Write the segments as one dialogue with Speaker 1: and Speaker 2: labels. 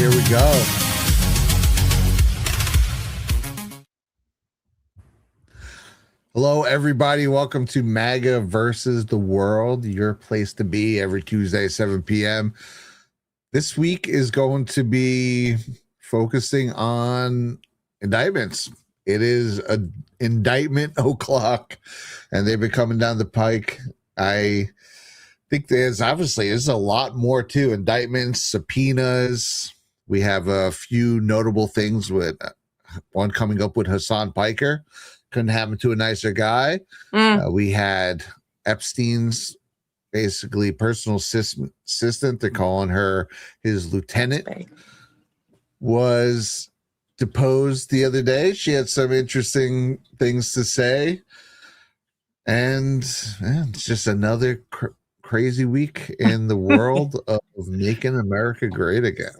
Speaker 1: here we go. Hello, everybody. Welcome to MAGA versus the world, your place to be every Tuesday, 7 p.m. This week is going to be focusing on indictments. It is an indictment o'clock, and they've been coming down the pike. I think there's a lot more too. Indictments, subpoenas. We have a few notable things with one coming up with Hassan Piker. Couldn't happen to a nicer guy. We had Epstein's basically personal assistant. They're calling her his lieutenant. Was deposed the other day. She had some interesting things to say. And it's just another crazy week in the world of making America great again.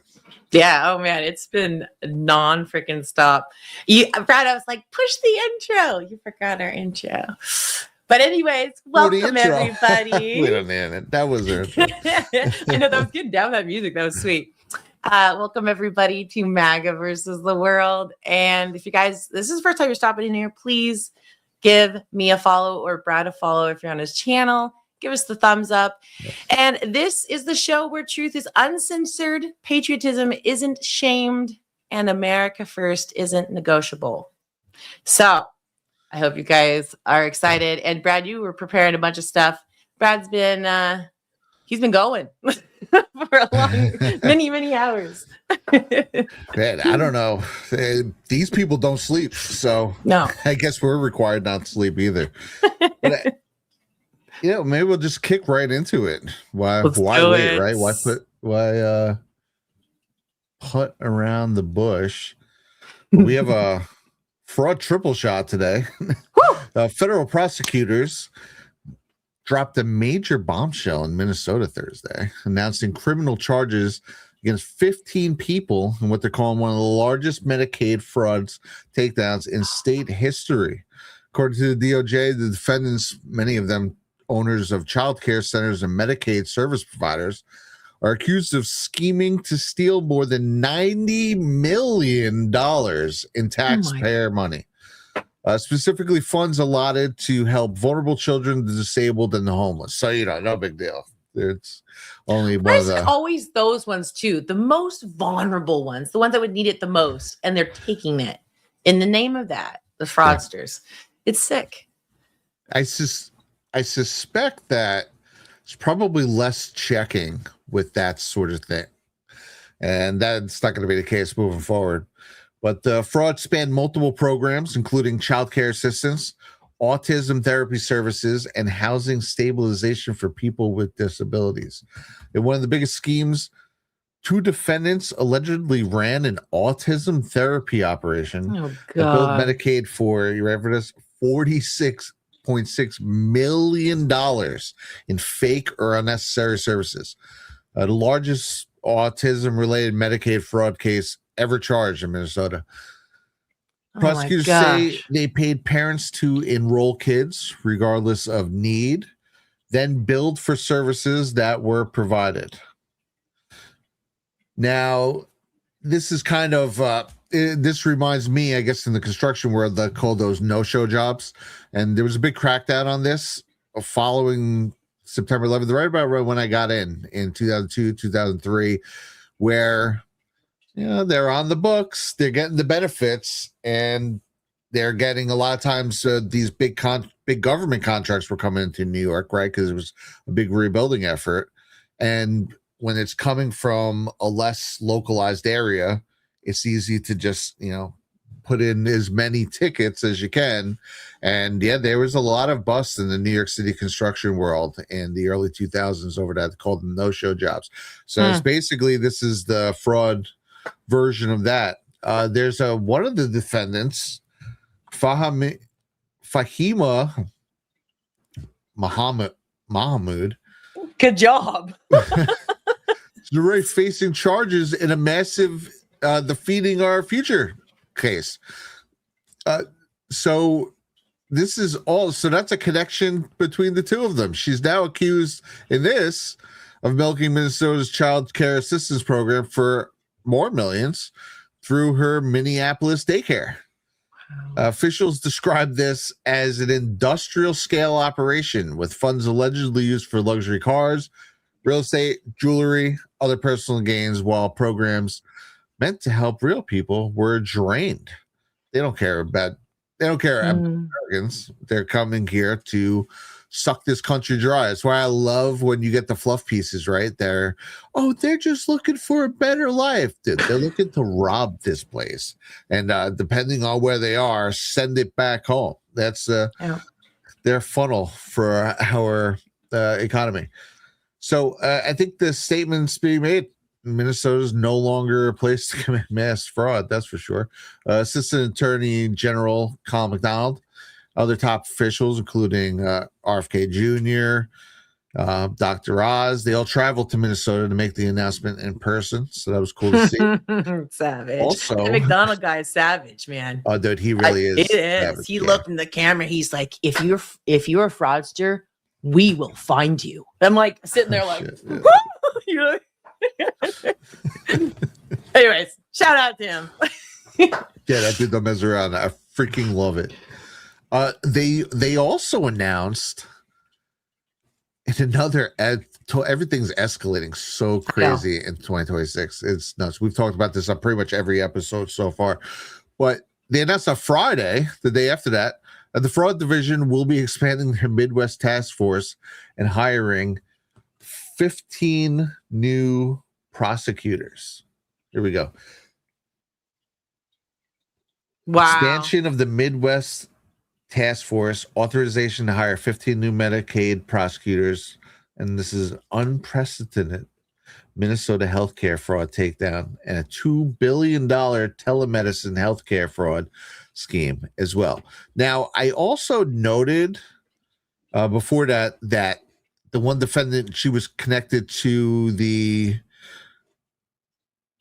Speaker 2: Yeah. Oh man, it's been non-freaking stop. Brad, I was like, push the intro. You forgot our intro. But anyways, welcome everybody.
Speaker 1: Wait a minute. That was her intro.
Speaker 2: I know, that was getting down that music. That was sweet. Welcome everybody to MAGA versus the world. And if you guys, this is the first time you're stopping in here, please give me a follow or Brad a follow if you're on his channel. Give us the thumbs up. Yes. And this is the show where truth is uncensored, patriotism isn't shamed, and America first isn't negotiable. So I hope you guys are excited. And Brad, you were preparing a bunch of stuff. Brad's been, he's been going for a long, many hours.
Speaker 1: Man, I don't know. These people don't sleep. So
Speaker 2: no,
Speaker 1: I guess we're required not to sleep either. But maybe we'll just kick right into it. Why wait, right? Why put around the bush? We have a fraud triple shot today. Federal prosecutors dropped a major bombshell in Minnesota Thursday, announcing criminal charges against 15 people in what they're calling one of the largest Medicaid frauds takedowns in state history. According to the DOJ, the defendants, many of them owners of child care centers and Medicaid service providers, are accused of scheming to steal more than $90 million in taxpayer money. Specifically funds allotted to help vulnerable children, the disabled, and the homeless. So, no big deal. It's only one of the...
Speaker 2: always those ones, too. The most vulnerable ones, the ones that would need it the most, and they're taking it. In the name of that, the fraudsters. Yeah. It's sick.
Speaker 1: I suspect that it's probably less checking with that sort of thing. And that's not going to be the case moving forward. But the fraud spanned multiple programs, including child care assistance, autism therapy services, and housing stabilization for people with disabilities. In one of the biggest schemes, 2 defendants allegedly ran an autism therapy operation that billed Medicaid for, you ready for this, $46.6 million in fake or unnecessary services. The largest autism-related Medicaid fraud case ever charged in Minnesota. Prosecutors say they paid parents to enroll kids regardless of need, then billed for services that were provided. Now, this is kind of this reminds me, I guess, in the construction world, they call those no-show jobs. And there was a big crackdown on this following September 11th, right about when I got in 2002, 2003, where they're on the books, they're getting the benefits, and they're getting a lot of times these big government contracts were coming into New York, right? Because it was a big rebuilding effort. And when it's coming from a less localized area, it's easy to just, put in as many tickets as you can. And there was a lot of busts in the New York City construction world in the early 2000s over that, called them no-show jobs. So it's basically, this is the fraud version of that. There's one of the defendants, Fahima Mahmoud.
Speaker 2: Good job.
Speaker 1: She's facing charges in a massive the Feeding Our Future case. So this is all, so that's a connection between the two of them. She's now accused in this of milking Minnesota's child care assistance program for more millions through her Minneapolis daycare. Officials described this as an industrial scale operation with funds allegedly used for luxury cars, real estate, jewelry, other personal gains, while programs meant to help real people were drained. They don't care about Americans. They're coming here to suck this country dry. That's why I love when you get the fluff pieces, right? They're just looking for a better life. Dude, they're looking to rob this place. And depending on where they are, send it back home. That's their funnel for our economy. So I think the statement's being made. Minnesota is no longer a place to commit mass fraud, that's for sure. Assistant Attorney General Colin McDonald, other top officials, including RFK Jr., Dr. Oz, they all traveled to Minnesota to make the announcement in person. So that was cool to see.
Speaker 2: Savage.
Speaker 1: Also,
Speaker 2: the McDonald guy is savage, man.
Speaker 1: Oh, dude, he really is.
Speaker 2: It is. Savage, he looked in the camera. He's like, if you're a fraudster, we will find you. I'm like sitting there like, you're like anyways, shout out to him.
Speaker 1: Yeah, that dude don't mess around. I freaking love it. They also announced in another everything's escalating so crazy in 2026. It's nuts. We've talked about this on pretty much every episode so far. But they announced on Friday, the day after that, the fraud division will be expanding their Midwest task force and hiring 15 new prosecutors. Here we go.
Speaker 2: Wow.
Speaker 1: Expansion of the Midwest task force, authorization to hire 15 new Medicaid prosecutors, and this is unprecedented Minnesota healthcare fraud takedown and a $2 billion telemedicine healthcare fraud scheme as well. Now, I also noted before that the one defendant, she was connected to the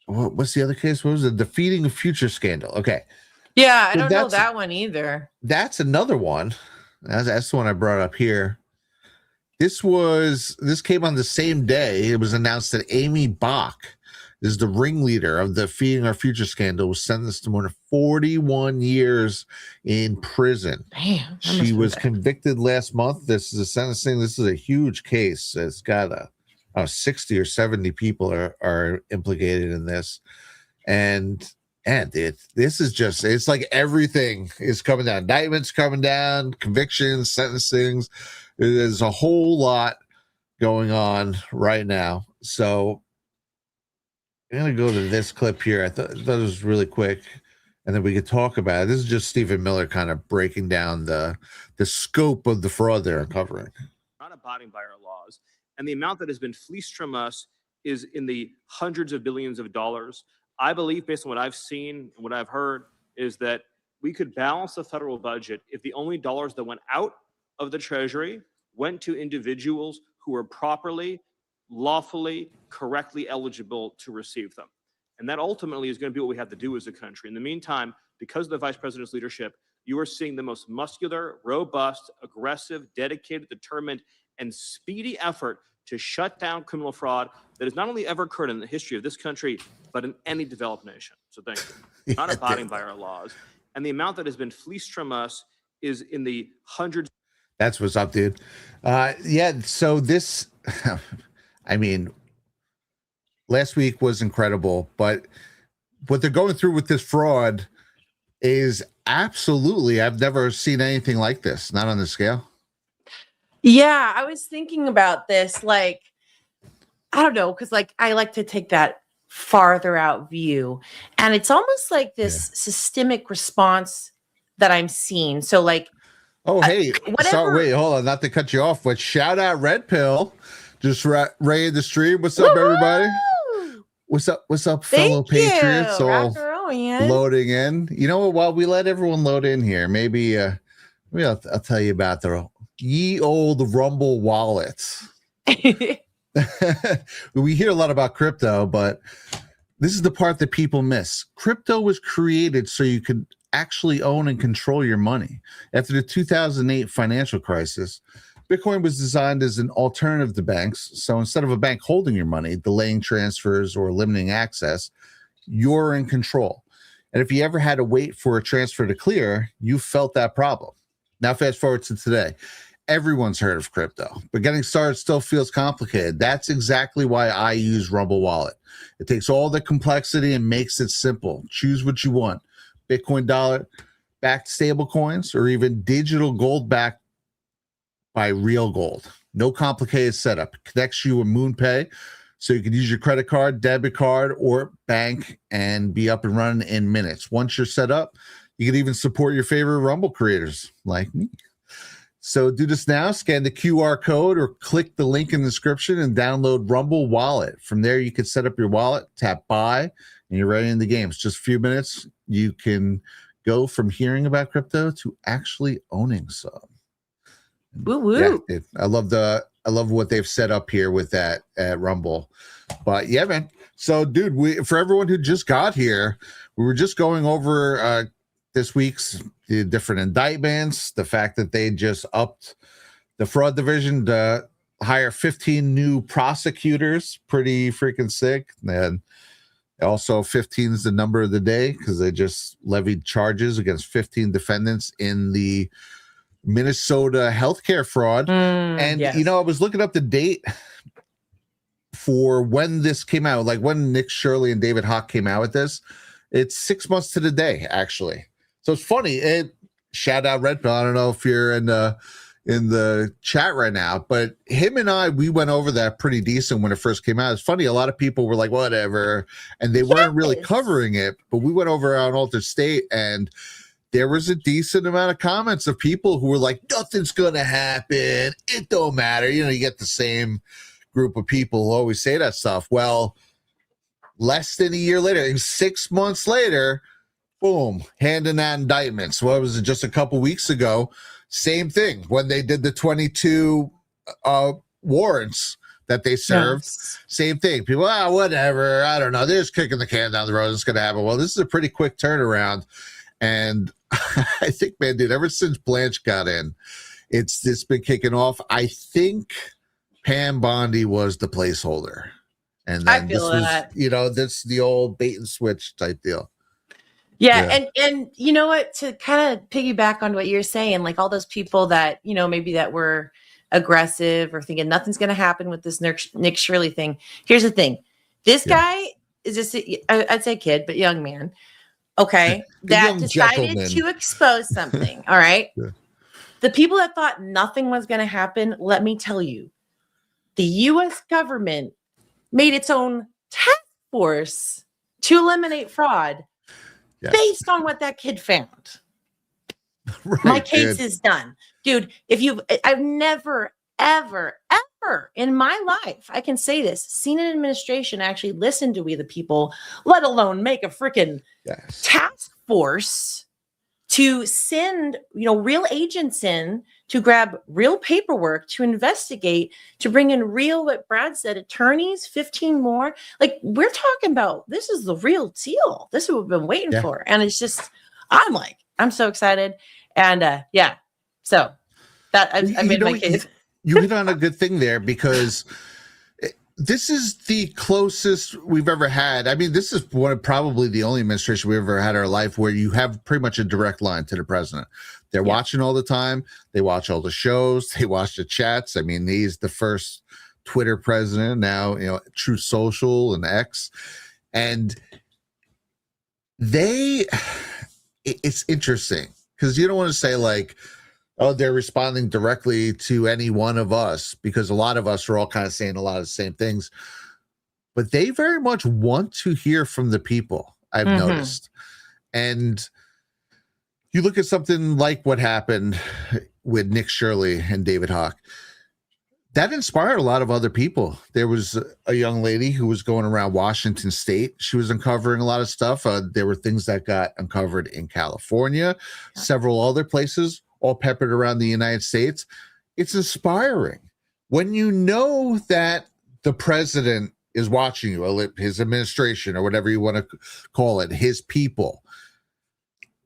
Speaker 1: what's the other case? What was it? Defeating the Future scandal. Okay.
Speaker 2: Yeah, I don't know that one either.
Speaker 1: That's another one. That's the one I brought up here. This came on the same day. It was announced that Amy Bach is the ringleader of the Feeding Our Future scandal, was sentenced to more than 41 years in prison.
Speaker 2: Damn.
Speaker 1: She was convicted last month. This is a sentencing. This is a huge case. It's got 60 or 70 people are implicated in this. And this is just, it's like everything is coming down. Indictments coming down, convictions, sentencings. There's a whole lot going on right now. So I'm going to go to this clip here. I thought it was really quick, and then we could talk about it. This is just Stephen Miller kind of breaking down the scope of the fraud they're uncovering.
Speaker 3: Not abiding by our laws. And the amount that has been fleeced from us is in the hundreds of billions of dollars. I believe, based on what I've seen and what I've heard, is that we could balance the federal budget if the only dollars that went out of the Treasury went to individuals who are properly, lawfully, correctly eligible to receive them. And that ultimately is going to be what we have to do as a country. In the meantime, because of the vice president's leadership, you are seeing the most muscular, robust, aggressive, dedicated, determined, and speedy effort to shut down criminal fraud that has not only ever occurred in the history of this country, but in any developed nation. So thank you. Not abiding by our laws. And the amount that has been fleeced from us is in the hundreds.
Speaker 1: That's what's up, dude. Yeah, so this, I mean, last week was incredible, but what they're going through with this fraud is absolutely, I've never seen anything like this, not on the scale.
Speaker 2: Yeah, I was thinking about this, like, I don't know, because like I like to take that farther out view, and it's almost like this systemic response that I'm seeing. So like,
Speaker 1: oh, hey, wait, hold on, not to cut you off, but shout out Red Pill, just raided the stream. What's up, everybody? What's up, fellow Patriots? All loading in. You know what? While we let everyone load in here, maybe I'll tell you about the ye old Rumble wallets. We hear a lot about crypto, but this is the part that people miss. Crypto was created so you could actually own and control your money. After the 2008 financial crisis, Bitcoin was designed as an alternative to banks. So instead of a bank holding your money, delaying transfers, or limiting access, you're in control. And if you ever had to wait for a transfer to clear, you felt that problem. Now, fast forward to today. Everyone's heard of crypto, but getting started still feels complicated. That's exactly why I use Rumble Wallet. It takes all the complexity and makes it simple. Choose what you want. Bitcoin dollar backed stable coins, or even digital gold backed by real gold. No complicated setup. It connects you with MoonPay, so you can use your credit card, debit card, or bank and be up and running in minutes. Once you're set up, you can even support your favorite Rumble creators like me. So do this now. Scan the QR code or click the link in the description and download Rumble Wallet. From there, you can set up your wallet, tap buy, and you're ready in the game. It's just a few minutes. You can go from hearing about crypto to actually owning some.
Speaker 2: Woo woo.
Speaker 1: Yeah, I love what they've set up here with that at Rumble. But yeah, man. So, dude, for everyone who just got here, we were just going over this week's the different indictments, the fact that they just upped the fraud division to hire 15 new prosecutors. Pretty freaking sick. And also 15 is the number of the day because they just levied charges against 15 defendants in the Minnesota healthcare fraud. And,
Speaker 2: yes.
Speaker 1: you know, I was looking up the date for when this came out, like when Nick Shirley and David Hawk came out with this. It's 6 months to the day, actually. So it's funny. Shout out Red Pill. I don't know if you're in the chat right now, but him and I, we went over that pretty decent when it first came out. It's funny. A lot of people were like, whatever, and they weren't really covering it, but we went over on Altered State, and there was a decent amount of comments of people who were like, nothing's going to happen. It don't matter. You know, you get the same group of people who always say that stuff. Well, less than a year later, 6 months later, boom, handing out indictments. What was it, just a couple weeks ago? Same thing when they did the 22 warrants that they served. Yes. Same thing. People, whatever. I don't know. They're just kicking the can down the road. It's going to happen. Well, this is a pretty quick turnaround. And I think, man, dude, ever since Blanche got in, it's been kicking off. I think Pam Bondi was the placeholder. And then this was, you know, this the old bait and switch type deal.
Speaker 2: Yeah. And you know what, to kind of piggyback on what you're saying, like all those people that, you know, maybe that were aggressive or thinking nothing's going to happen with this Nick Shirley thing. Here's the thing. This guy is just, I'd say kid, but young man. Okay. That decided to expose something. All right. Yeah. The people that thought nothing was going to happen, let me tell you, the U.S. government made its own task force to eliminate fraud based on what that kid found. Right, my case is done. Dude, I've never, ever, ever in my life, I can say this, seen an administration actually listen to We the People, let alone make a freaking task force to send, you know, real agents in to grab real paperwork, to investigate, to bring in real, what Brad said, attorneys, 15 more. Like, we're talking about, this is the real deal. This is what we've been waiting for. And it's just, I'm so excited. And so that I made my case.
Speaker 1: You hit on a good thing there, because this is the closest we've ever had. I mean, this is probably the only administration we've ever had in our life where you have pretty much a direct line to the president. They're watching all the time. They watch all the shows. They watch the chats. I mean, he's the first Twitter president now, you know, Truth Social and X. And it's interesting because you don't want to say like, oh, they're responding directly to any one of us, because a lot of us are all kind of saying a lot of the same things. But they very much want to hear from the people, I've noticed. And you look at something like what happened with Nick Shirley and David Hawk. That inspired a lot of other people. There was a young lady who was going around Washington State. She was uncovering a lot of stuff. There were things that got uncovered in California, several other places, all peppered around the United States. It's inspiring when you know that the president is watching you, his administration, or whatever you want to call it, his people.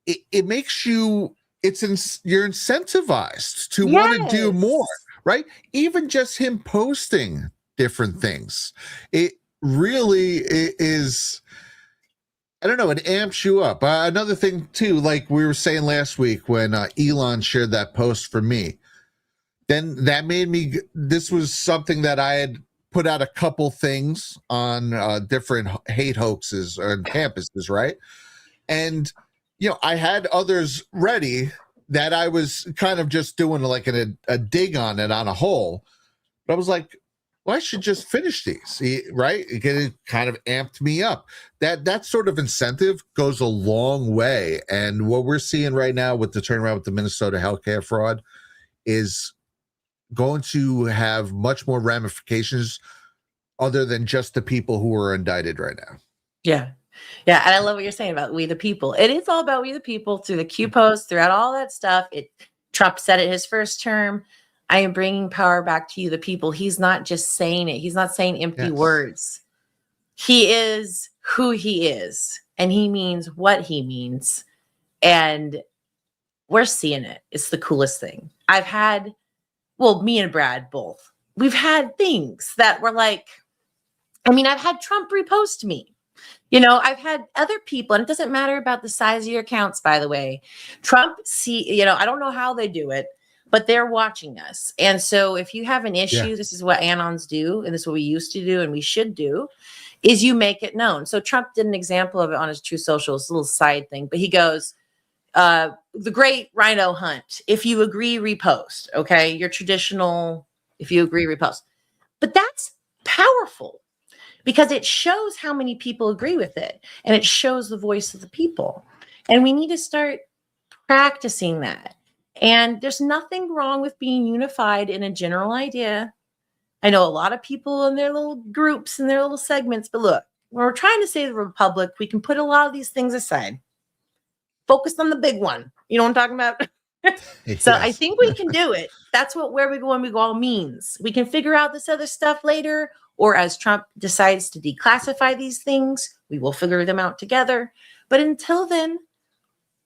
Speaker 1: It makes you, you're incentivized to want to do more, right? Even just him posting different things. It really is. I don't know, it amps you up. Another thing too, like we were saying last week when Elon shared that post for me, then that made me, this was something that I had put out a couple things on different hate hoaxes on campuses, right? And, I had others ready that I was kind of just doing like a dig on it on a whole. But I was like, well, I should just finish these, right? It kind of amped me up. That sort of incentive goes a long way. And what we're seeing right now with the turnaround with the Minnesota healthcare fraud is going to have much more ramifications other than just the people who are indicted right now.
Speaker 2: Yeah. Yeah. And I love what you're saying about we the people. It is all about we the people through the Q post, throughout all that stuff. Trump said it his first term. I am bringing power back to you, the people. He's not just saying it. He's not saying empty words. He is who he is, and he means what he means. And we're seeing it. It's the coolest thing. Me and Brad both, we've had things that were like, I've had Trump repost me. I've had other people, and it doesn't matter about the size of your accounts, by the way. Trump I don't know how they do it, but they're watching us. And so if you have an issue, this is what Anons do, and this is what we used to do, and we should do, is you make it known. So Trump did an example of it on his True Social. It's a little side thing, but he goes, the great rhino hunt. If you agree, repost. Okay. Your traditional, if you agree, repost. But that's powerful because it shows how many people agree with it, and it shows the voice of the people. And we need to start practicing that. And there's nothing wrong with being unified in a general idea. I know a lot of people in their little groups and their little segments, but look, when we're trying to save the republic, we can put a lot of these things aside. Focus on the big one. You know what I'm talking about? So I think we can do it. That's what where we go and we go all means. We can figure out this other stuff later, or as Trump decides to declassify these things, we will figure them out together. But until then,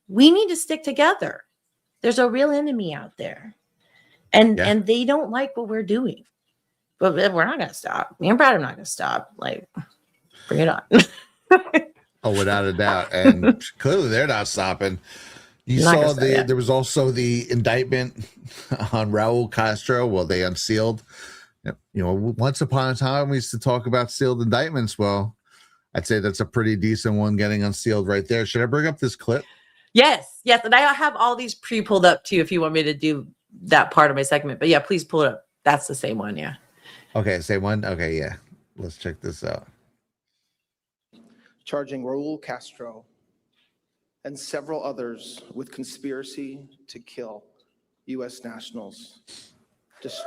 Speaker 2: we need to stick together. There's a real enemy out there, and they don't like what we're doing. But we're not going to stop. Me and Brad are not going to stop. Like, bring it on.
Speaker 1: Oh, without a doubt. And clearly they're not stopping. You saw there was also the indictment on Raul Castro. Well, they unsealed. Once upon a time, we used to talk about sealed indictments. Well, I'd say that's a pretty decent one getting unsealed right there. Should I bring up this clip?
Speaker 2: Yes. And I have all these pre-pulled up too, if you want me to do that part of my segment. But yeah, please pull it up. That's the same one. Yeah.
Speaker 1: Okay. Same one. Okay. Yeah. Let's check this out.
Speaker 4: Charging Raul Castro and several others with conspiracy to kill U.S. nationals. Just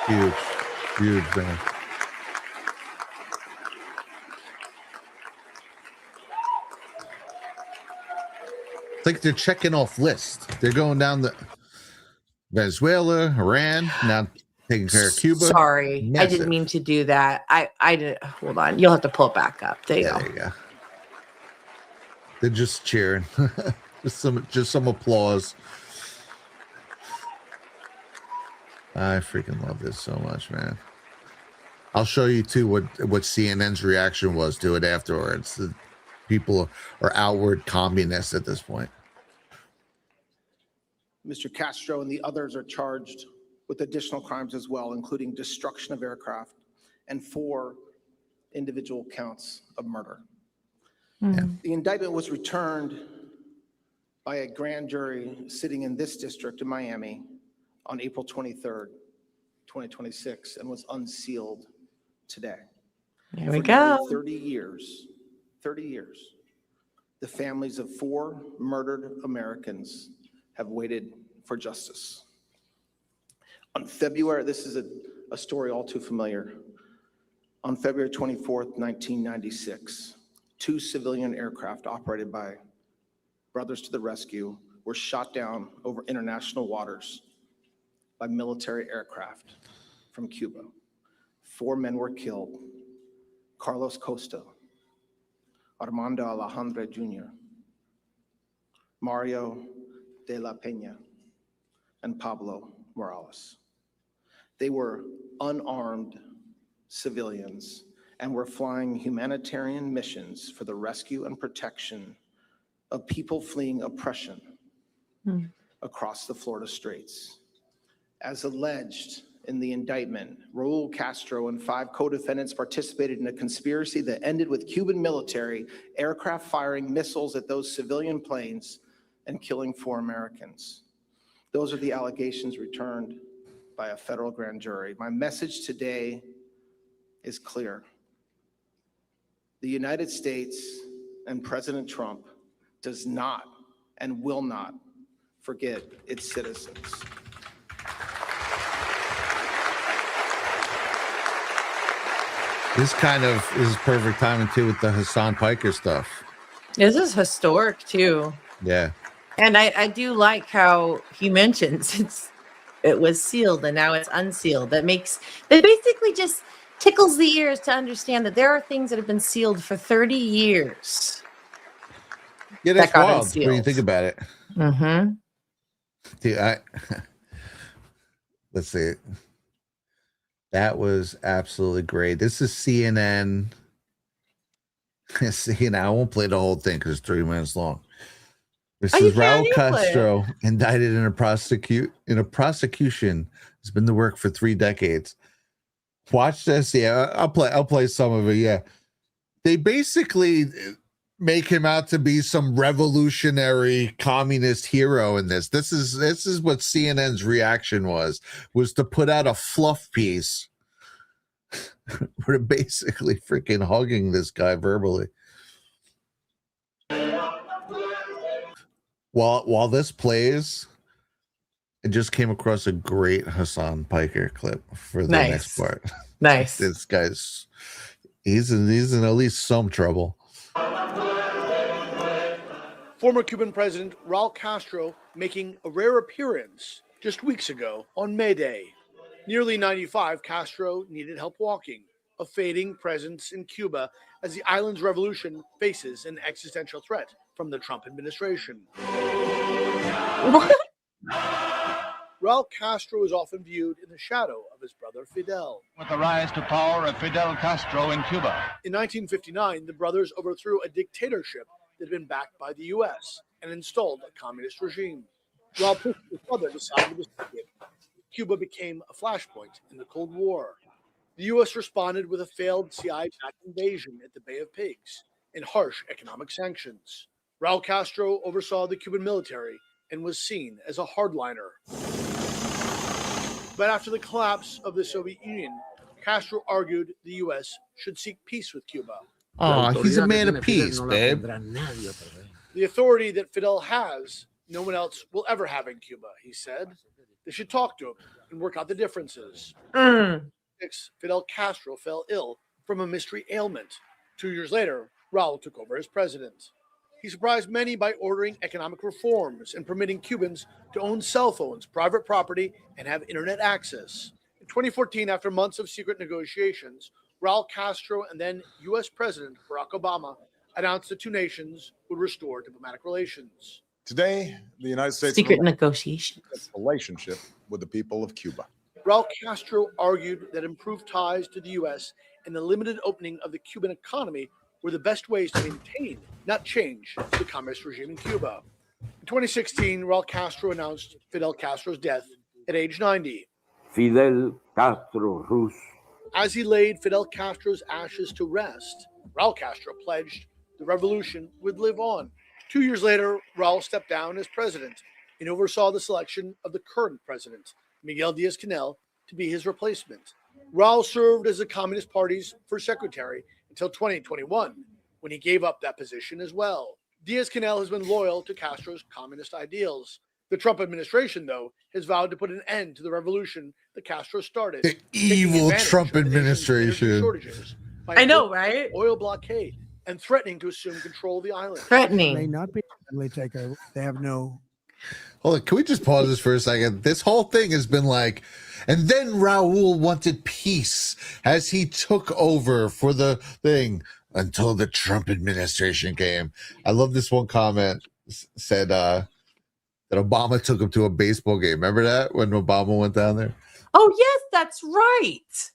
Speaker 1: huge man. It's like they're checking off lists. They're going down the Venezuela, Iran, now taking care of Cuba.
Speaker 2: Sorry, massive. I didn't mean to do that. I didn't. Hold on. You'll have to pull it back up. There you go.
Speaker 1: There you go. They're just cheering. just some applause. I freaking love this so much, man. I'll show you too what CNN's reaction was to it afterwards. The people are outward communists at this point.
Speaker 4: Mr. Castro and the others are charged with additional crimes as well, including destruction of aircraft and 4 individual counts of murder.
Speaker 2: Mm-hmm.
Speaker 4: The indictment was returned by a grand jury sitting in this district in Miami on April 23rd, 2026, and was unsealed today.
Speaker 2: There we go.
Speaker 4: 30 years, the families of 4 murdered Americans have waited for justice. On February, this is a story all too familiar. On February 24th, 1996, 2 civilian aircraft operated by Brothers to the Rescue were shot down over international waters by military aircraft from Cuba. 4 men were killed: Carlos Costa, Armando Alejandre Jr., Mario de la Peña, and Pablo Morales. They were unarmed civilians and we're flying humanitarian missions for the rescue and protection of people fleeing oppression across the Florida Straits. As alleged in the indictment, Raul Castro and 5 co-defendants participated in a conspiracy that ended with Cuban military aircraft firing missiles at those civilian planes and killing 4 Americans. Those are the allegations returned by a federal grand jury. My message today is clear. The United States and President Trump does not and will not forget its citizens.
Speaker 1: This is perfect timing too with the Hassan Piker stuff.
Speaker 2: This is historic too.
Speaker 1: Yeah.
Speaker 2: And I do like how he mentions it was sealed and now it's unsealed. That basically just tickles the ears to understand that there are things that have been sealed for 30 years.
Speaker 1: Yeah, that's wild when you think about it.
Speaker 2: Mm-hmm.
Speaker 1: Dude, let's see. That was absolutely great. This is CNN. CNN. I won't play the whole thing because it's 3 minutes long. This is Raul Castro, indicted in a prosecution. It's been the work for 3 decades. Watch this. Yeah, I'll play some of it. Yeah, they basically make him out to be some revolutionary communist hero in this. This is what CNN's reaction was to put out a fluff piece where they're basically freaking hugging this guy verbally. While this plays, I just came across a great Hassan Piker clip for the next part.
Speaker 2: Nice.
Speaker 1: This guy's he's in at least some trouble.
Speaker 5: Former Cuban President Raul Castro making a rare appearance just weeks ago on May Day. Nearly 95, Castro needed help walking, a fading presence in Cuba as the island's revolution faces an existential threat from the Trump administration.
Speaker 2: What?
Speaker 5: Raul Castro is often viewed in the shadow of his brother Fidel.
Speaker 6: With the rise to power of Fidel Castro in Cuba.
Speaker 5: In 1959, the brothers overthrew a dictatorship that had been backed by the U.S. and installed a communist regime. While pushing his brother to side with the Soviet, Cuba became a flashpoint in the Cold War. The U.S. responded with a failed CIA-backed invasion at the Bay of Pigs and harsh economic sanctions. Raul Castro oversaw the Cuban military and was seen as a hardliner. But after the collapse of the Soviet Union, Castro argued the U.S. should seek peace with Cuba.
Speaker 1: Oh, he's a man of peace, babe.
Speaker 5: The authority that Fidel has, no one else will ever have in Cuba, he said. They should talk to him and work out the differences. Fidel Castro fell ill from a mystery ailment. 2 years later, Raul took over as president. He surprised many by ordering economic reforms and permitting Cubans to own cell phones, private property, and have internet access. In 2014, after months of secret negotiations, Raul Castro and then U.S. President Barack Obama announced the 2 nations would restore diplomatic relations.
Speaker 7: Today, the United States
Speaker 2: secret negotiations
Speaker 7: relationship with the people of Cuba.
Speaker 5: Raul Castro argued that improved ties to the U.S. and the limited opening of the Cuban economy were the best ways to maintain, not change, the communist regime in Cuba. In 2016, Raul Castro announced Fidel Castro's death at age 90.
Speaker 8: Fidel Castro Rus.
Speaker 5: As he laid Fidel Castro's ashes to rest, Raul Castro pledged the revolution would live on. 2 years later, Raul stepped down as president and oversaw the selection of the current president, Miguel Diaz-Canel, to be his replacement. Raul served as the Communist Party's first secretary until 2021, when he gave up that position as well. Diaz-Canel has been loyal to Castro's communist ideals. The Trump administration, though, has vowed to put an end to the revolution that Castro started.
Speaker 1: The evil Trump administration.
Speaker 2: I know, right?
Speaker 5: Oil blockade and threatening to assume control of the island.
Speaker 2: Threatening.
Speaker 9: May not be friendly takeover. They have no.
Speaker 1: Hold on, can we just pause this for a second? This whole thing has been like, and then Raul wanted peace as he took over for the thing until the Trump administration came. I love this one comment said that Obama took him to a baseball game. Remember that when Obama went down there?
Speaker 2: Oh, yes, that's right.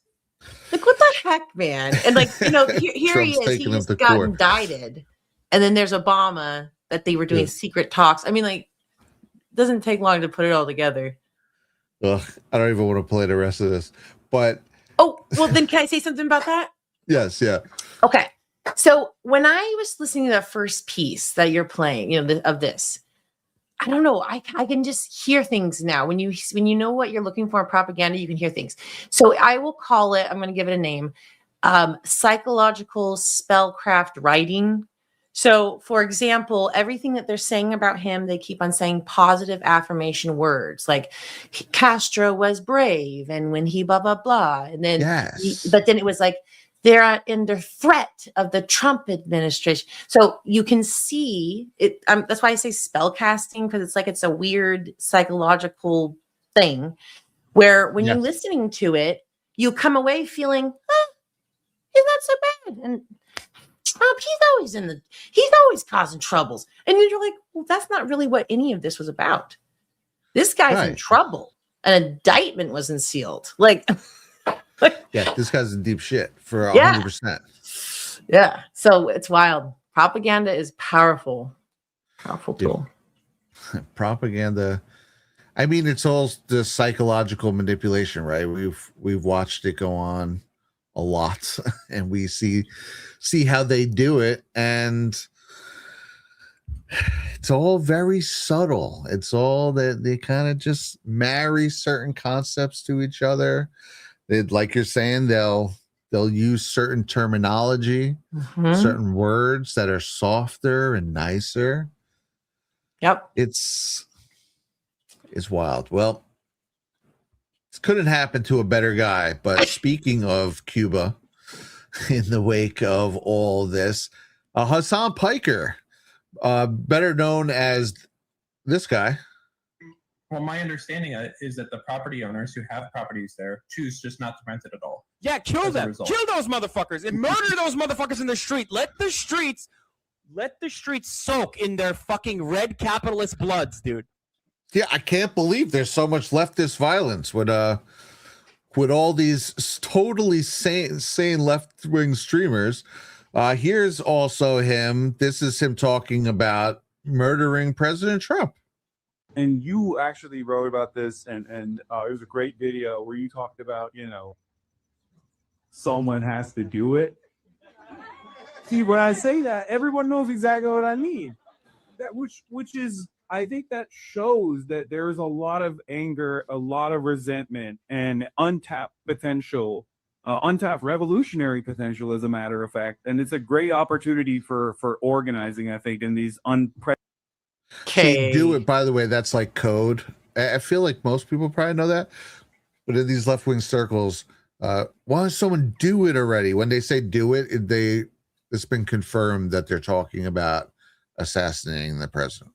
Speaker 2: Like, what the heck, man? And like, here he
Speaker 1: Trump's
Speaker 2: is. He
Speaker 1: taking him
Speaker 2: just
Speaker 1: to
Speaker 2: got
Speaker 1: court.
Speaker 2: indicted. And then there's Obama that they were doing
Speaker 1: Yeah.
Speaker 2: secret talks. I mean, like, it doesn't take long to put it all together.
Speaker 1: Ugh, I don't even want to play the rest of this. But
Speaker 2: oh, well, then can I say something about that?
Speaker 1: Yes, yeah.
Speaker 2: Okay. So when I was listening to that first piece that you're playing, of this, I don't know. I can just hear things now. When you know what you're looking for in propaganda, you can hear things. So I will call it, I'm going to give it a name, psychological spellcraft writing. So, for example, everything that they're saying about him, they keep on saying positive affirmation words like Castro was brave and when he blah, blah, blah. And then, but then it was like, they're under threat of the Trump administration. So you can see it. That's why I say spell casting, because it's a weird psychological thing where when you're listening to it, you come away feeling, he's not so bad. And Trump, he's always causing troubles. And then you're like, well, that's not really what any of this was about. This guy's in trouble. An indictment was unsealed.
Speaker 1: Yeah, this guy's in deep shit for 100%.
Speaker 2: Yeah. So it's wild. Propaganda is powerful. Powerful tool.
Speaker 1: Propaganda. I mean, it's all the psychological manipulation, right? We've watched it go on a lot, and we see how they do it, and it's all very subtle. It's all that they kind of just marry certain concepts to each other. Like you're saying, they'll use certain terminology, certain words that are softer and nicer.
Speaker 2: Yep.
Speaker 1: It's wild. Well, this couldn't happen to a better guy. But speaking of Cuba, in the wake of all this, Hassan Piker, better known as this guy.
Speaker 10: Well, my understanding is that the property owners who have properties there choose just not to rent it at all.
Speaker 11: Yeah, kill them. Kill those motherfuckers and murder those motherfuckers in the street. Let the streets soak in their fucking red capitalist bloods, dude.
Speaker 1: Yeah, I can't believe there's so much leftist violence with all these totally sane left-wing streamers. Here's also him. This is him talking about murdering President Trump.
Speaker 12: And you actually wrote about this, and it was a great video where you talked about, someone has to do it. See, when I say that, everyone knows exactly what I mean. That which is, I think that shows that there's a lot of anger, a lot of resentment, and untapped potential, untapped revolutionary potential, as a matter of fact. And it's a great opportunity for organizing, I think, in these unprecedented.
Speaker 1: See, do it, by the way, that's like code. I feel like most people probably know that, but in these left-wing circles, why don't someone do it already? When they say do it, it's been confirmed that they're talking about assassinating the president.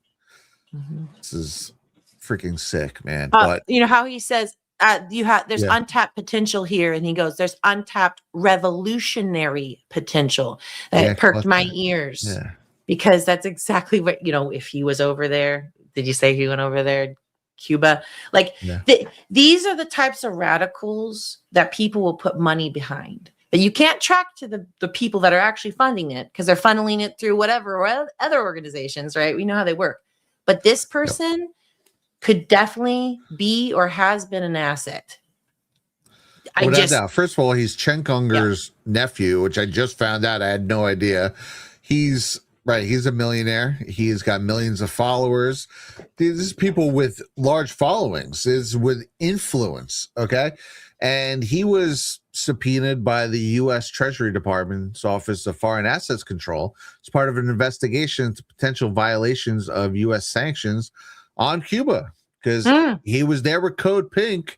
Speaker 1: This is freaking sick, man. But
Speaker 2: you know how he says there's untapped potential here, and he goes, there's untapped revolutionary potential. That perked my ears.
Speaker 1: Yeah.
Speaker 2: Because that's exactly what, if he was over there, did you say he went over there, Cuba? These are the types of radicals that people will put money behind. But you can't track to the people that are actually funding it because they're funneling it through whatever or other organizations, right? We know how they work. But this person could definitely be or has been an asset.
Speaker 1: Now, first of all, he's Cenk Uyghur's nephew, which I just found out. I had no idea. He's a millionaire. He's got millions of followers. These is people with large followings, is with influence, okay? And he was subpoenaed by the U.S. Treasury Department's Office of Foreign Assets Control as part of an investigation into potential violations of U.S. sanctions on Cuba, because he was there with Code Pink,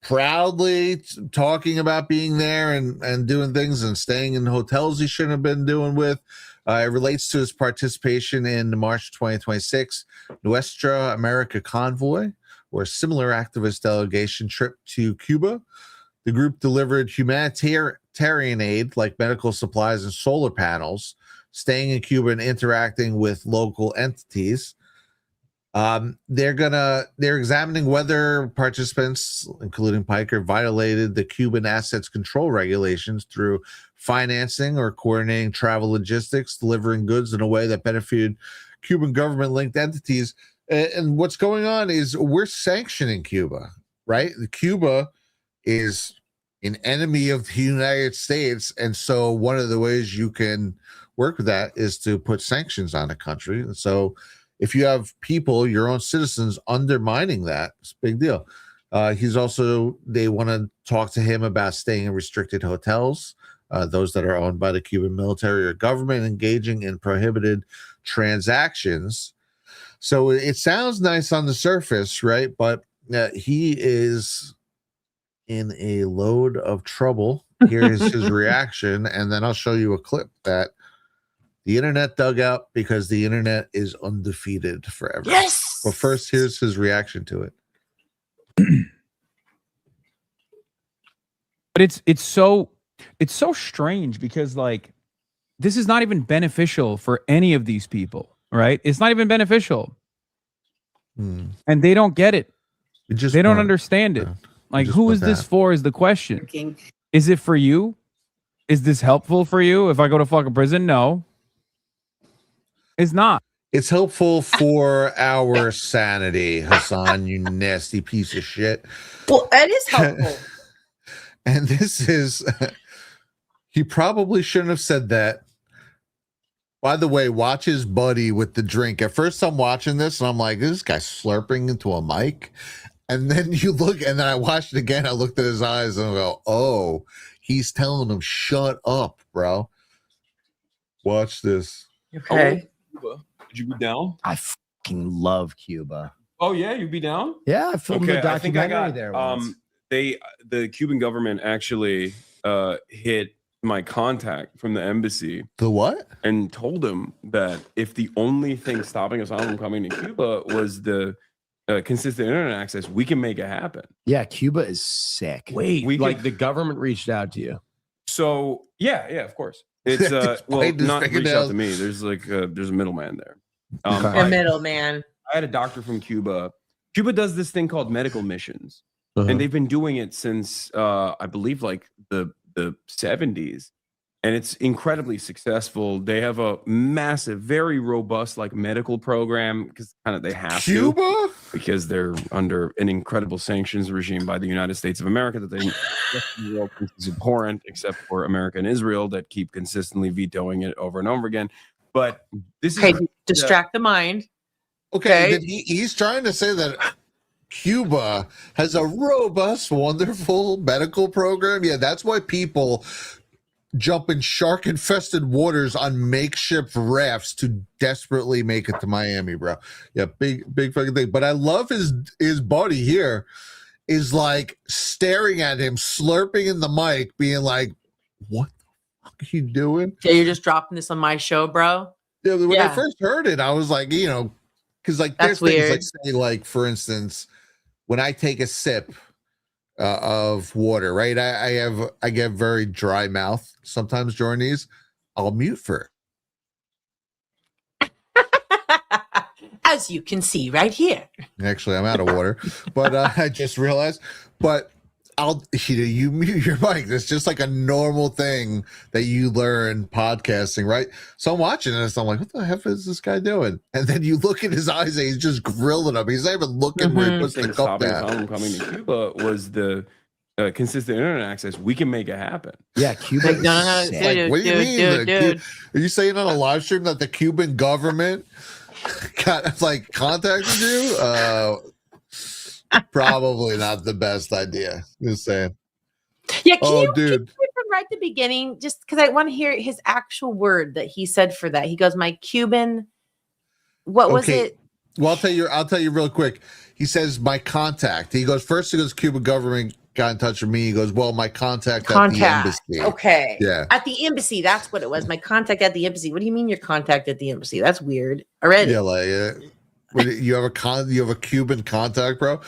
Speaker 1: proudly talking about being there and doing things and staying in hotels he shouldn't have been doing with. It relates to his participation in the March 2026 Nuestra America convoy, or a similar activist delegation trip to Cuba. The group delivered humanitarian aid like medical supplies and solar panels, staying in Cuba and interacting with local entities. They're examining whether participants, including Piker, violated the Cuban assets control regulations through financing or coordinating travel logistics, delivering goods in a way that benefited Cuban government-linked entities. And what's going on is we're sanctioning Cuba, right? Cuba is an enemy of the United States, and so one of the ways you can work with that is to put sanctions on a country. And so if you have people, your own citizens, undermining that, it's a big deal. They want to talk to him about staying in restricted hotels, those that are owned by the Cuban military or government, engaging in prohibited transactions. So it sounds nice on the surface, right? But he is in a load of trouble. Here is his reaction, and then I'll show you a clip that the internet dug out because the internet is undefeated forever.
Speaker 2: Yes.
Speaker 1: But first, here's his reaction to it.
Speaker 12: But it's so strange because like this is not even beneficial for any of these people, right? It's not even beneficial, and they don't get it. They don't understand it. Like, who is this for? Is the question. Is it for you? Is this helpful for you? If I go to fucking prison, no. It's not.
Speaker 1: It's helpful for our sanity, Hassan, you nasty piece of shit.
Speaker 2: Well, it is helpful.
Speaker 1: And this is, he probably shouldn't have said that. By the way, watch his buddy with the drink. At first, I'm watching this and I'm like, this guy slurping into a mic. And then you look, and then I watched it again. I looked at his eyes and I go, oh, he's telling him, shut up, bro. Watch this.
Speaker 2: Okay.
Speaker 13: Cuba. Would you be down?
Speaker 11: I fucking love Cuba.
Speaker 13: Oh yeah, you'd be down?
Speaker 11: Yeah, I filmed a documentary there once.
Speaker 13: The Cuban government actually hit my contact from the embassy.
Speaker 1: The what?
Speaker 13: And told him that if the only thing stopping us from coming to Cuba was the consistent internet access, we can make it happen.
Speaker 11: Yeah, Cuba is sick.
Speaker 13: Wait,
Speaker 11: the government reached out to you.
Speaker 13: So yeah, of course. It's well, not reached out to me. There's there's a middleman there.
Speaker 2: A middleman.
Speaker 13: I had a doctor from Cuba. Cuba does this thing called medical missions, and they've been doing it since I believe like the 70s, and it's incredibly successful. They have a massive, very robust like medical program because kind of they have
Speaker 1: Cuba
Speaker 13: because they're under an incredible sanctions regime by the United States of America that they the world is abhorrent, except for America and Israel that keep consistently vetoing it over and over again. But this is
Speaker 2: distract the mind.
Speaker 1: Okay. He's trying to say that Cuba has a robust, wonderful medical program. Yeah, that's why people jump in shark-infested waters on makeshift rafts to desperately make it to Miami, bro. Yeah, big fucking thing. But I love his buddy here is like staring at him, slurping in the mic, being like, what the fuck are you doing?
Speaker 2: Yeah, you're just dropping this on my show, bro.
Speaker 1: Yeah, when I first heard it, I was like, because like there's things like say, like for instance, when I take a sip of water, right? I get very dry mouth sometimes during these. I'll mute for
Speaker 2: it. As you can see right here.
Speaker 1: Actually, I'm out of water, but I just realized. But you mute your mic. That's just like a normal thing that you learn podcasting, right? So I'm watching this. I'm like, what the heck is this guy doing? And then you look at his eyes and he's just grilling him. He's not even looking where he puts the cup down.
Speaker 13: Coming to Cuba was the consistent internet access. We can make it happen.
Speaker 11: Yeah, Cuba.
Speaker 2: No, dude,
Speaker 1: what do you mean? Dude. Are you saying on a live stream that the Cuban government got like contacted you? Probably not the best idea. Just saying.
Speaker 2: Yeah, can you from right at the beginning, just because I want to hear his actual word that he said for that. He goes, my Cuban. What was it?
Speaker 1: Well, I'll tell you real quick. He says my contact. He goes first. He goes, Cuban government got in touch with me. He goes, well, my contact at the embassy.
Speaker 2: Okay.
Speaker 1: Yeah.
Speaker 2: At the embassy. That's what it was. My contact at the embassy. What do you mean your contact at the embassy? That's weird already.
Speaker 1: Yeah, like you have a Cuban contact, bro.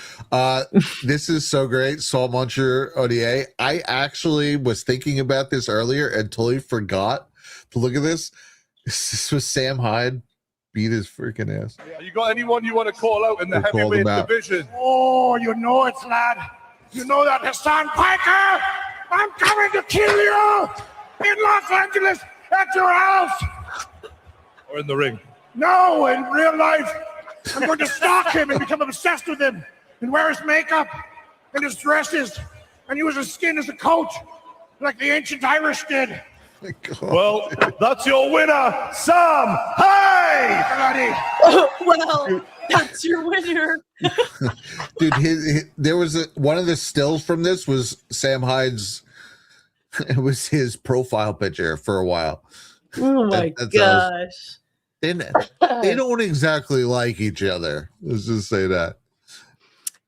Speaker 1: This is so great. Saul Muncher ODA. I actually was thinking about this earlier and totally forgot to look at this. This was Sam Hyde beat his freaking ass.
Speaker 6: You got anyone you want to call out in the
Speaker 1: Who called him
Speaker 6: heavyweight
Speaker 1: out?
Speaker 6: division?
Speaker 14: Oh, you know it, lad. You know that Hassan Piker? I'm coming to kill you in Los Angeles at your house.
Speaker 6: Or in the ring?
Speaker 14: No, in real life. I'm going to stalk him and become obsessed with him and wear his makeup and his dresses and use his skin as a coat like the ancient Irish did.
Speaker 6: Well, that's your winner, Sam. Hey!
Speaker 2: Well, that's your winner.
Speaker 1: Dude, there was one of the stills from this was Sam Hyde's. It was his profile picture for a while.
Speaker 2: Oh my gosh.
Speaker 1: They don't exactly like each other. Let's just say that.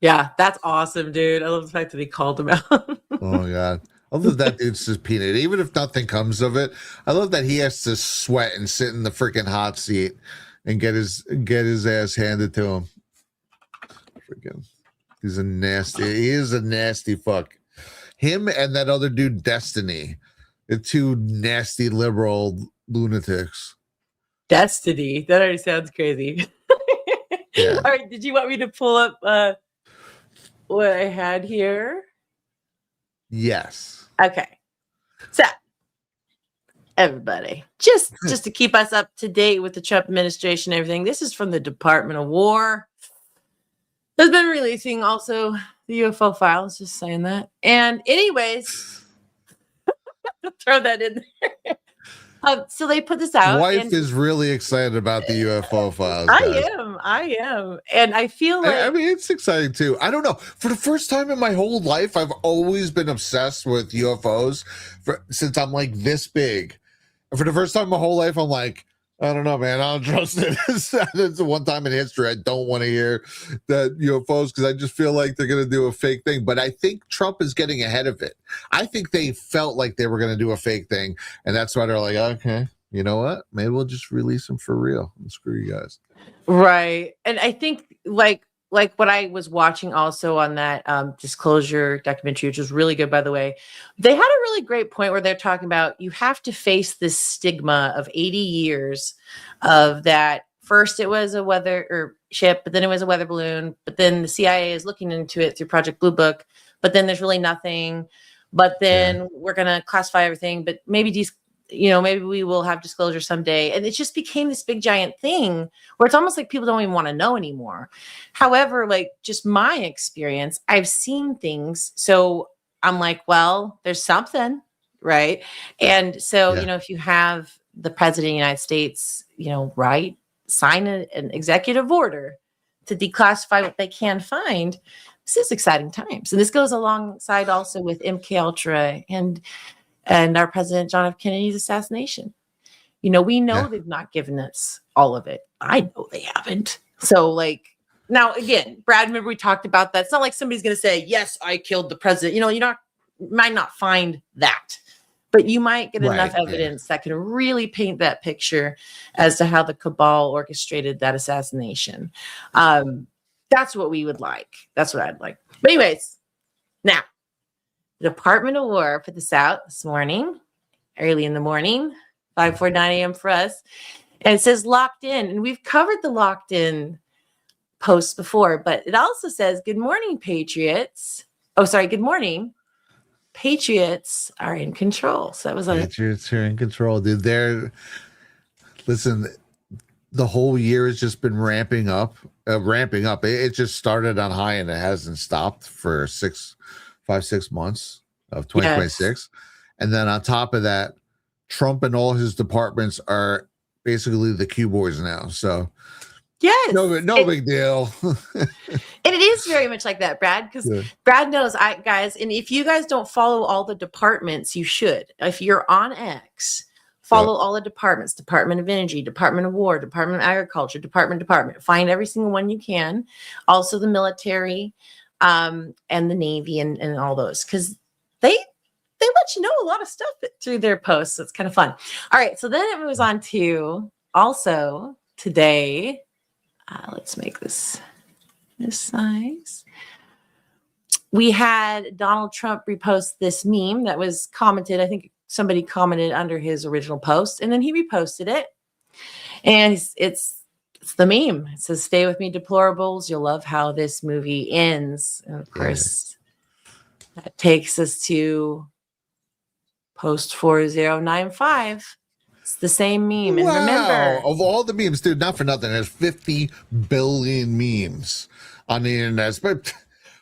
Speaker 2: Yeah, that's awesome, dude. I love the fact that he called him out.
Speaker 1: Oh my god. I love that dude's subpoenaed. Even if nothing comes of it, I love that he has to sweat and sit in the freaking hot seat and get his ass handed to him. Freaking, he is a nasty fuck. Him and that other dude, Destiny, the two nasty liberal lunatics.
Speaker 2: Destiny. That already sounds crazy.
Speaker 1: Yeah.
Speaker 2: All right, did you want me to pull up what I had here?
Speaker 1: Yes.
Speaker 2: Okay. So, everybody, just to keep us up to date with the Trump administration and everything, this is from the Department of War. Has been releasing also the UFO files, just saying that. And anyways, throw that in there. So they put this out.
Speaker 1: Wife is really excited about the UFO files.
Speaker 2: I am. And I feel like
Speaker 1: I mean, it's exciting too. I don't know. For the first time in my whole life, I've always been obsessed with UFOs since I'm like this big. And for the first time in my whole life, I'm like, I don't know, man. I don't trust it. It's the one time in history I don't want to hear that UFOs because I just feel like they're going to do a fake thing. But I think Trump is getting ahead of it. I think they felt like they were going to do a fake thing. And that's why they're like, okay, you know what? Maybe we'll just release them for real and screw you guys.
Speaker 2: right. And I think like what I was watching also on that disclosure documentary, which was really good, by the way, they had a really great point where they're talking about you have to face this stigma of 80 years of that. First, it was a weather or ship, but then it was a weather balloon. But then the CIA is looking into it through Project Blue Book. But then there's really nothing. But then we're going to classify everything. But maybe maybe we will have disclosure someday. And it just became this big giant thing where it's almost like people don't even want to know anymore. However, like just my experience, I've seen things. So I'm like, well, there's something, right? And so, if you have the president of the United States, sign an executive order to declassify what they can find, this is exciting times. And this goes alongside also with MK Ultra and our President John F. Kennedy's assassination. We know they've not given us all of it. I know they haven't. So now again, Brad, remember we talked about that. It's not like somebody's going to say, yes, I killed the president. You might not find that, but you might get enough evidence that can really paint that picture as to how the cabal orchestrated that assassination. That's what we would like. That's what I'd like. But anyways, now, the Department of War put this out this morning, early in the morning, 5:49 a.m. for us. And it says locked in. And we've covered the locked in posts before, but it also says, good morning, Patriots. Oh, sorry. Good morning. Patriots are in control. So that was
Speaker 1: Patriots are in control, dude. Listen, the whole year has just been ramping up. It just started on high and it hasn't stopped for 6 months of 2026. Yes. And then on top of that, Trump and all his departments are basically the Q boys now. So
Speaker 2: yes,
Speaker 1: no big deal.
Speaker 2: And it is very much like that, Brad, because Brad knows guys, and if you guys don't follow all the departments, you should. If you're on X, follow all the departments: Department of Energy, Department of War, Department of Agriculture, Department. Find every single one you can. Also the military, and the Navy and all those, because they let you know a lot of stuff through their posts. So it's kind of fun. All right. So then it moves on to also today. Let's make this size. We had Donald Trump repost this meme that was commented. I think somebody commented under his original post, and then he reposted it. And it's it's the meme. It says, "Stay with me, deplorables. You'll love how this movie ends." And of course, that takes us to post 4095. It's the same meme. And remember,
Speaker 1: of all the memes, dude, not for nothing, there's 50 billion memes on the internet, but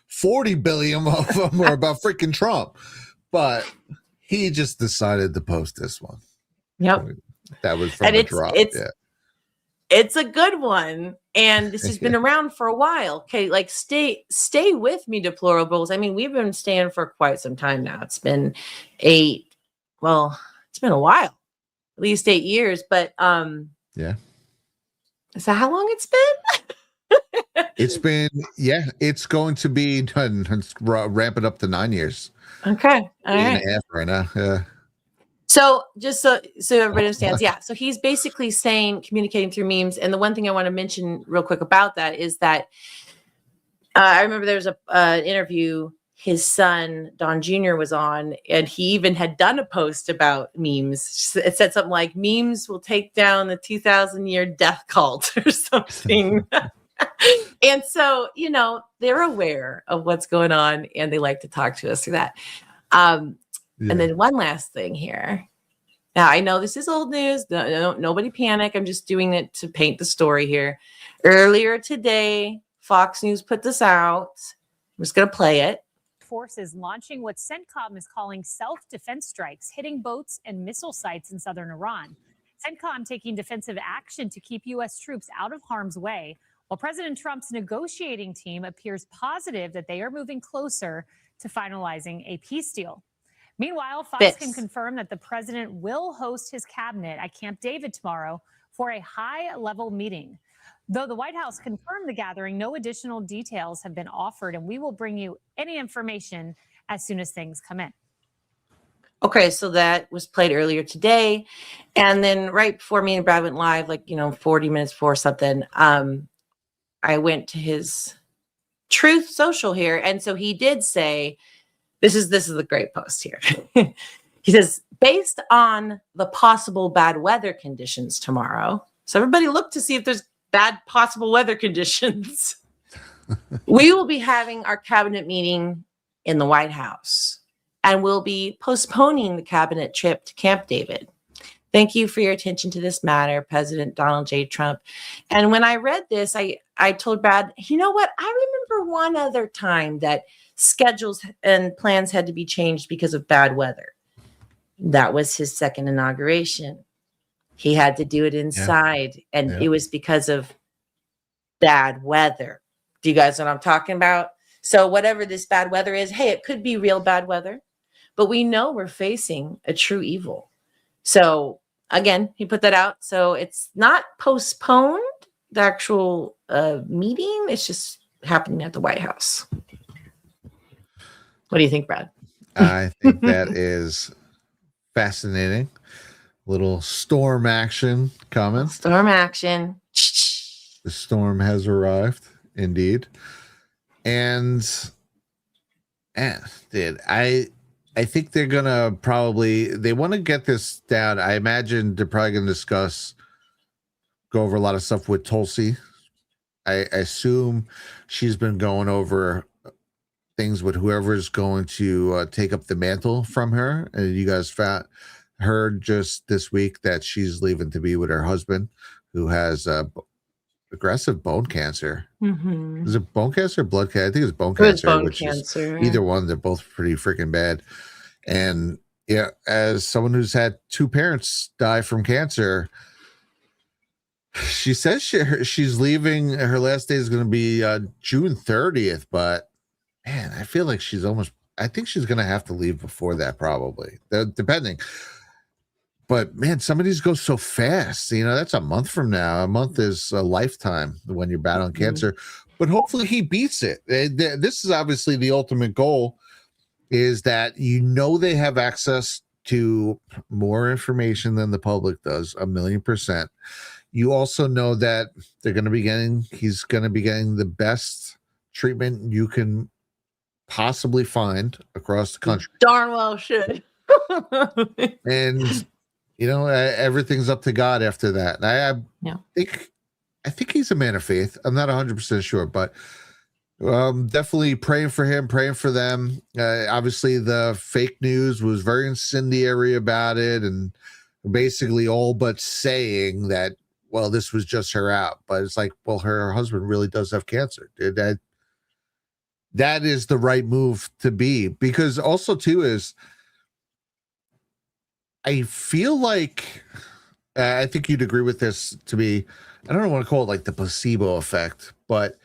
Speaker 1: 40 billion of them are about freaking Trump. But he just decided to post this one.
Speaker 2: Yep.
Speaker 1: That was from the drop.
Speaker 2: It's a good one. And this has been around for a while. Okay, like stay with me, deplorables. I mean, we've been staying for quite some time now. It's been it's been a while. At least 8 years, but
Speaker 1: yeah.
Speaker 2: Is that how long it's been?
Speaker 1: It's been, it's going to be ramp it up to 9 years.
Speaker 2: Okay. All right.
Speaker 1: 8.5 right now. Yeah.
Speaker 2: So just so everybody understands, so he's basically saying, communicating through memes. And the one thing I want to mention real quick about that is that I remember there was an interview his son, Don Jr., was on, and he even had done a post about memes. It said something like, "Memes will take down the 2,000-year death cult," or something. And so, they're aware of what's going on, and they like to talk to us through that. And then one last thing here. Now, I know this is old news. Nobody panic. I'm just doing it to paint the story here. Earlier today, Fox News put this out. I'm just going to play it.
Speaker 15: Forces launching what CENTCOM is calling self-defense strikes, hitting boats and missile sites in southern Iran. CENTCOM taking defensive action to keep U.S. troops out of harm's way, while President Trump's negotiating team appears positive that they are moving closer to finalizing a peace deal. Meanwhile, Fox can confirm that the president will host his cabinet at Camp David tomorrow for a high-level meeting. Though the White House confirmed the gathering, no additional details have been offered, and we will bring you any information as soon as things come in.
Speaker 2: Okay, so that was played earlier today. And then right before me and Brad went live, 40 minutes before something, I went to his Truth Social here. And so he did say, this is a great post here. He says, based on the possible bad weather conditions tomorrow, so everybody look to see if there's bad possible weather conditions. We will be having our cabinet meeting in the White House, and we'll be postponing the cabinet trip to Camp David. Thank you for your attention to this matter, President Donald J. Trump. And when I read this, I told Brad, you know what? I remember one other time that schedules and plans had to be changed because of bad weather. That was his second inauguration. He had to do it inside, and it was because of bad weather. Do you guys know what I'm talking about? So whatever this bad weather is, hey, it could be real bad weather, but we know we're facing a true evil. So again, he put that out. So it's not postponed, the actual meeting. It's just happening at the White House. What do you think, Brad?
Speaker 1: I think that is fascinating. Little storm action coming.
Speaker 2: Storm action.
Speaker 1: The storm has arrived, indeed. And dude, I think they're gonna they want to get this down. I imagine they're probably gonna go over a lot of stuff with Tulsi. I assume she's been going over things with whoever's going to take up the mantle from her. And you guys heard just this week that she's leaving to be with her husband, who has aggressive bone cancer.
Speaker 2: Mm-hmm.
Speaker 1: Is it bone cancer or blood cancer? I think it's bone cancer.
Speaker 2: Bone cancer.
Speaker 1: Either one, they're both pretty freaking bad. And yeah, as someone who's had two parents die from cancer, she says she's leaving. Her last day is going to be June 30th, but man, I feel like I think she's going to have to leave before that, probably, depending. But man, some of these go so fast. That's a month from now. A month is a lifetime when you're battling cancer. But hopefully he beats it. This is obviously the ultimate goal, is that they have access to more information than the public does, 1,000,000%. You also know that he's going to be getting the best treatment you can possibly find across the country.
Speaker 2: Darn well should.
Speaker 1: And everything's up to God after that. I I think he's a man of faith. I'm not 100% sure, but definitely praying for him, praying for them. Obviously, the fake news was very incendiary about it, and basically all but saying that, well, this was just her out. But it's like, well, her husband really does have cancer. That is the right move to be, because also too is, I feel like, I think you'd agree with this to be, I don't want to call it like the placebo effect, but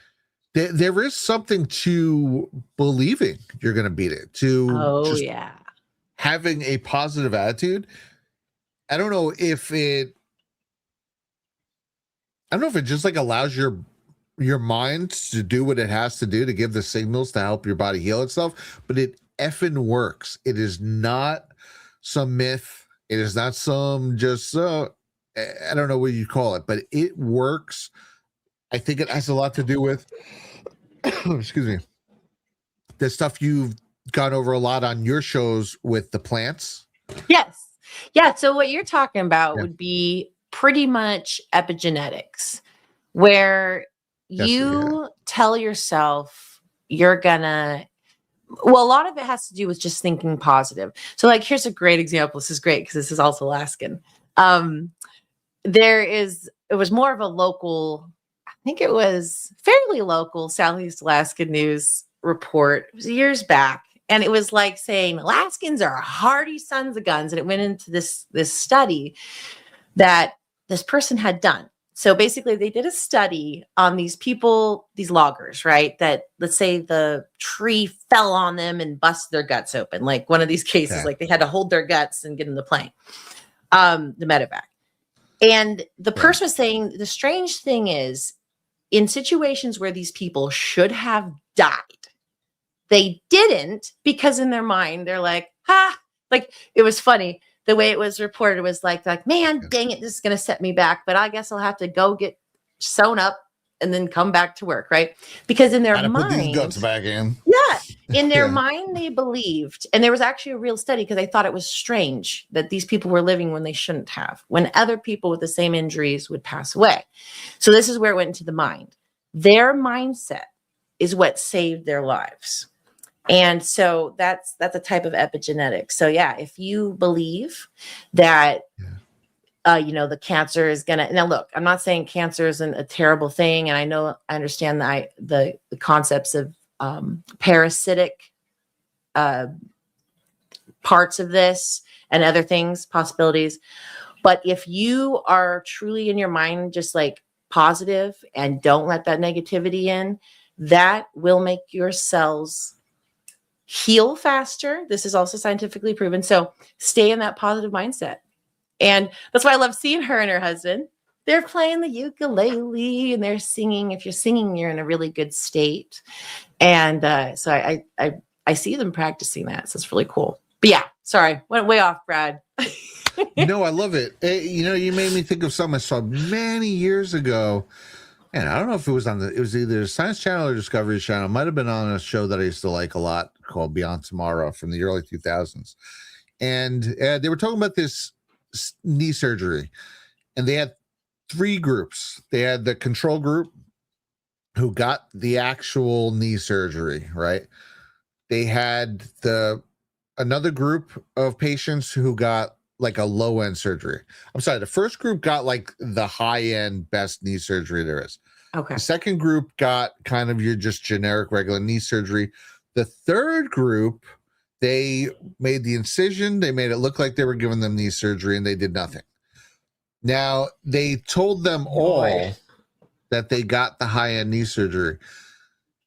Speaker 1: there is something to believing you're going to beat it, to having a positive attitude. I don't know if it just like allows your mind to do what it has to do to give the signals to help your body heal itself, but it effing works. It is not some myth. It is not some just, I don't know what you call it, but it works. I think it has a lot to do with, excuse me, the stuff you've gone over a lot on your shows with the plants.
Speaker 2: Yes. Yeah. So what you're talking about would be pretty much epigenetics, where you tell yourself you're gonna, well, a lot of it has to do with just thinking positive. So like, here's a great example. This is great because this is also Alaskan. It was more of a local, I think it was fairly local Southeast Alaska news report. It was years back. And it was like saying Alaskans are hardy sons of guns. And it went into this study that this person had done. So basically they did a study on these people, these loggers, right? That, let's say the tree fell on them and busted their guts open. Like one of these cases, like they had to hold their guts and get in the plane, the medevac. And the person was saying the strange thing is, in situations where these people should have died, they didn't, because in their mind, they're like, like it was funny. The way it was reported was like, man, dang it, this is going to set me back, but I guess I'll have to go get sewn up and then come back to work, right? Because in their mind,
Speaker 1: put these guts back in.
Speaker 2: Yeah, in their mind, they believed, and there was actually a real study because they thought it was strange that these people were living when they shouldn't have, when other people with the same injuries would pass away. So this is where it went into the mind. Their mindset is what saved their lives. And so that's a type of epigenetics. So yeah, if you believe that, the cancer is gonna, now look, I'm not saying cancer isn't a terrible thing. And I understand the concepts of parasitic parts of this and other things, possibilities. But if you are truly in your mind, just like positive and don't let that negativity in, that will make your cells heal faster. This is also scientifically proven. So stay in that positive mindset. And that's why I love seeing her and her husband. They're playing the ukulele and they're singing. If you're singing, you're in a really good state. And so I see them practicing that. So it's really cool. But yeah, sorry, went way off, Brad.
Speaker 1: No, I love it. You made me think of something I saw many years ago. And I don't know if it was it was either Science Channel or Discovery Channel. It might have been on a show that I used to like a lot called Beyond Tomorrow from the early 2000s. And they were talking about this knee surgery. And they had 3 groups. They had the control group who got the actual knee surgery, right? They had another group of patients who got like a low-end surgery. I'm sorry, the first group got like the high-end best knee surgery there is.
Speaker 2: Okay.
Speaker 1: The second group got kind of your just generic regular knee surgery. The third group, they made the incision, they made it look like they were giving them knee surgery, and they did nothing. Now, they told them all that they got the high-end knee surgery.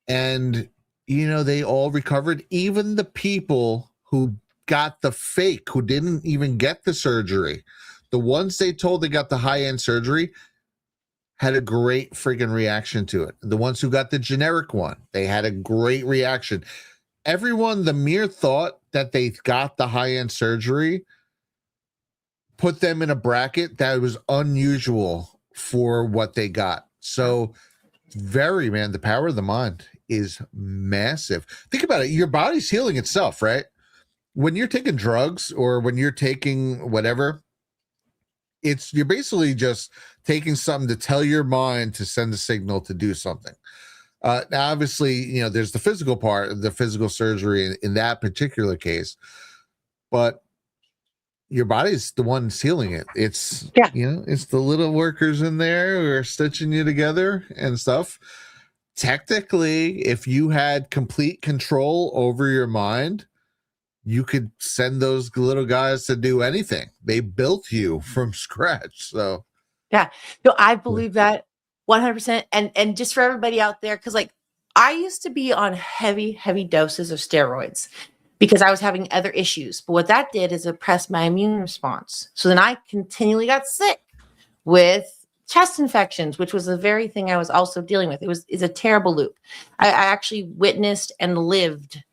Speaker 1: And, they all recovered. Even the people who got the fake, who didn't even get the surgery, the ones they told they got the high-end surgery had a great freaking reaction to it. The ones who got the generic one, they had a great reaction. Everyone, the mere thought that they got the high-end surgery put them in a bracket that was unusual for what they got. So the power of the mind is massive. Think about it. Your body's healing itself, right? When you're taking drugs or when you're taking whatever, you're basically just taking something to tell your mind to send a signal to do something. Now, obviously, you know, there's the physical part, the physical surgery in that particular case, but your body's the one sealing it. It's, you know, it's the little workers in there who are stitching you together and stuff. Technically, if you had complete control over your mind, you could send those little guys to do anything. They built you from scratch. So
Speaker 2: yeah, no, I believe that 100%. And just for everybody out there, because like I used to be on heavy doses of steroids because I was having other issues. But what that did is oppress my immune response. So then I continually got sick with chest infections, which was the very thing I was also dealing with. It's a terrible loop. I actually witnessed and lived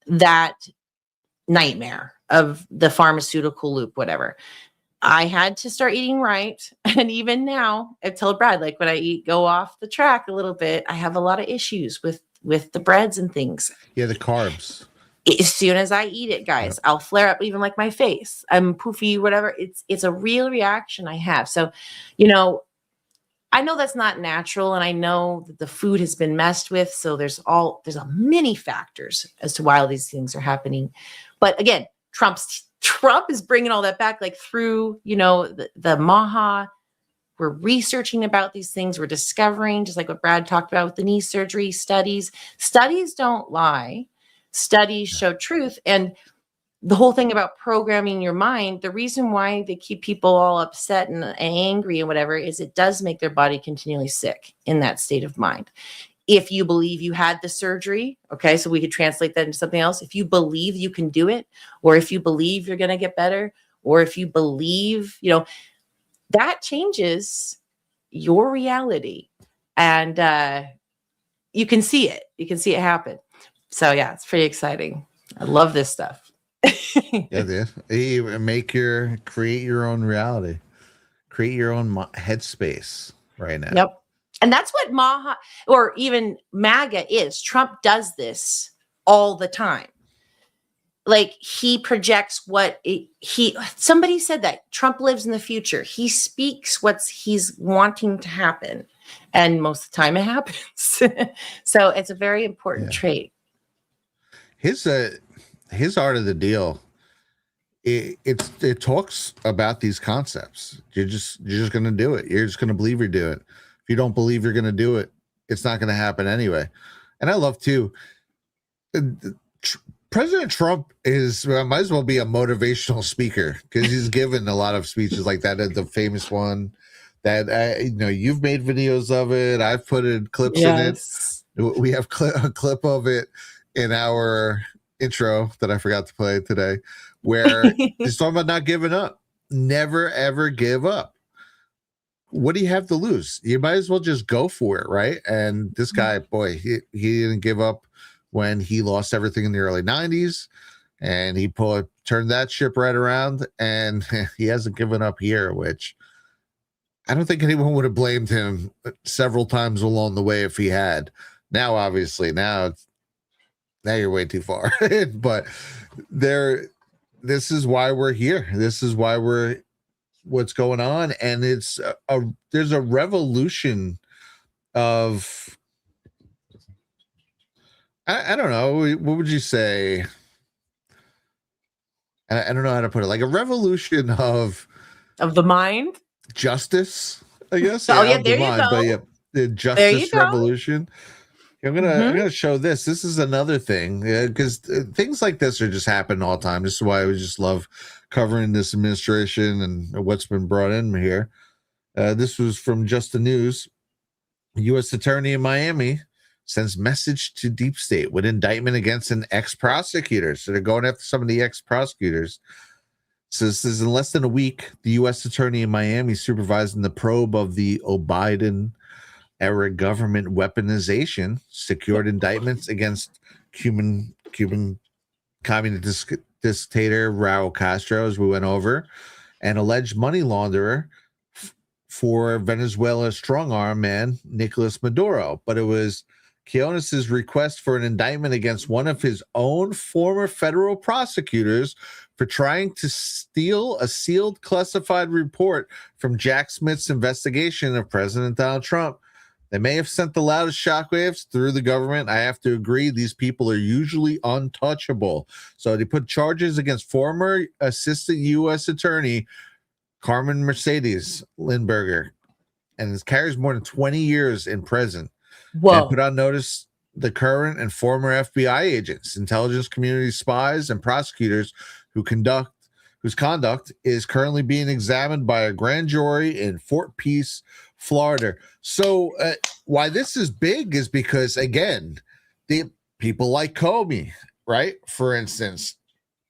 Speaker 2: that nightmare of the pharmaceutical loop, whatever. I had to start eating right. And even now, I've told Brad, like when I go off the track a little bit, I have a lot of issues with the breads and things.
Speaker 1: Yeah, the carbs.
Speaker 2: As soon as I eat it, guys, I'll flare up, even like my face. I'm poofy, whatever. It's a real reaction I have. So, you know, I know that's not natural, and I know that the food has been messed with. So there's a many factors as to why all these things are happening. But again, Trump is bringing all that back, like through, you know, the MAGA. We're researching about these things. We're discovering, just like what Brad talked about with the knee surgery studies. Studies don't lie. Studies show truth. And the whole thing about programming your mind, the reason why they keep people all upset and angry and whatever is it does make their body continually sick in that state of mind. If you believe you had the surgery, okay, so we could translate that into something else. If you believe you can do it, or if you believe you're going to get better, or if you believe, you know, that changes your reality. And you can see it. You can see it happen. So yeah, it's pretty exciting. I love this stuff.
Speaker 1: Yeah, you create your own reality, create your own headspace right now.
Speaker 2: Yep. And that's what MAGA or even MAGA is. Trump does this all the time. Like he projects somebody said that Trump lives in the future. He speaks he's wanting to happen. And most of the time it happens. So it's a very important trait.
Speaker 1: His art of the deal, it talks about these concepts. You're just going to do it. You're just going to believe you're doing it. If you don't believe you're going to do it, it's not going to happen anyway. And I love too, President Trump might as well be a motivational speaker because he's given a lot of speeches like that. The famous one that you've made videos of it. I've put in clips in it. We have a clip of it in our intro that I forgot to play today, where he's talking about not giving up. Never ever give up. What do you have to lose? You might as well just go for it, right? And this guy, boy, he didn't give up when he lost everything in the early 90s, and he turned that ship right around, and he hasn't given up here, which I don't think anyone would have blamed him several times along the way if he had. Now, obviously, now you're way too far. But this is why we're here. This is why what's going on. And there's a revolution of, I don't know, what would you say? I don't know how to put it. Like a revolution of
Speaker 2: the mind,
Speaker 1: justice, I guess.
Speaker 2: Oh yeah, there you
Speaker 1: mind,
Speaker 2: go.
Speaker 1: But yeah, the justice revolution. I'm gonna show this. This is another thing, because things like this are just happening all the time. This is why we just love covering this administration and what's been brought in here. This was from Just the News. U.S. Attorney in Miami sends message to deep state with indictment against an ex-prosecutor. So they're going after some of the ex-prosecutors. So this is in less than a week. The U.S. Attorney in Miami supervising the probe of the Biden era government weaponization secured indictments against Cuban communist dictator Raul Castro, as we went over, and alleged money launderer for Venezuela's strong-arm man Nicolas Maduro. But it was Quinones's request for an indictment against one of his own former federal prosecutors for trying to steal a sealed classified report from Jack Smith's investigation of President Donald Trump. They may have sent the loudest shockwaves through the government. I have to agree, these people are usually untouchable. So they put charges against former Assistant U.S. Attorney Carmen Mercedes Lindberger, and it carries more than 20 years in prison.
Speaker 2: Whoa.
Speaker 1: And put on notice the current and former FBI agents, intelligence community spies, and prosecutors whose conduct is currently being examined by a grand jury in Fort Pierce, Florida. So why this is big is because, again, the people like Comey, right? For instance,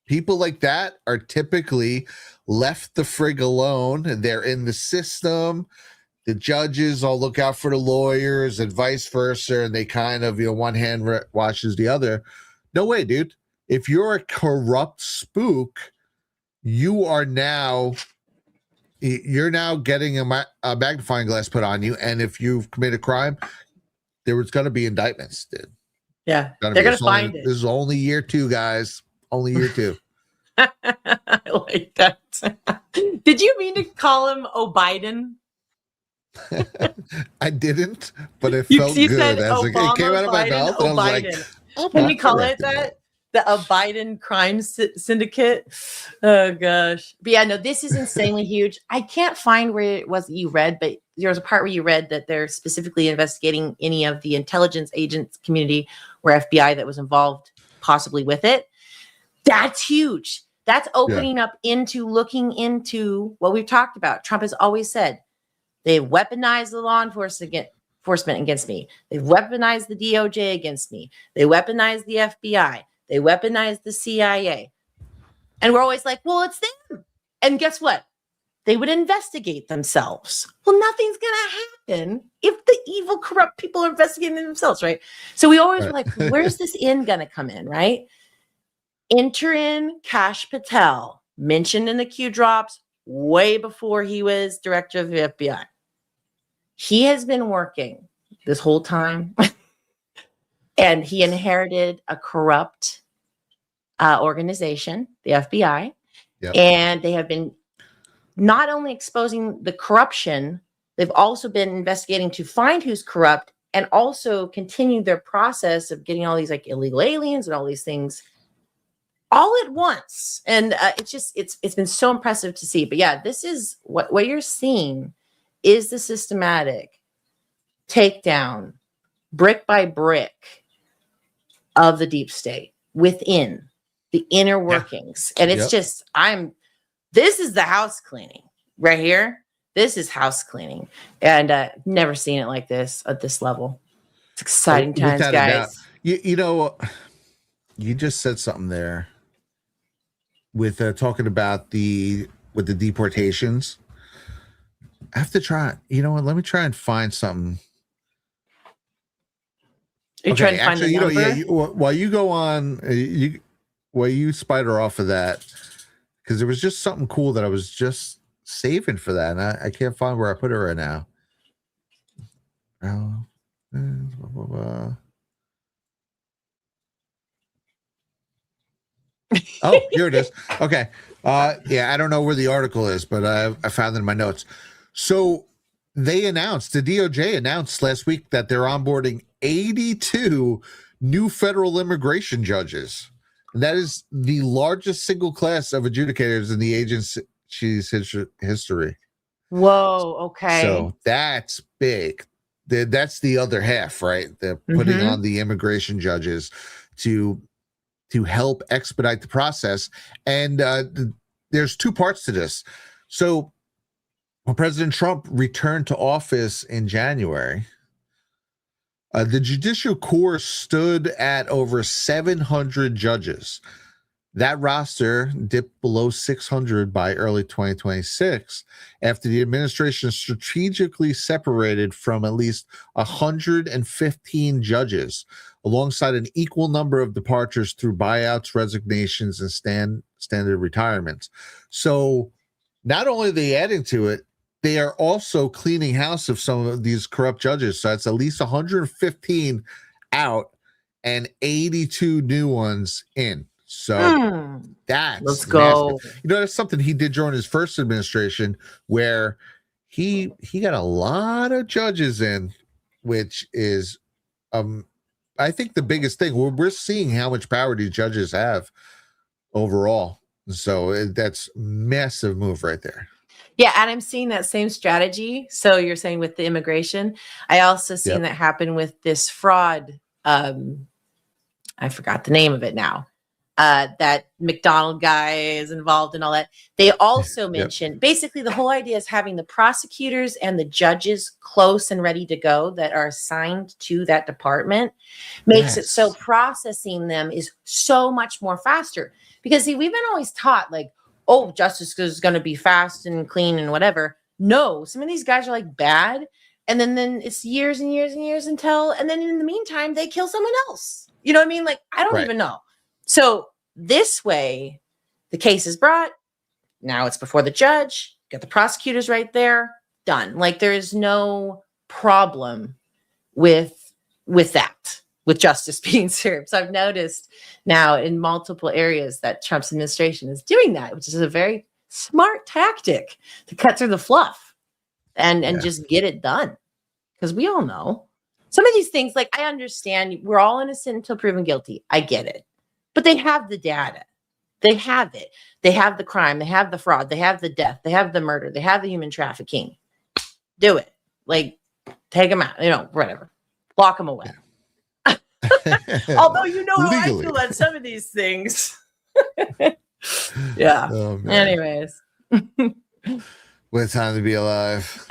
Speaker 1: people like that are typically left the frig alone. They're in the system. The judges all look out for the lawyers and vice versa, and they kind of, one hand washes the other. No way, dude. If you're a corrupt spook, you're now getting a magnifying glass put on you, and if you've committed a crime, there was going to be indictments, dude.
Speaker 2: Yeah, they're going to find it.
Speaker 1: This is only year 2, guys. Only year 2.
Speaker 2: I like that. Did you mean to call him O'Biden?
Speaker 1: I didn't, but it felt good. It came out of my mouth, and I was like, oh,
Speaker 2: can we call it that? The Biden crime syndicate. Oh gosh. But yeah, no, this is insanely huge. I can't find where it was that you read, but there was a part where you read that they're specifically investigating any of the intelligence agents community or FBI that was involved possibly with it. That's huge. That's opening up into looking into what we've talked about. Trump has always said they've weaponized the law enforcement against me. They've weaponized the DOJ against me. They weaponized the FBI. They weaponized the CIA. And we're always like, well, it's them. And guess what? They would investigate themselves. Well, nothing's going to happen if the evil, corrupt people are investigating themselves, right? So we always were like, where's this in going to come in, right? Enter in Kash Patel, mentioned in the Q drops way before he was director of the FBI. He has been working this whole time, and he inherited a corrupt organization, the FBI, and they have been not only exposing the corruption, they've also been investigating to find who's corrupt and also continue their process of getting all these like illegal aliens and all these things all at once. And it's been so impressive to see. But yeah, this is what you're seeing is the systematic takedown, brick by brick, of the deep state within the inner workings. And it's just, this is the house cleaning right here. This is house cleaning. And never seen it like this at this level. It's exciting times, guys.
Speaker 1: You know, you just said something there with talking about the deportations. I have to try. You know what? Let me try and find something.
Speaker 2: You're trying to find the number?
Speaker 1: While you go on, while you spider off of that, because there was just something cool that I was just saving for that, and I can't find where I put it right now. Oh, here it is. Okay. I don't know where the article is, but I found it in my notes. So they announced, the DOJ announced last week that they're onboarding 82 new federal immigration judges. And that is the largest single class of adjudicators in the agency's history.
Speaker 2: Whoa, okay.
Speaker 1: So that's big. That's the other half, right? They're putting on the immigration judges to help expedite the process. And there's two parts to this. So when President Trump returned to office in January, the Judicial Corps stood at over 700 judges. That roster dipped below 600 by early 2026 after the administration strategically separated from at least 115 judges, alongside an equal number of departures through buyouts, resignations, and standard retirements. So not only are they adding to it, they are also cleaning house of some of these corrupt judges. So it's at least 115 out and 82 new ones in. So that's
Speaker 2: let's go.
Speaker 1: massive. You know, that's something he did during his first administration, where he got a lot of judges in, which is I think the biggest thing. We're seeing how much power these judges have overall. So that's massive move right there.
Speaker 2: Yeah, and I'm seeing that same strategy. So you're saying with the immigration, I also seen that happen with this fraud. I forgot the name of it now. That McDonald guy is involved in all that. They also mentioned basically the whole idea is having the prosecutors and the judges close and ready to go that are assigned to that department makes it so processing them is so much more faster. Because see, we've been always taught like, oh, justice is going to be fast and clean and whatever. No, some of these guys are like bad. And then it's years and years and years until, and then in the meantime, they kill someone else. You know what I mean? Like, I don't even know. So this way, the case is brought. Now it's before the judge. Got the prosecutors right there. Done. Like there is no problem with that, with justice being served. So I've noticed now in multiple areas that Trump's administration is doing that, which is a very smart tactic to cut through the fluff and just get it done. Because we all know some of these things. Like I understand we're all innocent until proven guilty. I get it. But they have the data. They have it. They have the crime. They have the fraud. They have the death. They have the murder. They have the human trafficking. Do it. Like, take them out. You know, whatever. Lock them away. Although you know how I feel about some of these things. Yeah.
Speaker 1: Oh,
Speaker 2: anyways.
Speaker 1: What a time to be alive.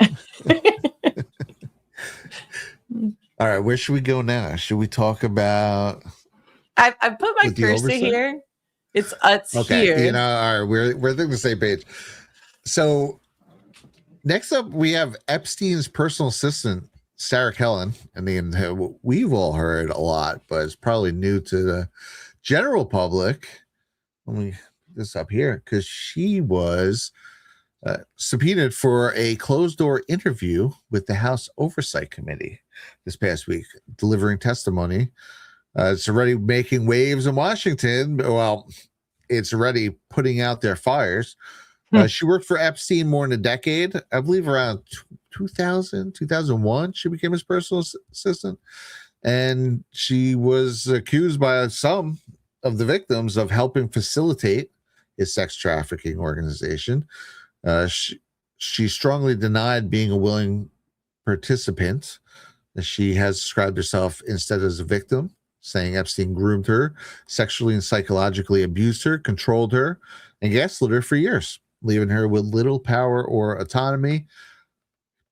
Speaker 1: All right. Where should we go now? Should we talk about...
Speaker 2: I put my cursor here. It's
Speaker 1: okay.
Speaker 2: here.
Speaker 1: You know, all right, we're on the same page. So next up, we have Epstein's personal assistant, Sarah Kellen. I mean, we've all heard a lot, but it's probably new to the general public. Let me put this up here because she was subpoenaed for a closed-door interview with the House Oversight Committee this past week, delivering testimony. It's already making waves in Washington. Well, it's already putting out their fires. She worked for Epstein more than a decade. I believe around 2000, 2001, she became his personal assistant. And she was accused by some of the victims of helping facilitate his sex trafficking organization. She strongly denied being a willing participant. She has described herself instead as a victim, saying Epstein groomed her, sexually and psychologically abused her, controlled her, and gaslit her for years, leaving her with little power or autonomy.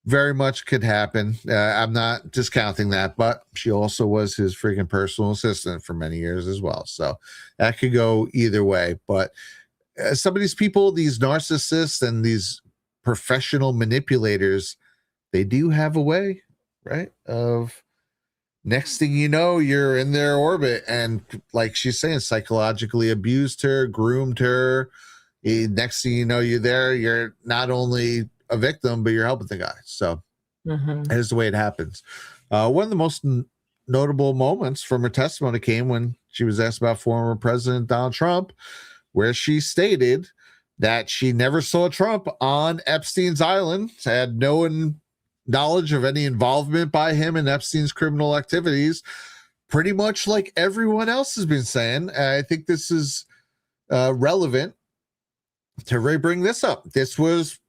Speaker 1: Very much could happen. I'm not discounting that, but she also was his freaking personal assistant for many years as well. So that could go either way. But some of these people, these narcissists and these professional manipulators, they do have a way, right, of next thing you know, you're in their orbit. And like she's saying, psychologically abused her, groomed her. Next thing you know, you're there. You're not only a victim, but you're helping the guy. So that is the way it happens. One of the most notable moments from her testimony came when she was asked about former President Donald Trump, where she stated that she never saw Trump on Epstein's island, had no knowledge of any involvement by him in Epstein's criminal activities, pretty much like everyone else has been saying. I think this is relevant to bring this up. This was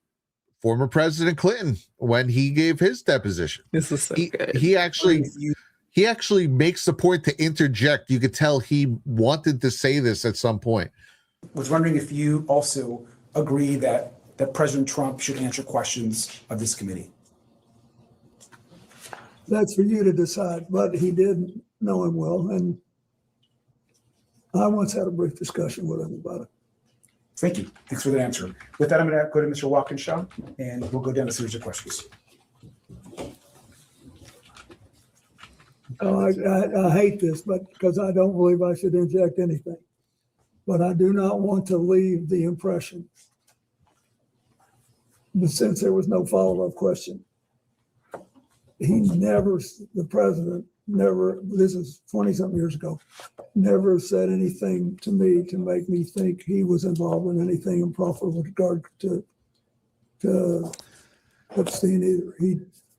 Speaker 1: former President Clinton when he gave his deposition.
Speaker 2: This is so good.
Speaker 1: He actually makes the point to interject. You could tell he wanted to say this at some point.
Speaker 16: Was wondering if you also agree that President Trump should answer questions of this committee.
Speaker 17: That's for you to decide, but he did know him well, and I once had a brief discussion with him about it.
Speaker 16: Thank you. Thanks for the answer. With that, I'm going to go to Mr. Walkinshaw, and we'll go down a series of questions.
Speaker 17: I hate this, but because I don't believe I should inject anything. But I do not want to leave the impression, but since there was no follow-up question, the president never, this is 20-something years ago, never said anything to me to make me think he was involved in anything improper with regard to Epstein either.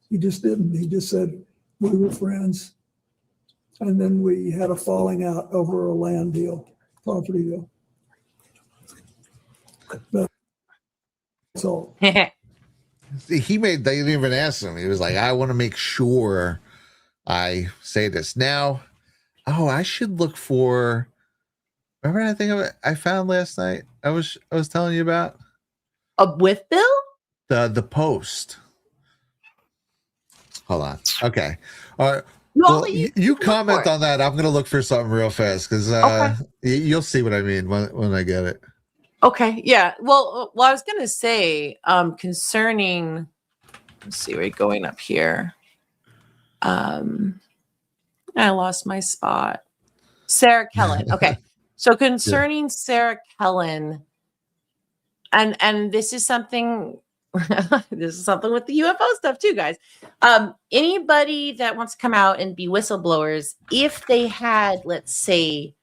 Speaker 17: He just didn't. He just said we were friends. And then we had a falling out over a land deal, property deal. That's all.
Speaker 1: He made, they didn't even ask him. He was like, I want to make sure I say this. Now, I should look for, remember that thing I found last night? I was telling you about?
Speaker 2: With Bill?
Speaker 1: The post. Hold on. Okay. All right.
Speaker 2: Well,
Speaker 1: Well, you comment on that. I'm going to look for something real fast because you'll see what I mean when I get it.
Speaker 2: Okay. Yeah. Well, I was going to say concerning, let's see, we're going up here. I lost my spot. Sarah Kellen. Okay. So concerning Sarah Kellen, and this is something this is something with the UFO stuff too, guys. Anybody that wants to come out and be whistleblowers, if they had, let's say,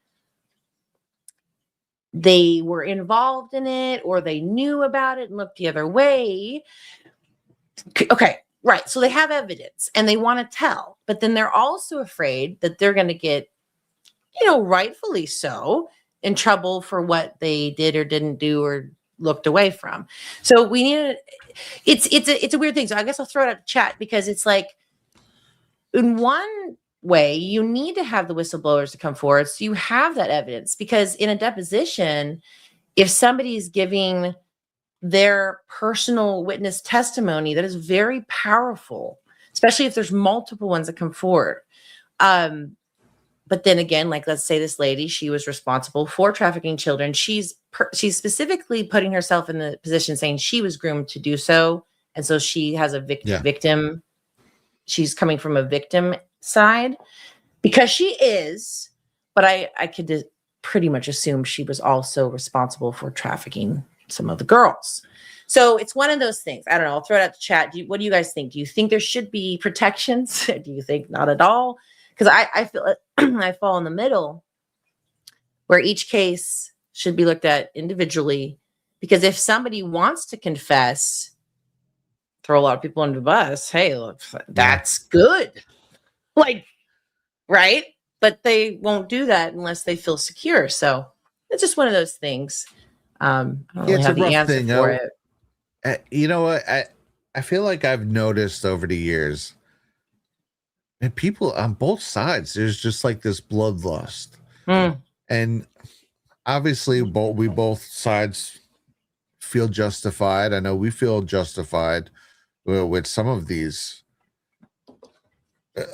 Speaker 2: they were involved in it or they knew about it and looked the other way. Okay, right. So they have evidence and they want to tell, but then they're also afraid that they're going to get, rightfully so, in trouble for what they did or didn't do or looked away from. So we need it's a weird thing. So I guess I'll throw it out to chat because it's like, in one way, you need to have the whistleblowers to come forward so you have that evidence, because in a deposition, if somebody is giving their personal witness testimony, that is very powerful, especially if there's multiple ones that come forward. But then again, like, let's say this lady, she was responsible for trafficking children. She's specifically putting herself in the position saying she was groomed to do so. And so she has a victim. She's coming from a victim side because she is, but I could pretty much assume she was also responsible for trafficking some of the girls. So it's one of those things. I don't know. I'll throw it out to chat. What do you guys think? Do you think there should be protections? Do you think not at all? Because I feel I fall in the middle where each case should be looked at individually. Because if somebody wants to confess, throw a lot of people under the bus. Hey, look, that's good. Like, right? But they won't do that unless they feel secure. So it's just one of those things. I don't really have the answer for it.
Speaker 1: You know what? I feel like I've noticed over the years, and people on both sides, there's just like this bloodlust. And obviously we both sides feel justified. I know we feel justified with some of these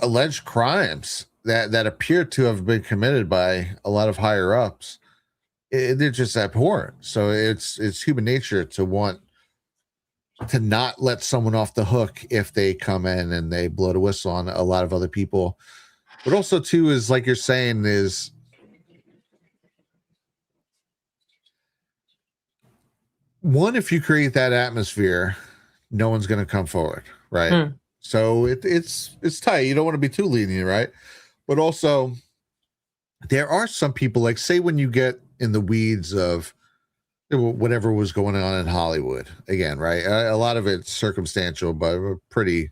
Speaker 1: alleged crimes that appear to have been committed by a lot of higher ups. They're just abhorrent. So it's human nature to want to not let someone off the hook if they come in and they blow the whistle on a lot of other people. But also too is, like you're saying, is one, if you create that atmosphere, no one's going to come forward, right? So it's tight. You don't want to be too lenient, right? But also there are some people, like, say when you get in the weeds of whatever was going on in Hollywood again, right? A lot of it's circumstantial, but pretty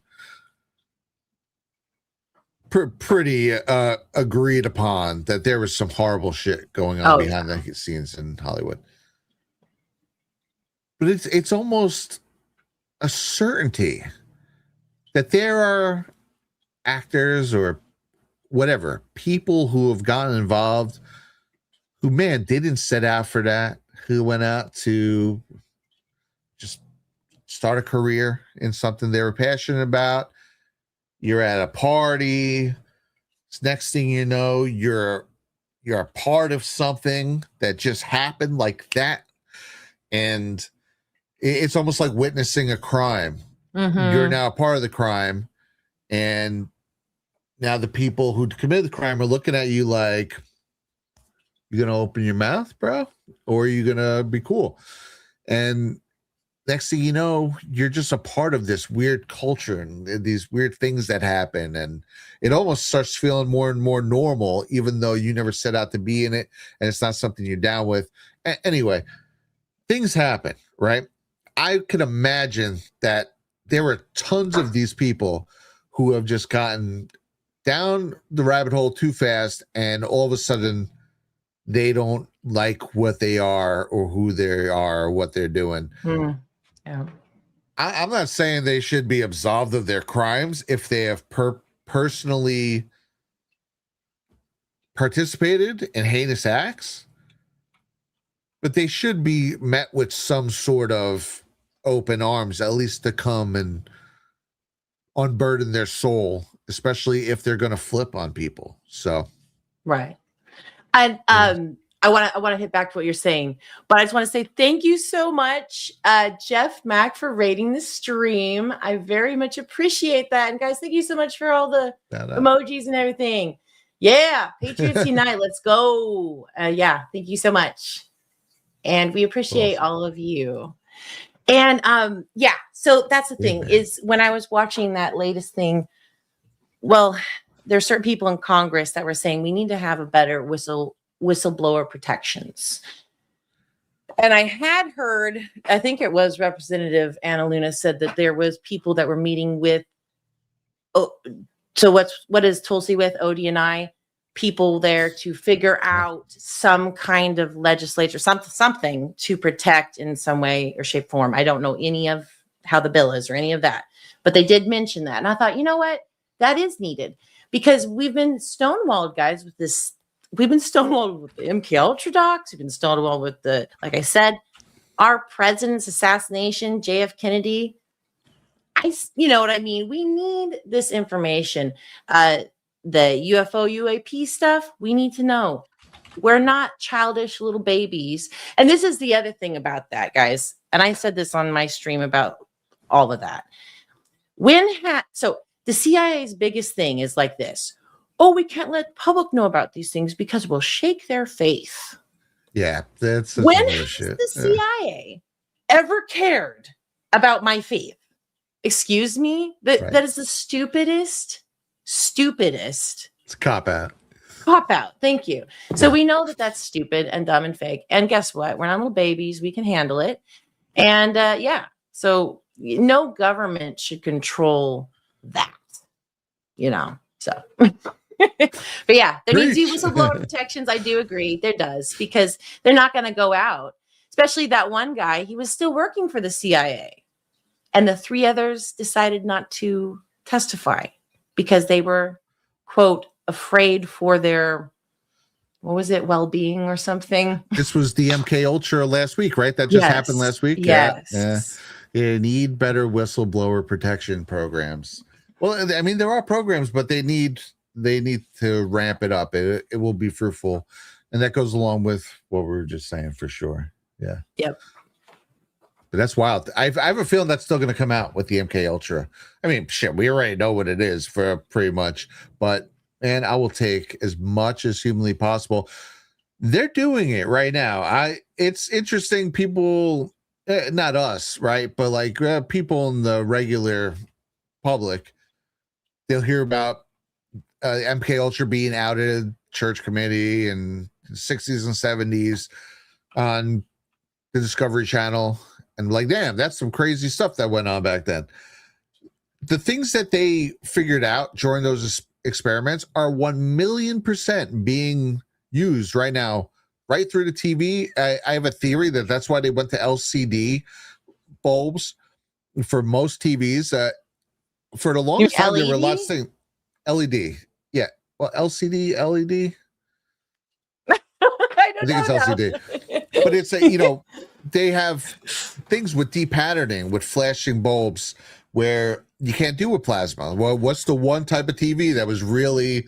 Speaker 1: agreed upon that there was some horrible shit going on behind the scenes in Hollywood. But it's almost a certainty that there are actors or whatever, people who have gotten involved who, man, didn't set out for that, who went out to just start a career in something they were passionate about. You're at a party. Next thing you know, you're a part of something that just happened like that. And it's almost like witnessing a crime. You're now a part of the crime. And now the people who committed the crime are looking at you like, you gonna open your mouth, bro? Or are you gonna be cool? And next thing you know, you're just a part of this weird culture and these weird things that happen. And it almost starts feeling more and more normal, even though you never set out to be in it. And it's not something you're down with. Anyway, things happen, right? I can imagine that there were tons of these people who have just gotten down the rabbit hole too fast. And all of a sudden, they don't like what they are or who they are or what they're doing.
Speaker 2: Yeah.
Speaker 1: I'm not saying they should be absolved of their crimes if they have personally participated in heinous acts, but they should be met with some sort of open arms, at least to come and unburden their soul, especially if they're going to flip on people. So,
Speaker 2: right. And I want to hit back to what you're saying, but I just want to say thank you so much, Jeff Mack, for rating the stream. I very much appreciate that. And guys, thank you so much for all the emojis and everything. Yeah, Patriots Unite. Let's go. Yeah, thank you so much. And we appreciate all of you. And yeah, so that's the thing is when I was watching that latest thing, well, there's certain people in Congress that were saying we need to have a better whistleblower protections. And I had heard, I think it was Representative Anna Luna said that there was people that were meeting with, so what is Tulsi with ODNI? People there to figure out some kind of legislature, something to protect in some way or shape, form. I don't know any of how the bill is or any of that, but they did mention that. And I thought, you know what? That is needed because we've been stonewalled, guys, with this. We've been stonewalled with the MK Ultra docs. We've been stonewalled with the, like I said, our president's assassination, JF Kennedy. You know what I mean? We need this information. The UFO UAP stuff, we need to know. We're not childish little babies. And this is the other thing about that, guys. And I said this on my stream about all of that. So the CIA's biggest thing is like this. Oh, we can't let public know about these things because we'll shake their faith.
Speaker 1: Yeah, that's
Speaker 2: when has the CIA ever cared about my faith? Excuse me? That is the stupidest.
Speaker 1: It's a cop out.
Speaker 2: Thank you. So we know that that's stupid and dumb and fake. And guess what? We're not little babies. We can handle it. And yeah, so no government should control that, you know, so. But yeah, there needs to be whistleblower protections. I do agree there does, because they're not going to go out, especially that one guy. He was still working for the CIA. And the three others decided not to testify because they were, quote, afraid for their, what was it, well-being or something.
Speaker 1: This was the MK Ultra last week, right? That just happened last week.
Speaker 2: Yes.
Speaker 1: Yeah. You need better whistleblower protection programs. Well, I mean, there are programs, but they need to ramp it up. It will be fruitful. And that goes along with what we were just saying for sure. Yeah.
Speaker 2: Yep.
Speaker 1: But that's wild. I have a feeling that's still going to come out with the MK Ultra. I mean, shit, we already know what it is for pretty much, but man, I will take as much as humanly possible. They're doing it right now. It's interesting. People, not us, right? But like people in the regular public, they'll hear about MK Ultra being outed, church committee in the 60s and 70s on the Discovery Channel. And like, damn, that's some crazy stuff that went on back then. The things that they figured out during those experiments are 1,000,000% being used right now, right through the TV. I have a theory that that's why they went to LCD bulbs for most TVs. For the longest time, there were lots of things. LED. Yeah. Well, LCD, LED. I think it's LCD. But it's they have things with deep patterning, with flashing bulbs where you can't do with plasma. Well, what's the one type of TV that was really,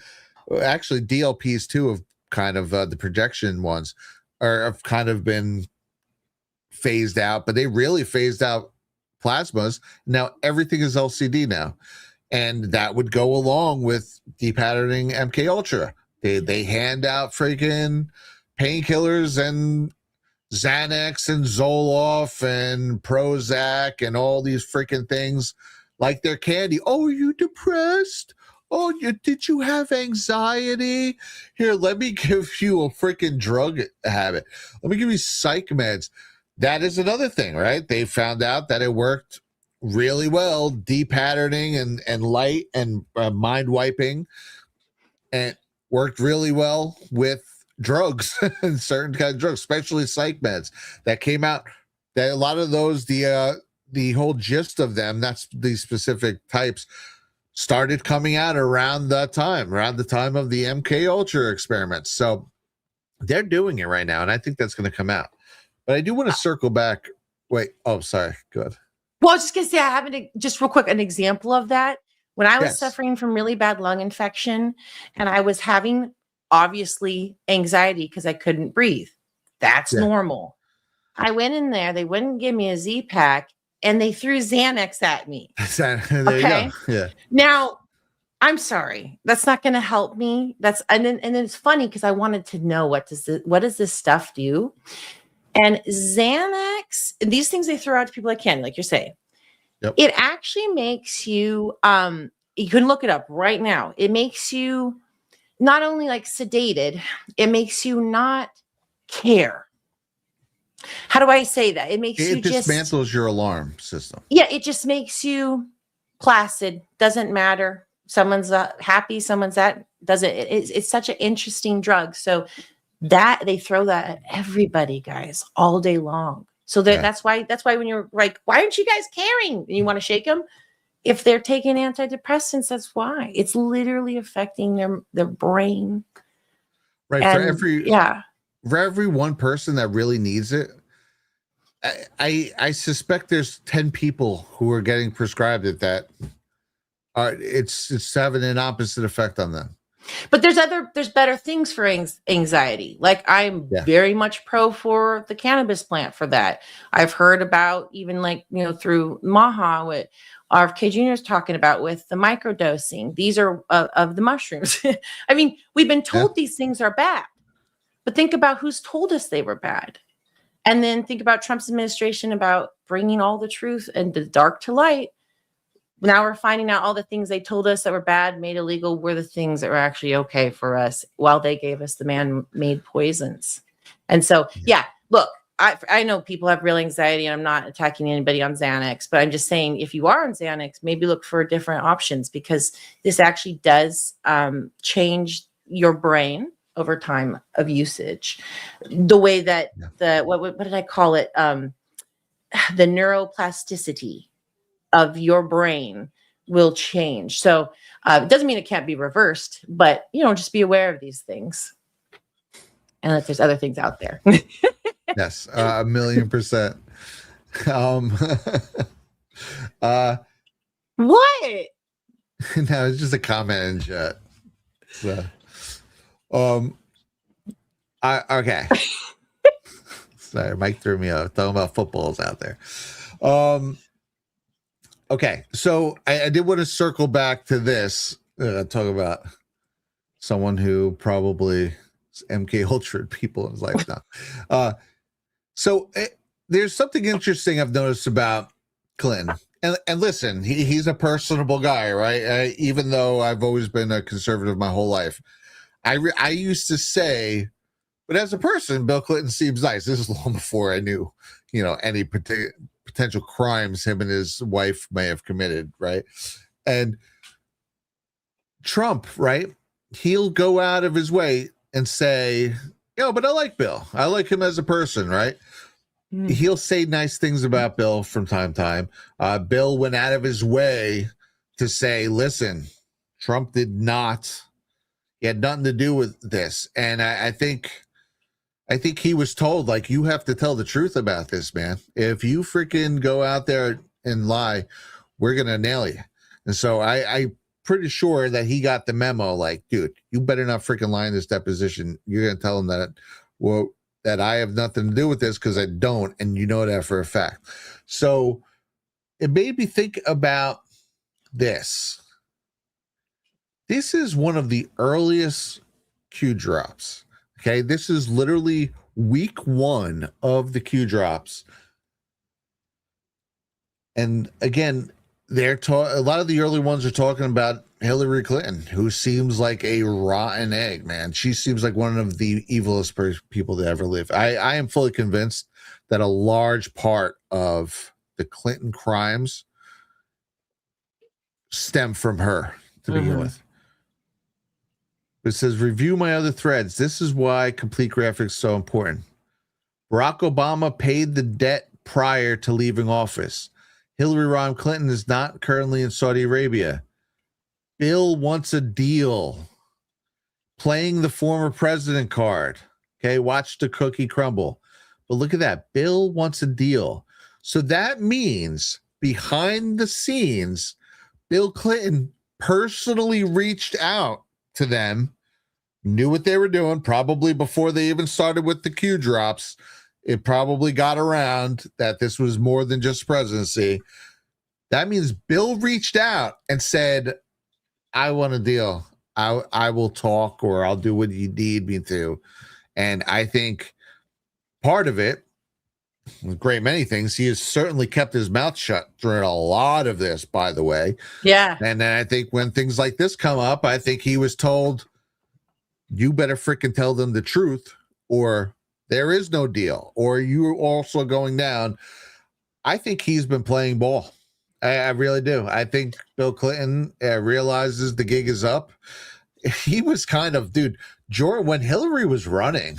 Speaker 1: actually DLPs too, of kind of the projection ones have kind of been phased out, but they really phased out plasmas. Now everything is LCD now. And that would go along with deep patterning MK Ultra. They hand out freaking painkillers and Xanax and Zoloft and Prozac and all these freaking things like they're candy. Oh, are you depressed? Oh, did you have anxiety? Here, let me give you a freaking drug habit. Let me give you psych meds. That is another thing, right? They found out that it worked really well, de-patterning and light and mind wiping, and worked really well with drugs and certain kinds of drugs, especially psych meds that came out. That a lot of those, the whole gist of them, that's these specific types, started coming out around the time of the MK Ultra experiments. So they're doing it right now, and I think that's going to come out. But I do want to circle back. Wait, oh, sorry. Go ahead.
Speaker 2: Well, I was just going to say, I have just real quick, an example of that. When I was suffering from really bad lung infection and I was having, obviously, anxiety because I couldn't breathe. That's normal. I went in there. They wouldn't give me a Z-Pack, and they threw Xanax at me.
Speaker 1: There you go. Yeah.
Speaker 2: Now, I'm sorry. That's not going to help me. And then it's funny because I wanted to know what does this stuff do? And Xanax, these things they throw out to people like candy, like you're saying.
Speaker 1: Yep.
Speaker 2: It actually makes you, you can look it up right now. It makes you not only like sedated, it makes you not care. How do I say that? It makes you just
Speaker 1: dismantles your alarm system.
Speaker 2: Yeah, it just makes you placid. Doesn't matter. Someone's happy, someone's doesn't. It's such an interesting drug. So that they throw that at everybody, guys, all day long. So that's why when you're like, why aren't you guys caring? And you want to shake them. If they're taking antidepressants, that's why. It's literally affecting their brain.
Speaker 1: Right.
Speaker 2: And,
Speaker 1: for every one person that really needs it, I suspect there's 10 people who are getting prescribed it that it's having an opposite effect on them.
Speaker 2: But there's better things for anxiety. Like I'm very much pro for the cannabis plant for that. I've heard about even through Maha what RFK Jr. is talking about with the microdosing. These are of the mushrooms. I mean, we've been told these things are bad, but think about who's told us they were bad. And then think about Trump's administration about bringing all the truth and the dark to light. Now we're finding out all the things they told us that were bad, made illegal, were the things that were actually okay for us while they gave us the man-made poisons. And so, look, I know people have real anxiety, and I'm not attacking anybody on Xanax, but I'm just saying if you are on Xanax, maybe look for different options because this actually does change your brain over time of usage. The way that what did I call it? The neuroplasticity of your brain will change. So it doesn't mean it can't be reversed, but just be aware of these things. And that there's other things out there.
Speaker 1: Yes, 1,000,000%.
Speaker 2: What?
Speaker 1: No, it's just a comment in chat. So, okay. Sorry, Mike threw me off talking about footballs out there. Okay, so I did want to circle back to this. Talk about someone who probably MK Ultra people in his life now. So there's something interesting I've noticed about Clinton. And listen, he's a personable guy, right? Even though I've always been a conservative my whole life. I used to say, but as a person, Bill Clinton seems nice. This is long before I knew, any potential crimes him and his wife may have committed, right? And Trump, right? He'll go out of his way and say, but I like Bill. I like him as a person, right? He'll say nice things about Bill from time to time. Bill went out of his way to say, listen, Trump he had nothing to do with this. And I think he was told, like, you have to tell the truth about this, man. If you freaking go out there and lie, we're going to nail you. And so I'm pretty sure that he got the memo, like, dude, you better not freaking lie in this deposition. You're going to tell him that I have nothing to do with this because I don't. And you know that for a fact. So it made me think about this. This is one of the earliest Q drops. Okay, this is literally week one of the Q drops. And again, a lot of the early ones are talking about Hillary Clinton, who seems like a rotten egg, man. She seems like one of the evilest people to ever live. I am fully convinced that a large part of the Clinton crimes stem from her to begin with. It says, review my other threads. This is why complete graphics is so important. Barack Obama paid the debt prior to leaving office. Hillary Rodham Clinton is not currently in Saudi Arabia. Bill wants a deal. Playing the former president card. Okay, watch the cookie crumble. But look at that. Bill wants a deal. So that means behind the scenes, Bill Clinton personally reached out to them, knew what they were doing, probably before they even started with the Q drops. It probably got around that this was more than just presidency. That means Bill reached out and said, I want a deal. I will talk, or I'll do what you need me to. And I think part of it, a great many things, he has certainly kept his mouth shut during a lot of this, by the way.
Speaker 2: Yeah.
Speaker 1: And then I think when things like this come up, I think he was told, you better freaking tell them the truth, or there is no deal, or you're also going down. I think he's been playing ball. I really do. I think Bill Clinton realizes the gig is up. He was kind of, dude, when Hillary was running,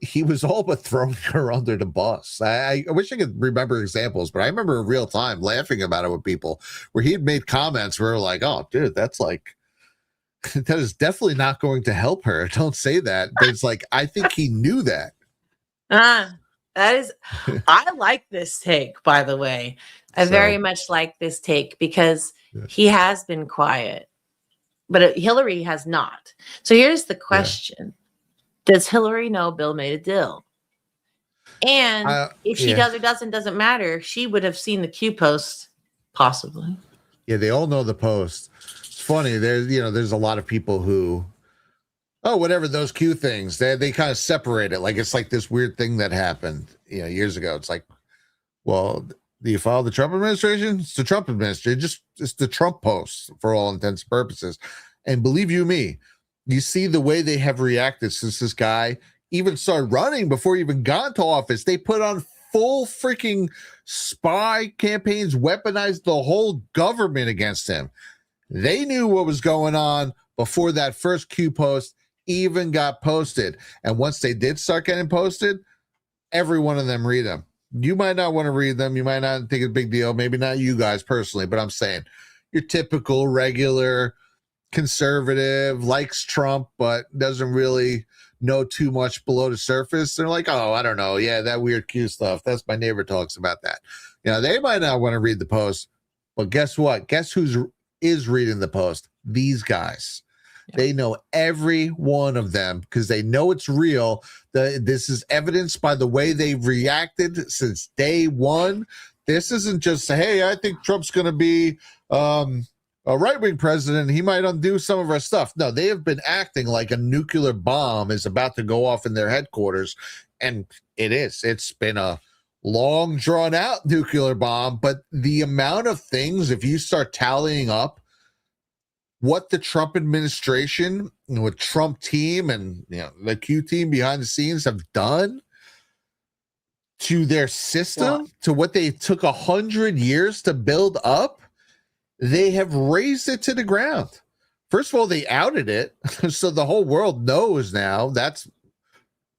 Speaker 1: he was all but throwing her under the bus. I wish I could remember examples, but I remember in real time laughing about it with people where he had made comments where like, oh, dude, that's like, that is definitely not going to help her. Don't say that. But it's like, I think he knew that.
Speaker 2: That is, I like this take, by the way. I very much like this take because he has been quiet, but Hillary has not. So here's the question. Does Hillary know Bill made a deal? And if she does or doesn't matter. She would have seen the Q post, possibly.
Speaker 1: Yeah, they all know the post. It's funny. There's a lot of people who, whatever those Q things, they kind of separate it. Like it's like this weird thing that happened, years ago. It's like, well, do you follow the Trump administration? It's the Trump administration. It's the Trump posts for all intents and purposes. And believe you me, you see the way they have reacted since this guy even started running before he even got into office. They put on full freaking spy campaigns, weaponized the whole government against him. They knew what was going on before that first Q post even got posted. And once they did start getting posted, every one of them read them. You might not want to read them. You might not think it's a big deal. Maybe not you guys personally, but I'm saying your typical regular conservative, likes Trump, but doesn't really know too much below the surface. They're like, oh, I don't know. Yeah, that weird Q stuff. That's my neighbor talks about that. They might not want to read the post, but guess what? Guess is reading the post? These guys. They know every one of them because they know it's real. This is evidenced by the way they've reacted since day one. This isn't just, hey, I think Trump's going to be a right-wing president. He might undo some of our stuff. No, they have been acting like a nuclear bomb is about to go off in their headquarters. And it is. It's been a long, drawn-out nuclear bomb. But the amount of things, if you start tallying up, what the Trump administration and what Trump team and the Q team behind the scenes have done to their system, to what they took 100 years to build up, they have raised it to the ground. First of all, they outed it. So the whole world knows now. That's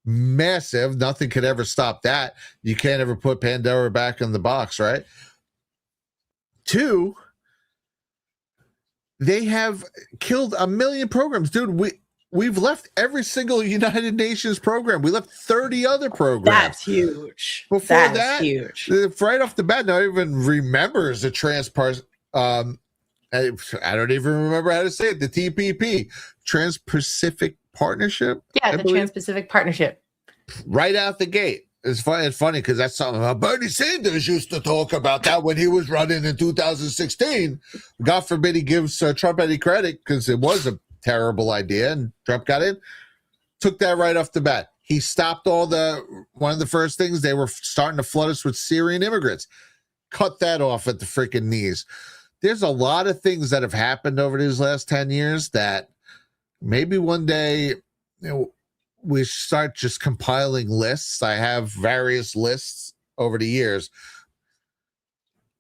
Speaker 1: massive. Nothing could ever stop that. You can't ever put Pandora back in the box, right? 2, they have killed 1 million programs. Dude, we've left every single United Nations program. We left 30 other programs.
Speaker 2: That's huge.
Speaker 1: Before that, huge. Right off the bat, not even remembers the I don't even remember how to say it. The TPP, Trans-Pacific Partnership.
Speaker 2: Yeah, the Trans-Pacific Partnership.
Speaker 1: Right out the gate. It's funny because that's something Bernie Sanders used to talk about that when he was running in 2016. God forbid he gives Trump any credit because it was a terrible idea and Trump got in. Took that right off the bat. He stopped one of the first things, they were starting to flood us with Syrian immigrants. Cut that off at the freaking knees. There's a lot of things that have happened over these last 10 years that maybe one day, we start just compiling lists. I have various lists over the years.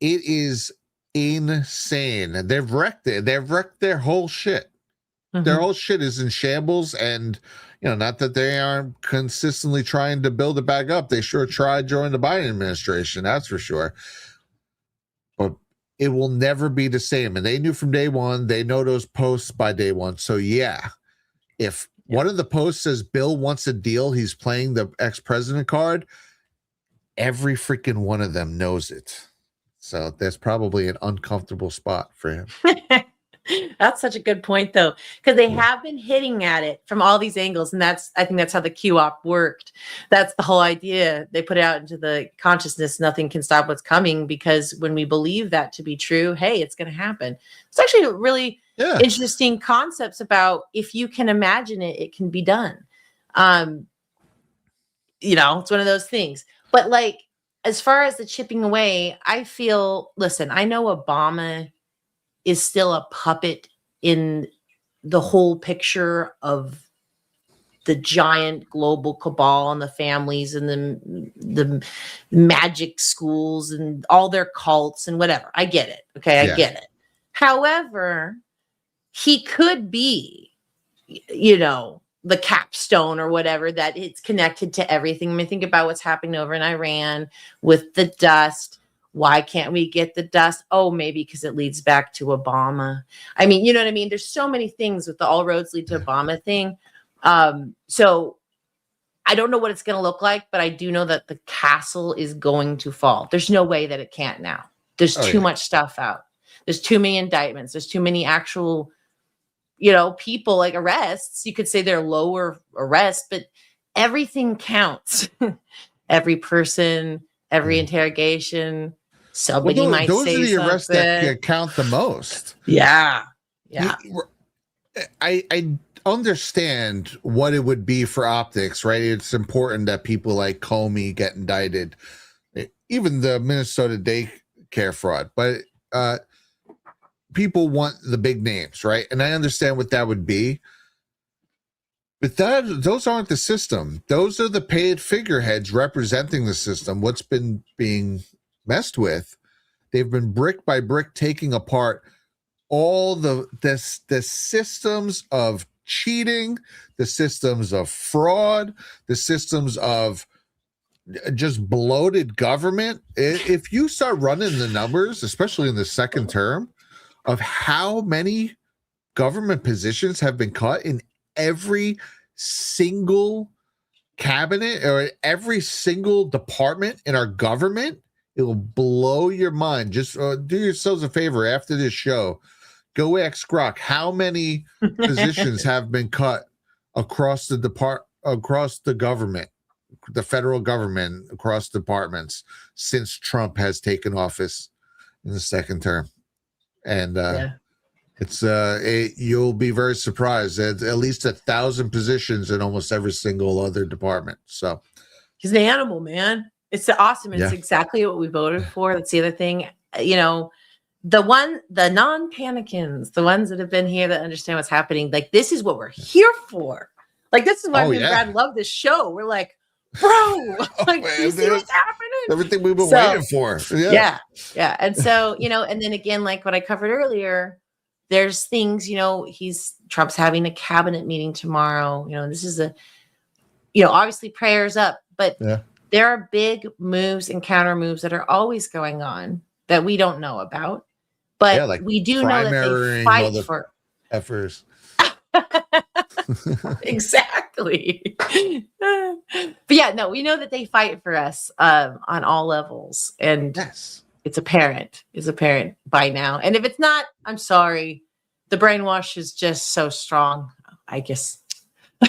Speaker 1: It is insane. They've wrecked it. They've wrecked their whole shit. Their whole shit is in shambles, and not that they aren't consistently trying to build it back up. They sure tried during the Biden administration, that's for sure. But it will never be the same. And they knew from day one. They know those posts by day one. So yeah, if one of the posts says Bill wants a deal, he's playing the ex-president card, every freaking one of them knows it. So that's probably an uncomfortable spot for him.
Speaker 2: That's such a good point, though, because they have been hitting at it from all these angles, and I think that's how the Q-op worked. That's the whole idea. They put it out into the consciousness. Nothing can stop what's coming, because when we believe that to be true, hey, it's going to happen. It's actually a really interesting concepts about if you can imagine it, it can be done. It's one of those things. But like, as far as the chipping away, I feel, listen, I know Obama is still a puppet in the whole picture of the giant global cabal and the families and the magic schools and all their cults and whatever. I get it. Okay. I get it. However, he could be, the capstone or whatever, that it's connected to everything. I mean, think about what's happening over in Iran with the dust. Why can't we get the dust? Oh, maybe because it leads back to Obama. I mean, you know what I mean? There's so many things with the all roads lead to Obama thing. So I don't know what it's going to look like, but I do know that the castle is going to fall. There's no way that it can't now. There's too much stuff out. There's too many indictments. There's too many actual, people, like arrests. You could say they're lower arrests, but everything counts. Every person, every interrogation. Somebody might
Speaker 1: those
Speaker 2: say
Speaker 1: are the
Speaker 2: something.
Speaker 1: arrests that count the most.
Speaker 2: Yeah.
Speaker 1: I understand what it would be for optics, right? It's important that people like Comey get indicted, even the Minnesota daycare fraud, but people want the big names, right? And I understand what that would be. But those aren't the system. Those are the paid figureheads representing the system. What's been being messed with, they've been brick by brick taking apart all the systems of cheating, the systems of fraud, the systems of just bloated government. If you start running the numbers, especially in the second term, of how many government positions have been cut in every single cabinet or every single department in our government, it will blow your mind. Just do yourselves a favor after this show. Go ask Grok how many positions have been cut across the government, the federal government, across departments since Trump has taken office in the second term. And it's you'll be very surprised. At least 1,000 positions in almost every single other department. So
Speaker 2: he's an animal, man. It's awesome. It's exactly what we voted for. That's the other thing. The non-panicans, the ones that have been here that understand what's happening. Like, this is what we're here for. Like, this is why me and Brad love this show. We're like, bro, like, you see what's happening?
Speaker 1: Everything we've been waiting for.
Speaker 2: Yeah. And so, and then again, like what I covered earlier, there's things, Trump's having a cabinet meeting tomorrow. This is obviously prayers up, but there are big moves and counter moves that are always going on that we don't know about. But
Speaker 1: like
Speaker 2: we do know that they fight for
Speaker 1: efforts.
Speaker 2: Exactly. But we know that they fight for us on all levels, and it's apparent by now. And if it's not, I'm sorry, the brainwash is just so strong, I guess. I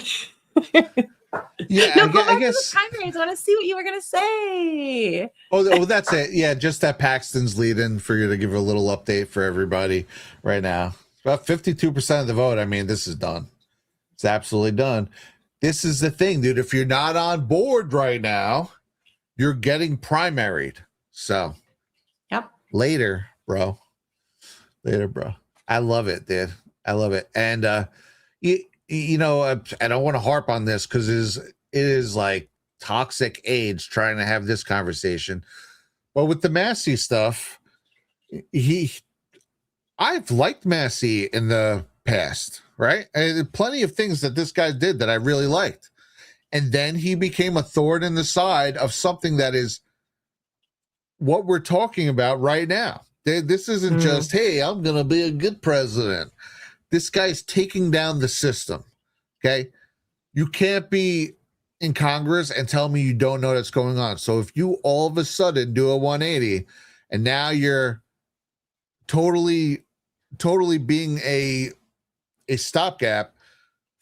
Speaker 2: guess the time I want to see what you were gonna say.
Speaker 1: Well, that's it. Yeah, just that Paxton's lead-in for you to give a little update for everybody right now. About 52% of the vote. I mean, this is done. It's absolutely done. this is the thing, dude. If you're not on board right now, you're getting primaried. So,
Speaker 2: yep.
Speaker 1: Later, bro. I love it, dude. I love it. And you know, I don't want to harp on this because it is like toxic age trying to have this conversation. But with the Massey stuff, I've liked Massey in the past, right? And plenty of things that this guy did that I really liked. And then he became a thorn in the side of something that is what we're talking about right now. This isn't just, hey, I'm going to be a good president. This guy's taking down the system, okay? You can't be in Congress and tell me you don't know what's going on. So if you all of a sudden do a 180 and now you're totally being a stopgap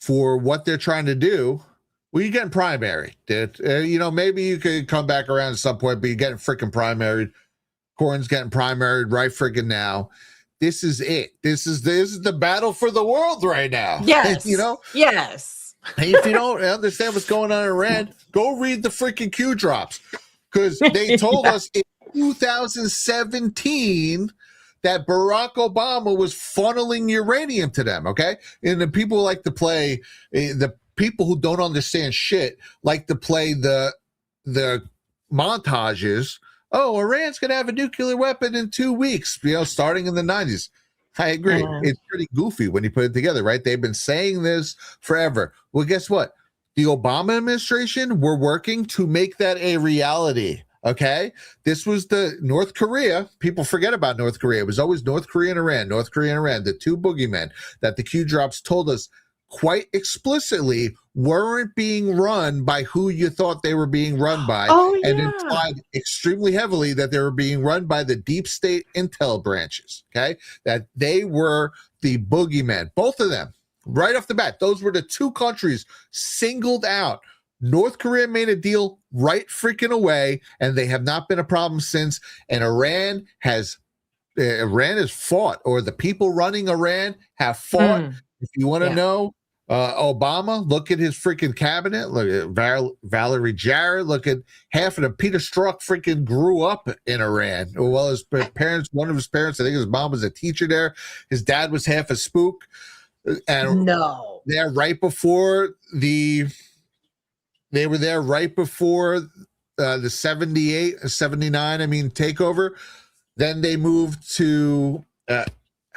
Speaker 1: for what they're trying to do, well, you're getting primary. You know, maybe you could come back around at some point, but you're getting freaking primaried. Cornyn's getting primaried right freaking now. This is it. This is the battle for the world right now.
Speaker 2: Yes.
Speaker 1: You know?
Speaker 2: Yes.
Speaker 1: And if you don't understand what's going on in Iran, go read the freaking Q drops. Because they told us in 2017 that Barack Obama was funneling uranium to them, okay? And the people like to play, the people who don't understand shit like to play the montages. Oh, Iran's going to have a nuclear weapon in 2 weeks, you know, starting in the 90s. I agree. It's pretty goofy when you put it together, right? They've been saying this forever. Well, guess what? The Obama administration were working to make that a reality, okay? This was the North Korea. People forget about North Korea. It was always North Korea and Iran, the two boogeymen that the Q drops told us quite explicitly weren't being run by who you thought they were being run by, and implied extremely heavily that they were being run by the deep state intel branches, okay? That they were the boogeymen, both of them, right off the bat. Those were the two countries singled out. North Korea made a deal right freaking away, and they have not been a problem since, and Iran has fought, or the people running Iran have fought. If you want to know, Obama, look at his freaking cabinet. Look at Valerie Jarrett. Look at half of them. Peter Strzok freaking grew up in Iran. Well, his parents, one of his parents, I think his mom was a teacher there. His dad was half a spook. And they're right before they were there right before the 79, takeover. Then they moved to, I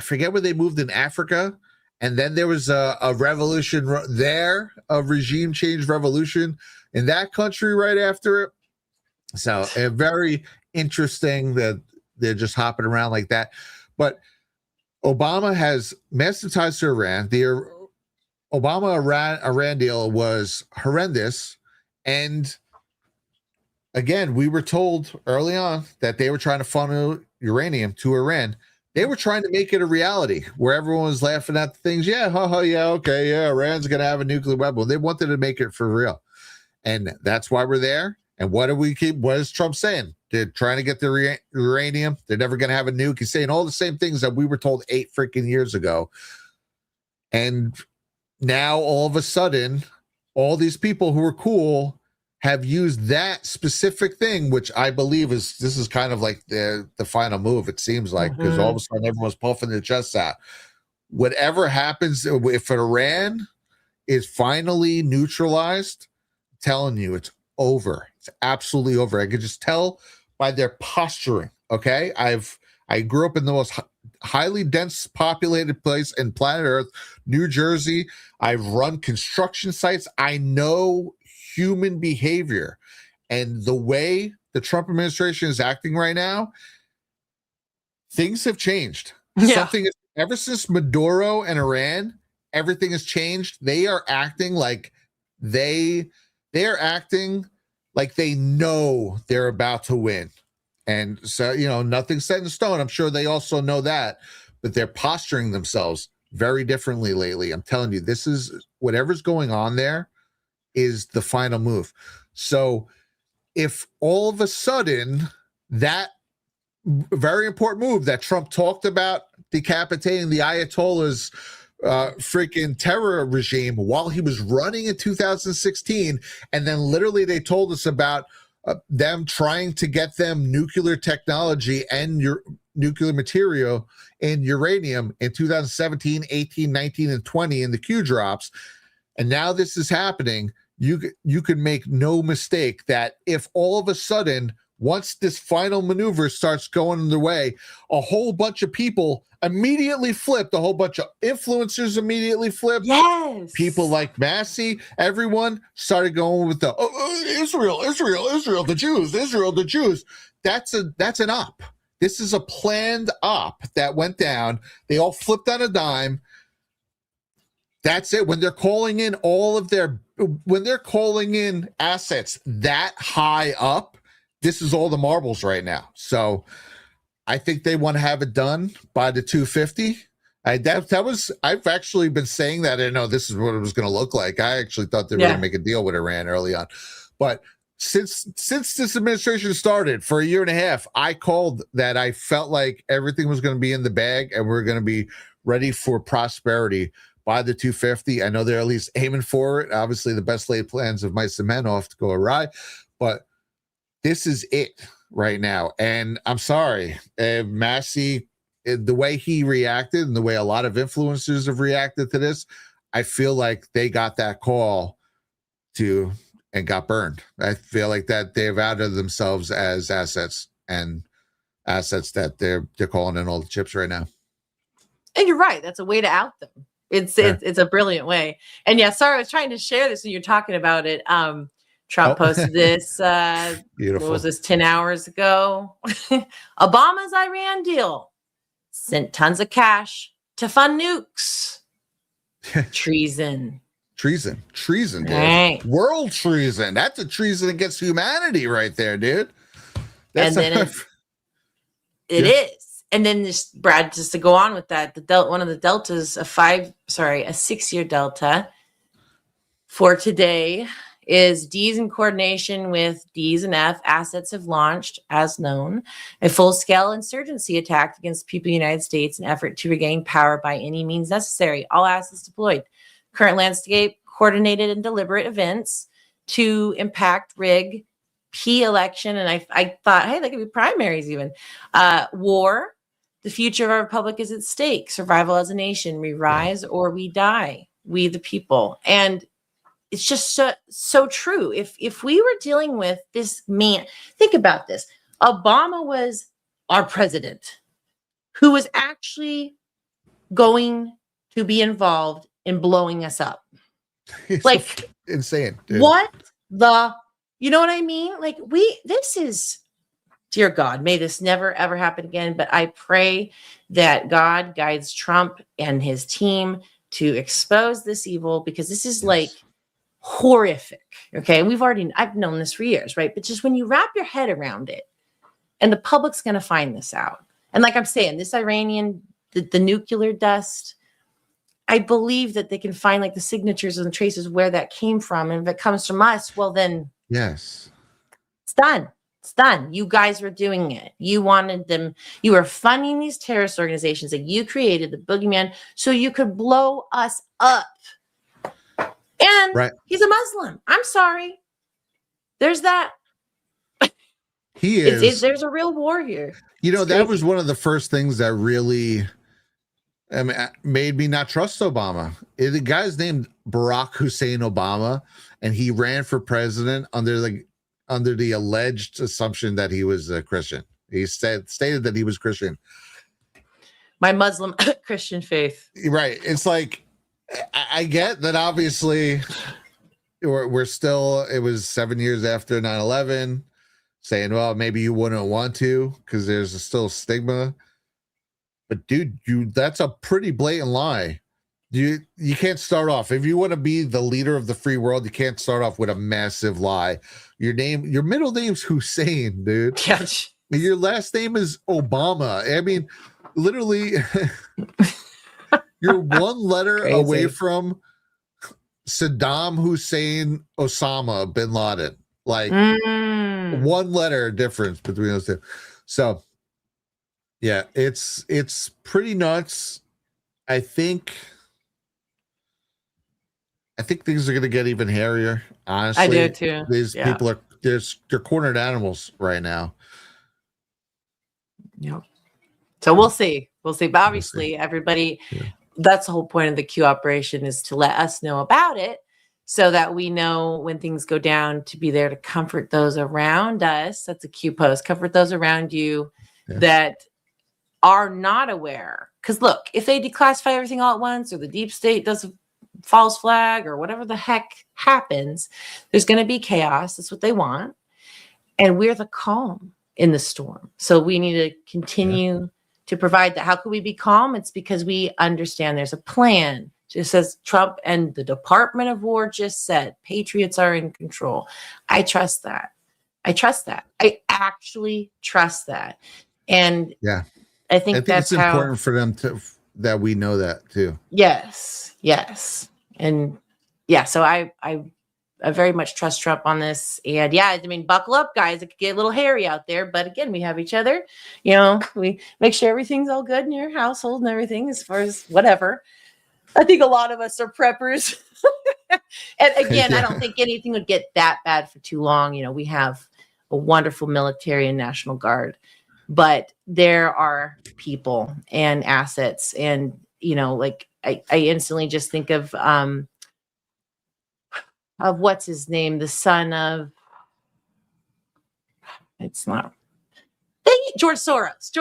Speaker 1: forget where they moved in Africa. And then there was a revolution there, a regime change revolution in that country right after it. So very interesting that they're just hopping around like that. But Obama has massive ties to Iran. The Obama-Iran deal was horrendous. And again, we were told early on that they were trying to funnel uranium to Iran. They were trying to make it a reality where everyone was laughing at the things. Yeah, okay, Iran's going to have a nuclear weapon. Well, they wanted to make it for real. And that's why we're there. And what is Trump saying? They're trying to get the uranium. They're never going to have a nuke. He's saying all the same things that we were told 8 freaking years ago. And now all of a sudden, all these people who are cool have used that specific thing, which I believe this is kind of like the final move, it seems like, because all of a sudden everyone's puffing their chests out. Whatever happens, if Iran is finally neutralized, I'm telling you, it's over. It's absolutely over. I could just tell by their posturing, okay? I grew up in the most highly dense populated place in planet Earth, New Jersey. I've run construction sites. I know human behavior, and the way the Trump administration is acting right now, things have changed. Ever since Maduro and Iran, everything has changed. They are acting like they know they're about to win. And so, nothing's set in stone. I'm sure they also know that, but they're posturing themselves very differently lately. I'm telling you, this is whatever's going on there is the final move. So if all of a sudden that very important move that Trump talked about, decapitating the Ayatollah's freaking terror regime while he was running in 2016. And then literally they told us about them trying to get them nuclear technology and nuclear material and uranium in 2017, 18, 19, and 20 in the Q drops. And now this is happening. You can make no mistake that if all of a sudden, once this final maneuver starts going their way, a whole bunch of people immediately flipped, a whole bunch of influencers immediately flipped.
Speaker 2: Yes.
Speaker 1: People like Massey, everyone started going with the Israel, the Jews, Israel, the Jews. That's an op. This is a planned op that went down. They all flipped on a dime. That's it. When they're calling in assets that high up, this is all the marbles right now. So I think they want to have it done by the 250. I've actually been saying that. I know this is what it was going to look like. I actually thought they were going to make a deal with Iran early on. But since this administration started for a year and a half, I called that I felt like everything was going to be in the bag and we're going to be ready for prosperity by the 250. I know they're at least aiming for it. Obviously, the best laid plans of mice and men off to go awry, but this is it right now. And I'm sorry, Massey, the way he reacted and the way a lot of influencers have reacted to this, I feel like they got that call and got burned. I feel like that they've outed themselves as assets that they're calling in all the chips right now.
Speaker 2: And you're right. That's a way to out them. It's a brilliant way. And yeah, sorry, I was trying to share this when you're talking about it. Trump posted this,
Speaker 1: Beautiful.
Speaker 2: what was this, 10 hours ago? Obama's Iran deal sent tons of cash to fund nukes. Treason, dude.
Speaker 1: Right. World treason. That's a treason against humanity right there, dude. That's
Speaker 2: it is. And then this, Brad, just to go on with that, one of the deltas, a 6-year delta for today is D's in coordination with D's and F. Assets have launched, as known, a full-scale insurgency attack against the people of the United States in effort to regain power by any means necessary. All assets deployed. Current landscape, coordinated and deliberate events to impact, rig, P-election, and I thought, hey, that could be primaries even. War. The future of our republic is at stake. Survival as a nation. We rise or we die. We the people. And it's just so true. If we were dealing with this man, think about this. Obama was our president who was actually going to be involved in blowing us up. Like,
Speaker 1: so insane. Dude.
Speaker 2: You know what I mean? Like this is, dear God, may this never, ever happen again. But I pray that God guides Trump and his team to expose this evil, because this is like horrific. Okay. And I've known this for years, right? But just when you wrap your head around it, and the public's going to find this out. And like I'm saying, this Iranian, the nuclear dust, I believe that they can find like the signatures and traces where that came from. And if it comes from us, well, then
Speaker 1: yes,
Speaker 2: it's done. It's done. You guys were doing it. You wanted them. You were funding these terrorist organizations that you created, the boogeyman, so you could blow us up. And he's a Muslim. I'm sorry. There's that.
Speaker 1: He is.
Speaker 2: There's a real war here.
Speaker 1: You know, that was one of the first things that really made me not trust Obama. The guy's named Barack Hussein Obama, and he ran for president under the alleged assumption that he was a Christian. He stated that he was Christian.
Speaker 2: My Muslim Christian faith.
Speaker 1: Right. It's like, I get that obviously we're still, it was 7 years after 9/11, saying, well, maybe you wouldn't want to because there's still stigma. But dude, that's a pretty blatant lie. You can't start off, if you want to be the leader of the free world, you can't start off with a massive lie. Your middle name's Hussein, dude.
Speaker 2: Yes.
Speaker 1: Your last name is Obama. I mean, literally, you're one letter away from Saddam Hussein Osama bin Laden. Like one letter difference between those two. So yeah, it's pretty nuts. I think I think things are going to get even hairier. Honestly,
Speaker 2: I do too.
Speaker 1: These people are they're cornered animals right now.
Speaker 2: Yep. So we'll see. We'll see. But obviously, everybody, that's the whole point of the Q operation, is to let us know about it so that we know when things go down, to be there to comfort those around us. That's a Q post. Comfort those around you that are not aware. Because look, if they declassify everything all at once, or the deep state does a false flag, or whatever the heck happens, there's going to be chaos. That's what they want. And we're the calm in the storm. So we need to continue to provide that. How could we be calm? It's because we understand there's a plan. Just as Trump and the Department of War just said, patriots are in control. I trust that. I trust that. I actually trust that. And I think that's
Speaker 1: it's important for them that we know that too.
Speaker 2: Yes. And so I very much trust Trump on this. And I mean, buckle up, guys. It could get a little hairy out there, but again, we have each other. We make sure everything's all good in your household and everything, as far as whatever. I think a lot of us are preppers. And again, I don't think anything would get that bad for too long. We have a wonderful military and National Guard, but there are people and assets. And, like I instantly just think of what's his name, the son of, it's not George Soros.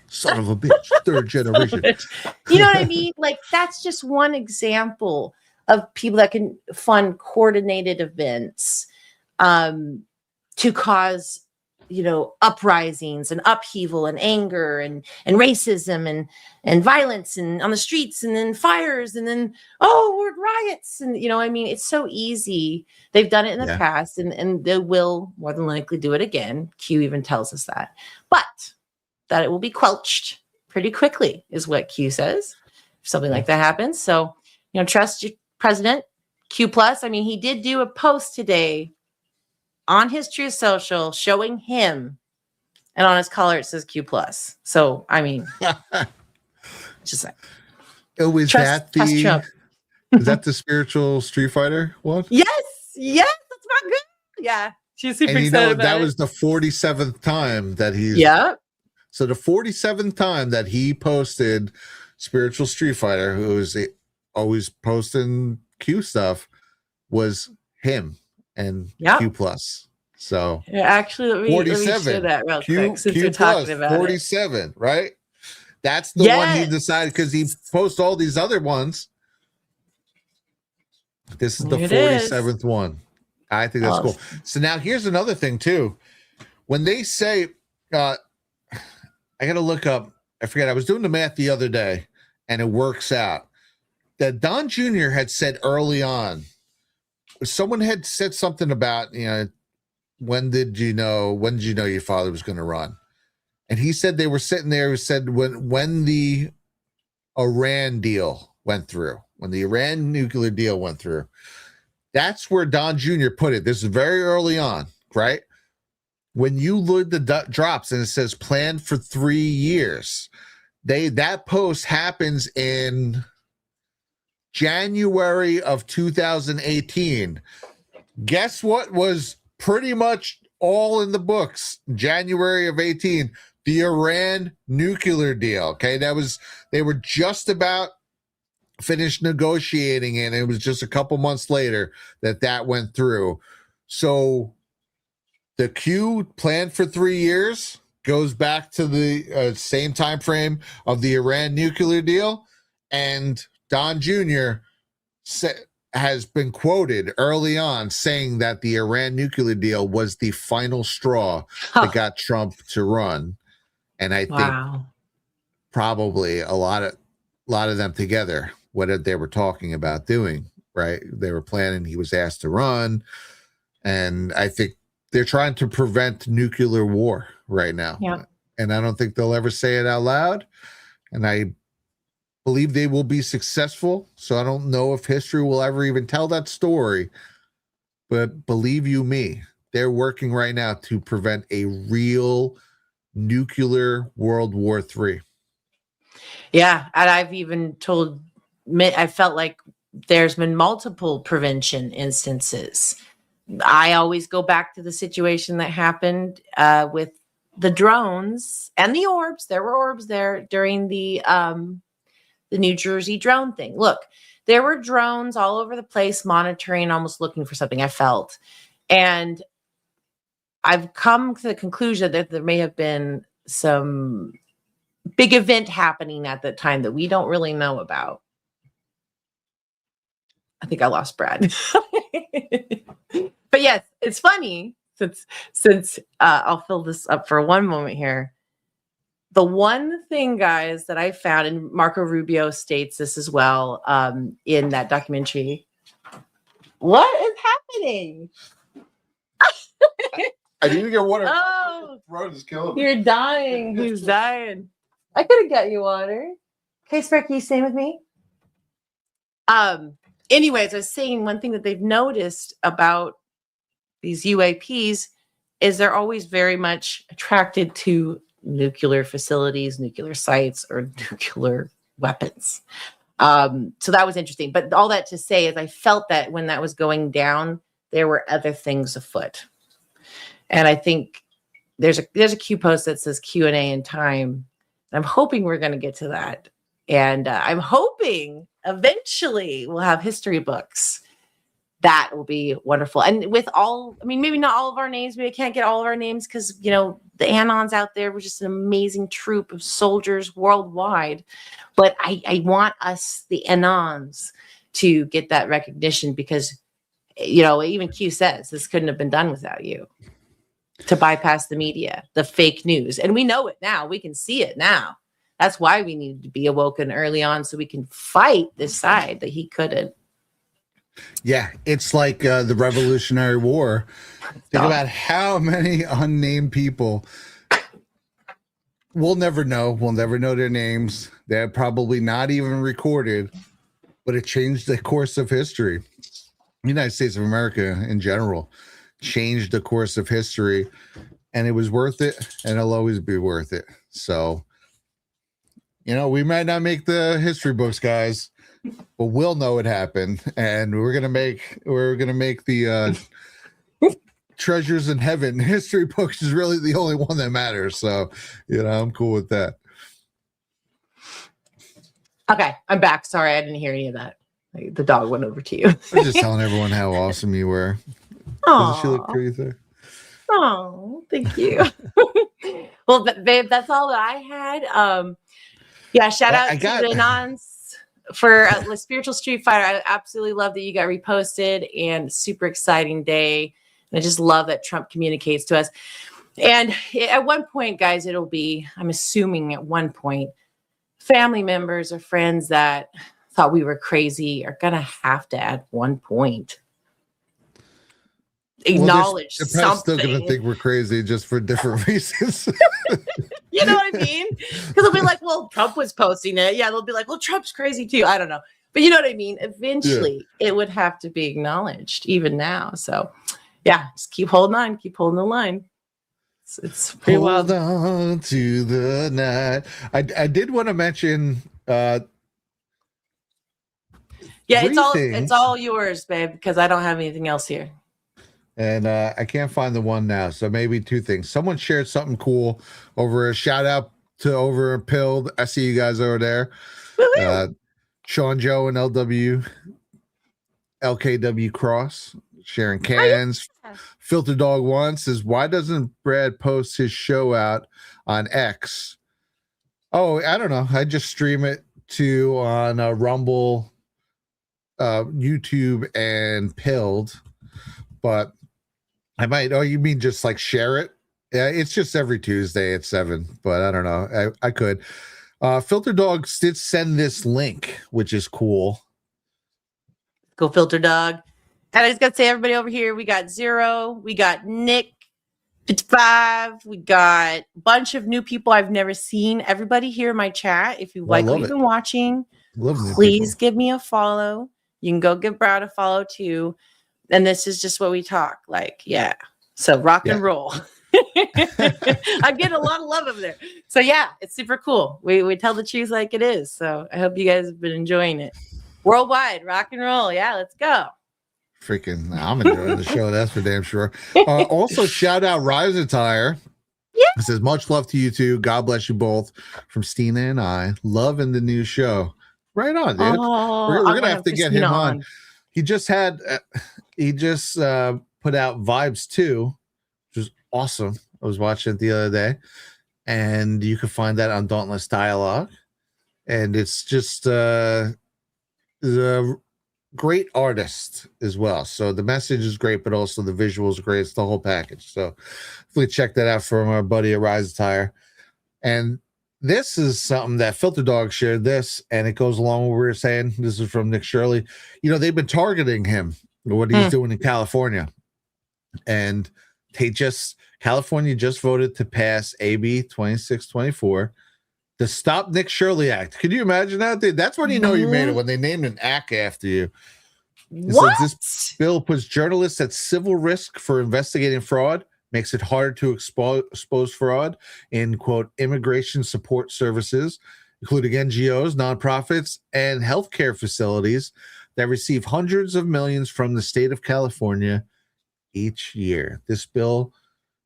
Speaker 1: Son of a bitch, third generation.
Speaker 2: You know what I mean? Like, that's just one example of people that can fund coordinated events to cause, uprisings and upheaval and anger and racism and violence and on the streets, and then fires, and then riots, and it's so easy. They've done it in the past, and they will more than likely do it again. Q even tells us that, but that it will be quelched pretty quickly is what Q says if something like that happens. So trust your president. Q plus. I mean, he did do a post today on his Truth Social showing him, and on his collar it says Q plus. So I mean, just like,
Speaker 1: trust Trump. Is that the spiritual Street Fighter one?
Speaker 2: Yes, that's not good. Yeah, she's super excited about
Speaker 1: that
Speaker 2: it.
Speaker 1: was the 47th time that he's.
Speaker 2: Yeah.
Speaker 1: So the 47th time that he posted spiritual Street Fighter, who is always posting Q stuff, was him and Q plus. So
Speaker 2: actually, let me
Speaker 1: 47.
Speaker 2: show that real quick since we're talking about
Speaker 1: 47, right? That's the one he decided, because he posts all these other ones. This is the 47th one. I think that's cool. So now here's another thing too. When they say, I got to look up, I forget, I was doing the math the other day, and it works out that Don Jr. had said early on, someone had said something about, when did you know your father was going to run? And he said they were sitting there, who said when the Iran deal went through, when the Iran nuclear deal went through, that's where Don Jr. put it. This is very early on, right? When you look at the drops and it says planned for 3 years, that post happens in January of 2018. Guess what was pretty much all in the books? January of 18, the Iran nuclear deal. Okay, they were just about finished negotiating, and it was just a couple months later that went through. So the Q planned for 3 years goes back to the same time frame of the Iran nuclear deal, and Don Jr. has been quoted early on saying that the Iran nuclear deal was the final straw that got Trump to run. And I think probably a lot of them together, what they were talking about doing, right? They were planning, he was asked to run. And I think they're trying to prevent nuclear war right now.
Speaker 2: Yeah.
Speaker 1: And I don't think they'll ever say it out loud. And I believe they will be successful. So I don't know if history will ever even tell that story. But believe you me, they're working right now to prevent a real nuclear World War III.
Speaker 2: Yeah. And I've even I felt like there's been multiple prevention instances. I always go back to the situation that happened with the drones and the orbs. There were orbs there during the New Jersey drone thing. Look, there were drones all over the place monitoring, almost looking for something, I felt. And I've come to the conclusion that there may have been some big event happening at that time that we don't really know about. I think I lost Brad. But yes, it's funny since I'll fill this up for one moment here. The one thing, guys, that I found, and Marco Rubio states this as well in that documentary. What is happening?
Speaker 1: I need to get water.
Speaker 2: Oh,
Speaker 1: Throat is killing me.
Speaker 2: you're dying. Who's dying? I could have got you water. Okay, Sparky, stay with me. Anyways, I was saying one thing that they've noticed about these UAPs is they're always very much attracted to nuclear facilities, nuclear sites, or nuclear weapons. So that was interesting. But all that to say is I felt that when that was going down, there were other things afoot. And I think there's a Q post that says Q&A in time. I'm hoping we're going to get to that. And I'm hoping eventually we'll have history books. That will be wonderful. And with all, I mean, maybe not all of our names, maybe I can't get all of our names because, you know, the Anons out there were just an amazing troop of soldiers worldwide. But I want us, the Anons, to get that recognition because, you know, even Q says this couldn't have been done without you. To bypass the media, the fake news. And we know it now. We can see it now. That's why we need to be awoken early on so we can fight this side that he couldn't.
Speaker 1: Yeah, it's like the Revolutionary War. Think about how many unnamed people we'll never know. We'll never know their names. They're probably not even recorded, but it changed the course of history. The United States of America in general changed the course of history, and it was worth it, and it'll always be worth it. So, you know, we might not make the history books, guys, but we'll know it happened, and we're gonna make the treasures in heaven history books is really the only one that matters. So, you know, I'm cool with that.
Speaker 2: Okay, I'm back. Sorry, I didn't hear any of that. The dog went over to you.
Speaker 1: I'm just telling everyone how awesome you were. Doesn't she look pretty there?
Speaker 2: Oh, thank you. Well, babe, that's all that I had. Yeah, shout out to the Anons for the Spiritual Street Fighter. I absolutely love that you got reposted, and super exciting day. And I just love that Trump communicates to us. And at one point, guys, it'll be, I'm assuming at one point, family members or friends that thought we were crazy are going to have to, at one point, acknowledge
Speaker 1: the press
Speaker 2: something.
Speaker 1: still gonna think we're crazy just for different reasons.
Speaker 2: You know what I mean? Because they'll be like, well, Trump was posting it. Yeah, they'll be like, well, Trump's crazy too. I don't know. But you know what I mean? Eventually, it would have to be acknowledged, even now. So, yeah, just keep holding on. Keep holding the line. It's pretty wild.
Speaker 1: Hold on to the night. I did want to mention
Speaker 2: yeah, it's all yours, babe, because I don't have anything else here.
Speaker 1: And I can't find the one now. So maybe two things. Someone shared something cool over a shout out to Over Pilled. I see you guys over there. Sean Joe and LKW Cross sharing cans. Filter Dog One says, why doesn't Brad post his show out on X? Oh, I don't know. I just stream it on Rumble, YouTube, and Pilled. But I might. Oh, you mean just like share it? Yeah, it's just every Tuesday at 7. But I don't know. I could. Filter Dogs did send this link, which is cool.
Speaker 2: Go Filter Dog. And I just got to say, everybody over here, we got Zero, we got Nick, 55, we got a bunch of new people I've never seen. Everybody here in my chat, if you like what you've been watching, please give me a follow. You can go give Brad a follow too. And this is just what we talk like. Yeah. So rock and roll. I get a lot of love over there. So yeah, it's super cool. We tell the truth like it is. So I hope you guys have been enjoying it. Worldwide, rock and roll. Yeah, let's go.
Speaker 1: Freaking, I'm enjoying the show. That's for damn sure. Also, shout out Rise Attire.
Speaker 2: Yeah.
Speaker 1: It says, much love to you two. God bless you both. From Stina and I. Loving the new show. Right on, dude. We're going to have to get him on. He just had, put out Vibes 2, which was awesome. I was watching it the other day. And you can find that on Dauntless Dialogue. And it's just the great artist as well. So the message is great, but also the visuals are great. It's the whole package. So definitely check that out from our buddy at Rise Attire. And this is something that Filter Dog shared this, and it goes along with what we were saying. This is from Nick Shirley. You know, they've been targeting him, what he's doing in California. And California just voted to pass AB 2624, the Stop Nick Shirley Act. Could you imagine that? That's when you know you made it, when they named an act after you.
Speaker 2: What?
Speaker 1: This bill puts journalists at civil risk for investigating fraud, makes it harder to expose fraud in, quote, immigration support services, including NGOs, nonprofits, and healthcare facilities that receive hundreds of millions from the state of California each year. This bill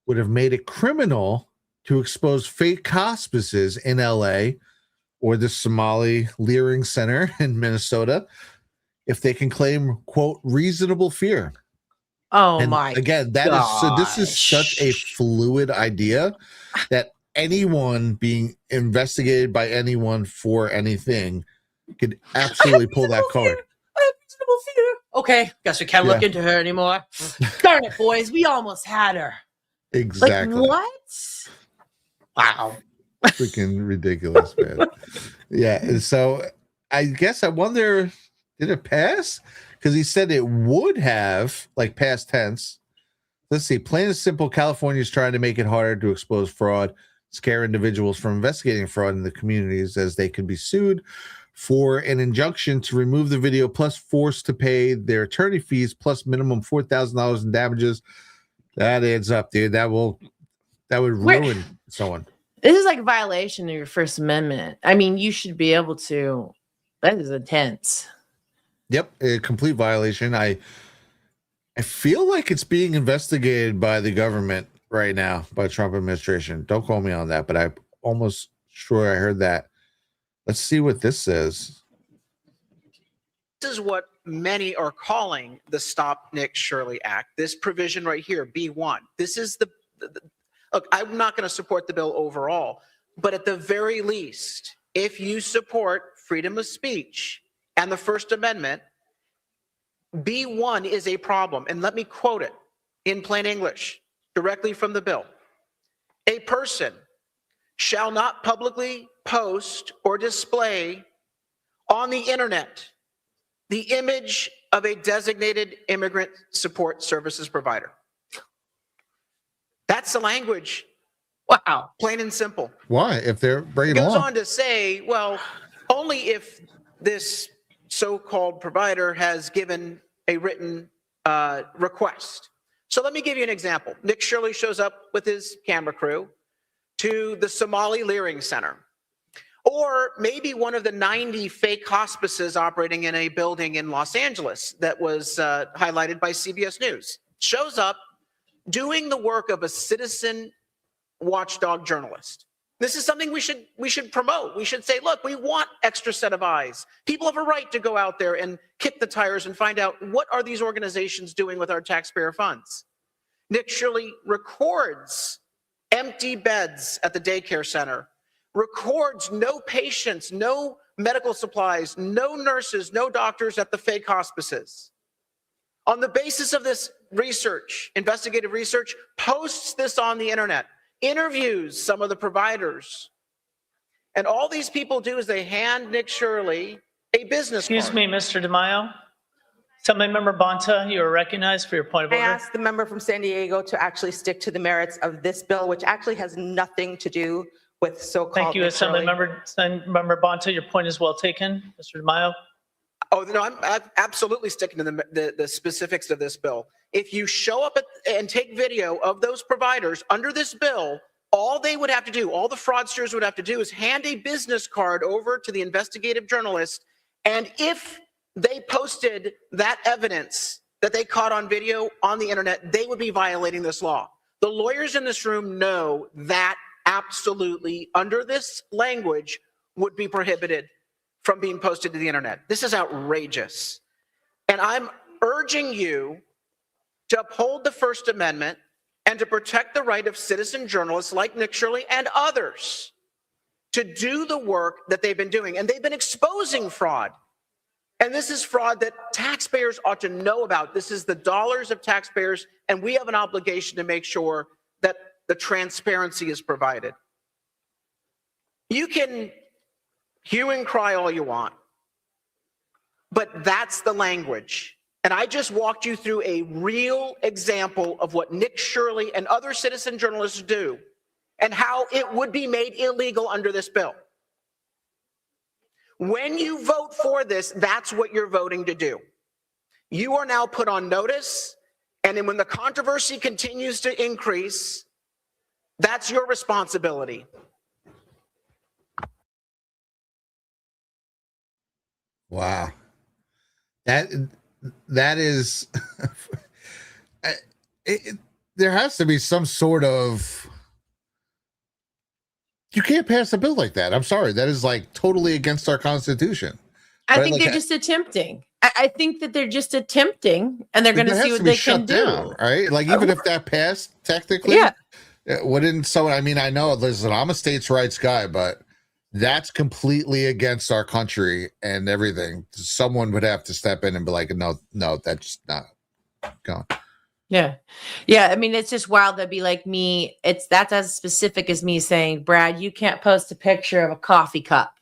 Speaker 1: would have made it criminal to expose fake hospices in LA or the Somali Leering Center in Minnesota if they can claim, quote, reasonable fear.
Speaker 2: Oh,
Speaker 1: and
Speaker 2: my
Speaker 1: again, this is such a fluid idea that anyone being investigated by anyone for anything could absolutely pull that card.
Speaker 2: Reasonable fear. Okay, guess we can't look into her anymore. Darn it, boys, we almost had her.
Speaker 1: Exactly.
Speaker 2: Like, what? Wow.
Speaker 1: Freaking ridiculous, man. Yeah. And so I guess I wonder, did it pass? Because he said it would have, like past tense. Let's see. Plain and simple, California is trying to make it harder to expose fraud, scare individuals from investigating fraud in the communities, as they could be sued for an injunction to remove the video, plus forced to pay their attorney fees, plus minimum $4,000 in damages. That adds up, dude. That would ruin someone.
Speaker 2: This is like a violation of your First Amendment. I mean, you should be able to. That is intense.
Speaker 1: Yep, a complete violation. I feel like it's being investigated by the government right now, by the Trump administration. Don't call me on that, but I'm almost sure I heard that. Let's see what this says.
Speaker 18: This is what many are calling the Stop Nick Shirley Act. This provision right here, B1. This is the look, I'm not going to support the bill overall, but at the very least, if you support freedom of speech and the First Amendment, B1 is a problem. And let me quote it in plain English, directly from the bill. A person shall not publicly post or display on the internet the image of a designated immigrant support services provider. That's the language.
Speaker 2: Wow.
Speaker 18: Plain and simple.
Speaker 1: Why? If they're bringing
Speaker 18: It goes
Speaker 1: along.
Speaker 18: on to say, well, only if this so-called provider has given a written request. So let me give you an example. Nick Shirley shows up with his camera crew to the Somali Leering Center, or maybe one of the 90 fake hospices operating in a building in Los Angeles that was highlighted by CBS News. Shows up doing the work of a citizen watchdog journalist. This is something we should promote. We should say, look, we want extra set of eyes. People have a right to go out there and kick the tires and find out, what are these organizations doing with our taxpayer funds? Nick Shirley records empty beds at the daycare center, records no patients, no medical supplies, no nurses, no doctors at the fake hospices. On the basis of this research, investigative research, posts this on the internet, interviews some of the providers. And all these people do is they hand Nick Shirley a business
Speaker 19: Excuse
Speaker 18: card.
Speaker 19: me, Mr. DeMaio. Assembly-member Bonta, you are recognized for your point of
Speaker 20: I
Speaker 19: order.
Speaker 20: asked the member from San Diego to actually stick to the merits of this bill, which actually has nothing to do with so-called.
Speaker 19: Thank you,
Speaker 20: Nick Shirley.
Speaker 19: Assemblymember Bonta. Your point is well taken. Mr. DeMaio.
Speaker 18: Oh, no, I'm absolutely sticking to the specifics of this bill. If you show up and take video of those providers under this bill, all they would have to do, all the fraudsters would have to do, is hand a business card over to the investigative journalist. And if they posted that evidence that they caught on video on the internet, they would be violating this law. The lawyers in this room know that absolutely, under this language, would be prohibited from being posted to the internet. This is outrageous. And I'm urging you to uphold the First Amendment and to protect the right of citizen journalists like Nick Shirley and others to do the work that they've been doing. And they've been exposing fraud. And this is fraud that taxpayers ought to know about. This is the dollars of taxpayers, and we have an obligation to make sure that the transparency is provided. You can hue and cry all you want, but that's the language. And I just walked you through a real example of what Nick Shirley and other citizen journalists do and how it would be made illegal under this bill. When you vote for this, that's what you're voting to do. You are now put on notice, and then when the controversy continues to increase, that's your responsibility.
Speaker 1: Wow. That is there has to be some sort of, you can't pass a bill like that. I'm sorry. That is like totally against our Constitution.
Speaker 2: I think they're just attempting. I think that they're just attempting, and they're going to see what they can do.
Speaker 1: Right? Like, even if that passed, technically,
Speaker 2: yeah.
Speaker 1: Wouldn't so? I mean, I know, listen, I'm a states' rights guy, but that's completely against our country and everything. Someone would have to step in and be like, no, that's not going.
Speaker 2: Yeah. I mean, it's just wild to be like me. That's as specific as me saying, Brad, you can't post a picture of a coffee cup.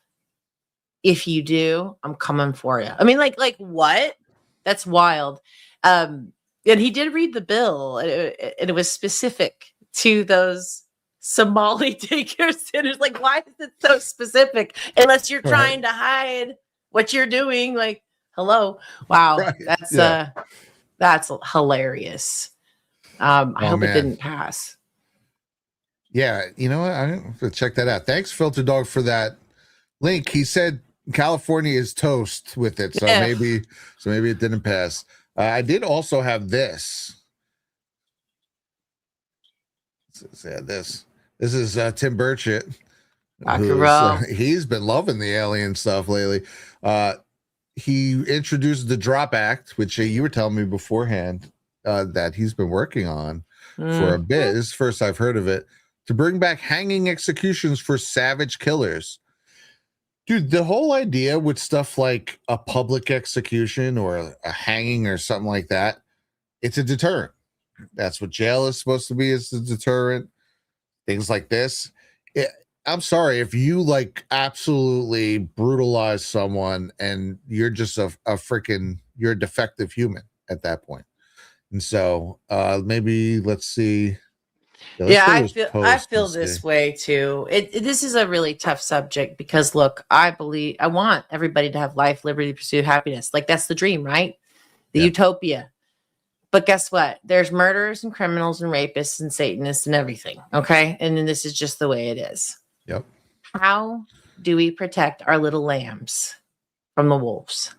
Speaker 2: If you do, I'm coming for you. I mean, like what? That's wild. And he did read the bill, and it was specific to those Somali daycare centers. Like, why is it so specific? Unless you're trying to hide what you're doing. Like, hello. Wow. Right. That's hilarious. I hope it didn't pass.
Speaker 1: Yeah. You know what? I'm going to check that out. Thanks, Filter Dog, for that link. He said California is toast with it. So maybe it didn't pass. I did also have this. This is Tim Burchett. He's been loving the alien stuff lately. He introduced the Drop Act, which you were telling me beforehand that he's been working on for a bit. This is the first I've heard of it, to bring back hanging executions for savage killers. Dude, the whole idea with stuff like a public execution or a hanging or something like that, it's a deterrent. That's what jail is supposed to be, is a deterrent. Things like this. I'm sorry if you like absolutely brutalize someone and you're just a freaking, you're a defective human at that point. And so maybe let's see.
Speaker 2: I feel this way too. This is a really tough subject because look, I want everybody to have life, liberty, pursuit, happiness. Like, that's the dream, right? The utopia. But guess what? There's murderers and criminals and rapists and Satanists and everything. Okay. And then this is just the way it is.
Speaker 1: Yep.
Speaker 2: How do we protect our little lambs from the wolves?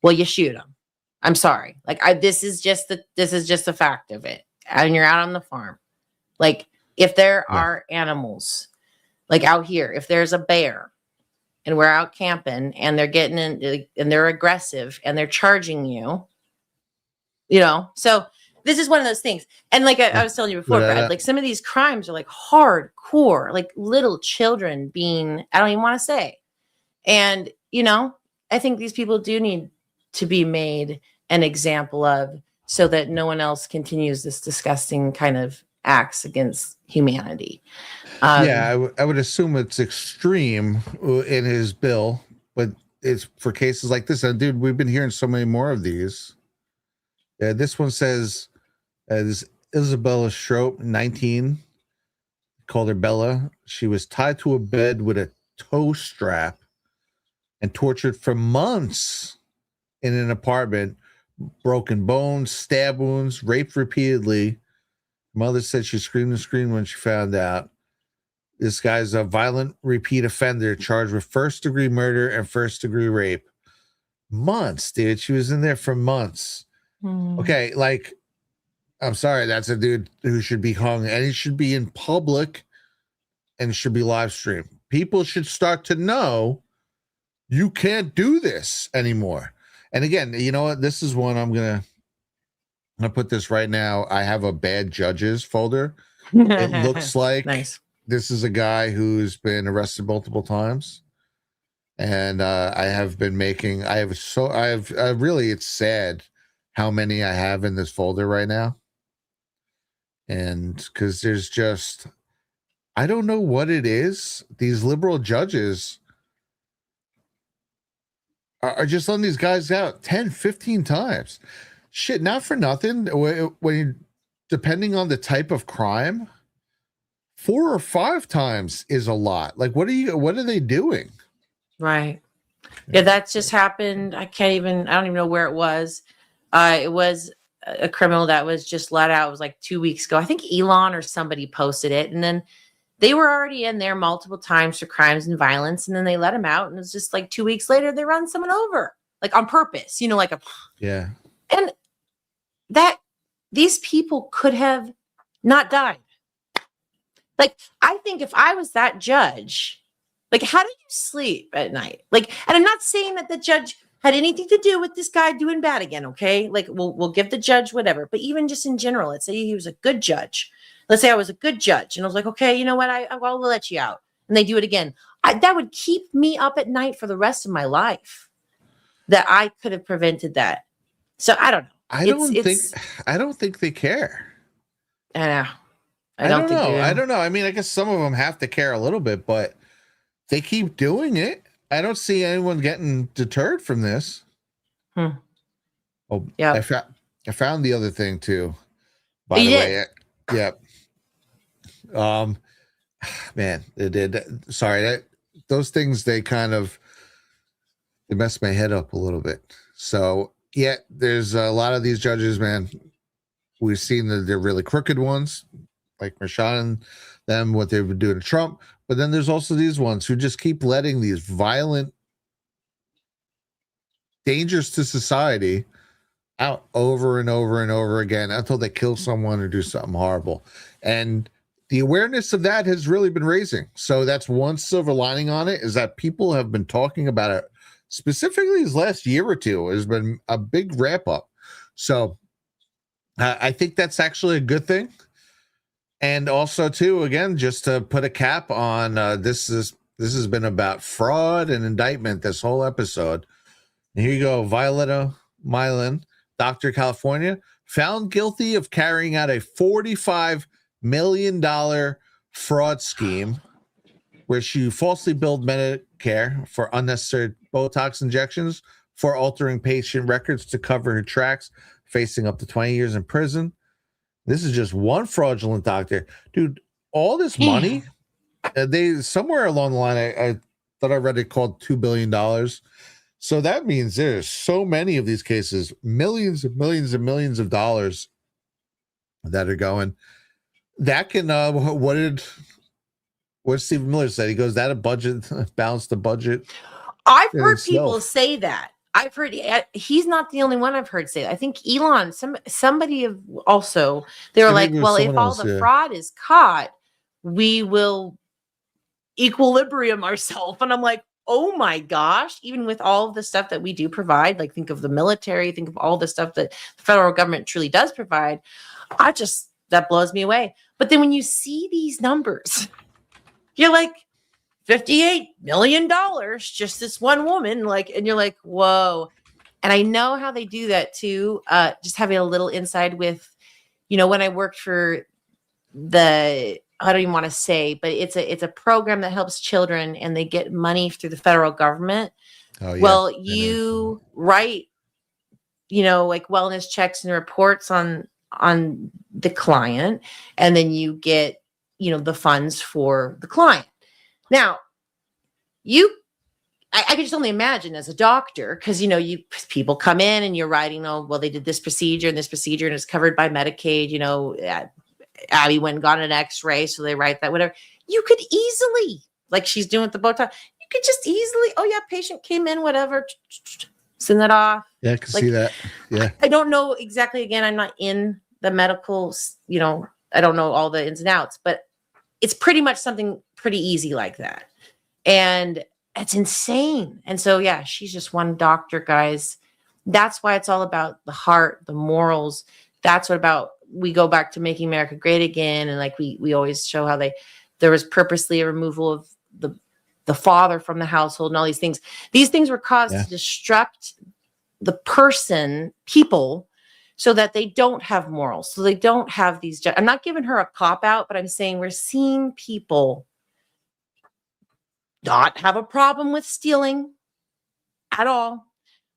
Speaker 2: Well, you shoot them. I'm sorry. Like, this is just a fact of it. And you're out on the farm. Like, if there are animals, like out here, if there's a bear and we're out camping and they're getting in and they're aggressive and they're charging you, so this is one of those things. And like I was telling you before, Brad, like some of these crimes are like hardcore, like little children being, I don't even want to say. And, I think these people do need to be made an example of, so that no one else continues this disgusting kind of acts against humanity.
Speaker 1: I would assume it's extreme in his bill, but it's for cases like this. And dude, we've been hearing so many more of these. This one says, this Isabella Schroep, 19, called her Bella. She was tied to a bed with a toe strap and tortured for months in an apartment, broken bones, stab wounds, raped repeatedly. Mother said she screamed and screamed when she found out. This guy's a violent repeat offender charged with first-degree murder and first-degree rape. Months, dude. She was in there for months. Okay, like, I'm sorry, that's a dude who should be hung, and he should be in public and should be live streamed. People should start to know you can't do this anymore. And again, you know what? This is one I'm gonna put this right now. I have a bad judges folder. It looks like this is a guy who's been arrested multiple times. And I have been making, really, it's sad how many I have in this folder right now. And because there's just, I don't know what it is. These liberal judges are just letting these guys out 10, 15 times. Shit, not for nothing. When depending on the type of crime, 4 or 5 times is a lot. Like, what are they doing?
Speaker 2: Right. Yeah, that just happened. I don't even know where it was. It was a criminal that was just let out. It was like 2 weeks ago. I think Elon or somebody posted it. And then they were already in there multiple times for crimes and violence. And then they let him out. And it's just like 2 weeks later, they run someone over, like on purpose, like
Speaker 1: yeah.
Speaker 2: And that these people could have not died. Like, I think if I was that judge, like, how do you sleep at night? Like, and I'm not saying that the judge had anything to do with this guy doing bad again, okay? Like, we'll give the judge whatever. But even just in general, let's say he was a good judge. Let's say I was a good judge, and I was like, okay, you know what? We'll let you out. And they do it again. That would keep me up at night for the rest of my life. That I could have prevented that. So I don't know.
Speaker 1: I don't think they care.
Speaker 2: I know.
Speaker 1: I don't know. I don't know. I mean, I guess some of them have to care a little bit, but they keep doing it. I don't see anyone getting deterred from this. Oh,
Speaker 2: yeah.
Speaker 1: I found the other thing too. By the way, yeah. Man, it did. Sorry, those things they messed my head up a little bit. So yeah, there's a lot of these judges, man. We've seen that they're really crooked ones, like Rashad and them, what they've been doing to Trump. But then there's also these ones who just keep letting these violent, dangerous to society out over and over and over again until they kill someone or do something horrible. And the awareness of that has really been raising. So that's one silver lining on it, is that people have been talking about it specifically this last year or two. Has been a big ramp up. So I think that's actually a good thing. And also, too, again, just to put a cap on this has been about fraud and indictment this whole episode. And here you go, Violetta Milan, Dr. California, found guilty of carrying out a $45 million fraud scheme where she falsely billed Medicare for unnecessary Botox injections, for altering patient records to cover her tracks, facing up to 20 years in prison. This is just one fraudulent doctor. Dude, all this money, they somewhere along the line, I thought I read it called $2 billion. So that means there's so many of these cases, millions and millions and millions of dollars that are going. That can, what Stephen Miller said? He goes, that a budget, balance the budget.
Speaker 2: I've heard people say that. I've heard he's not the only one I've heard say that. I think Elon, somebody also, they were like, well, if all the fraud is caught, we will equilibrium ourselves. And I'm like, oh my gosh, even with all of the stuff that we do provide, like think of the military, think of all the stuff that the federal government truly does provide. That blows me away. But then when you see these numbers, you're like, $58 million, just this one woman, and you're like, whoa. And I know how they do that too. Just having a little inside with, when I worked for I don't even want to say, but it's a program that helps children and they get money through the federal government. Oh, yeah. Well, you write, like wellness checks and reports on the client, and then you get, the funds for the client. Now, I can just only imagine as a doctor, because, people come in and you're writing, oh, well, they did this procedure and it's covered by Medicaid, Abby went and got an x-ray, so they write that, whatever. You could easily, like she's doing with the Botox, you could just easily, oh yeah, patient came in, whatever, send that off.
Speaker 1: Yeah, I can see that. Yeah.
Speaker 2: I don't know exactly. Again, I'm not in the medical, I don't know all the ins and outs, but it's pretty much something pretty easy like that. And it's insane. And so, yeah, she's just one doctor, guys. That's why it's all about the heart, the morals. That's what about, we go back to Making America Great Again. And like we always show how there was purposely a removal of the father from the household and all these things. These things were caused to disrupt the people, so that they don't have morals. So they don't have these. I'm not giving her a cop out, but I'm saying we're seeing people not have a problem with stealing at all.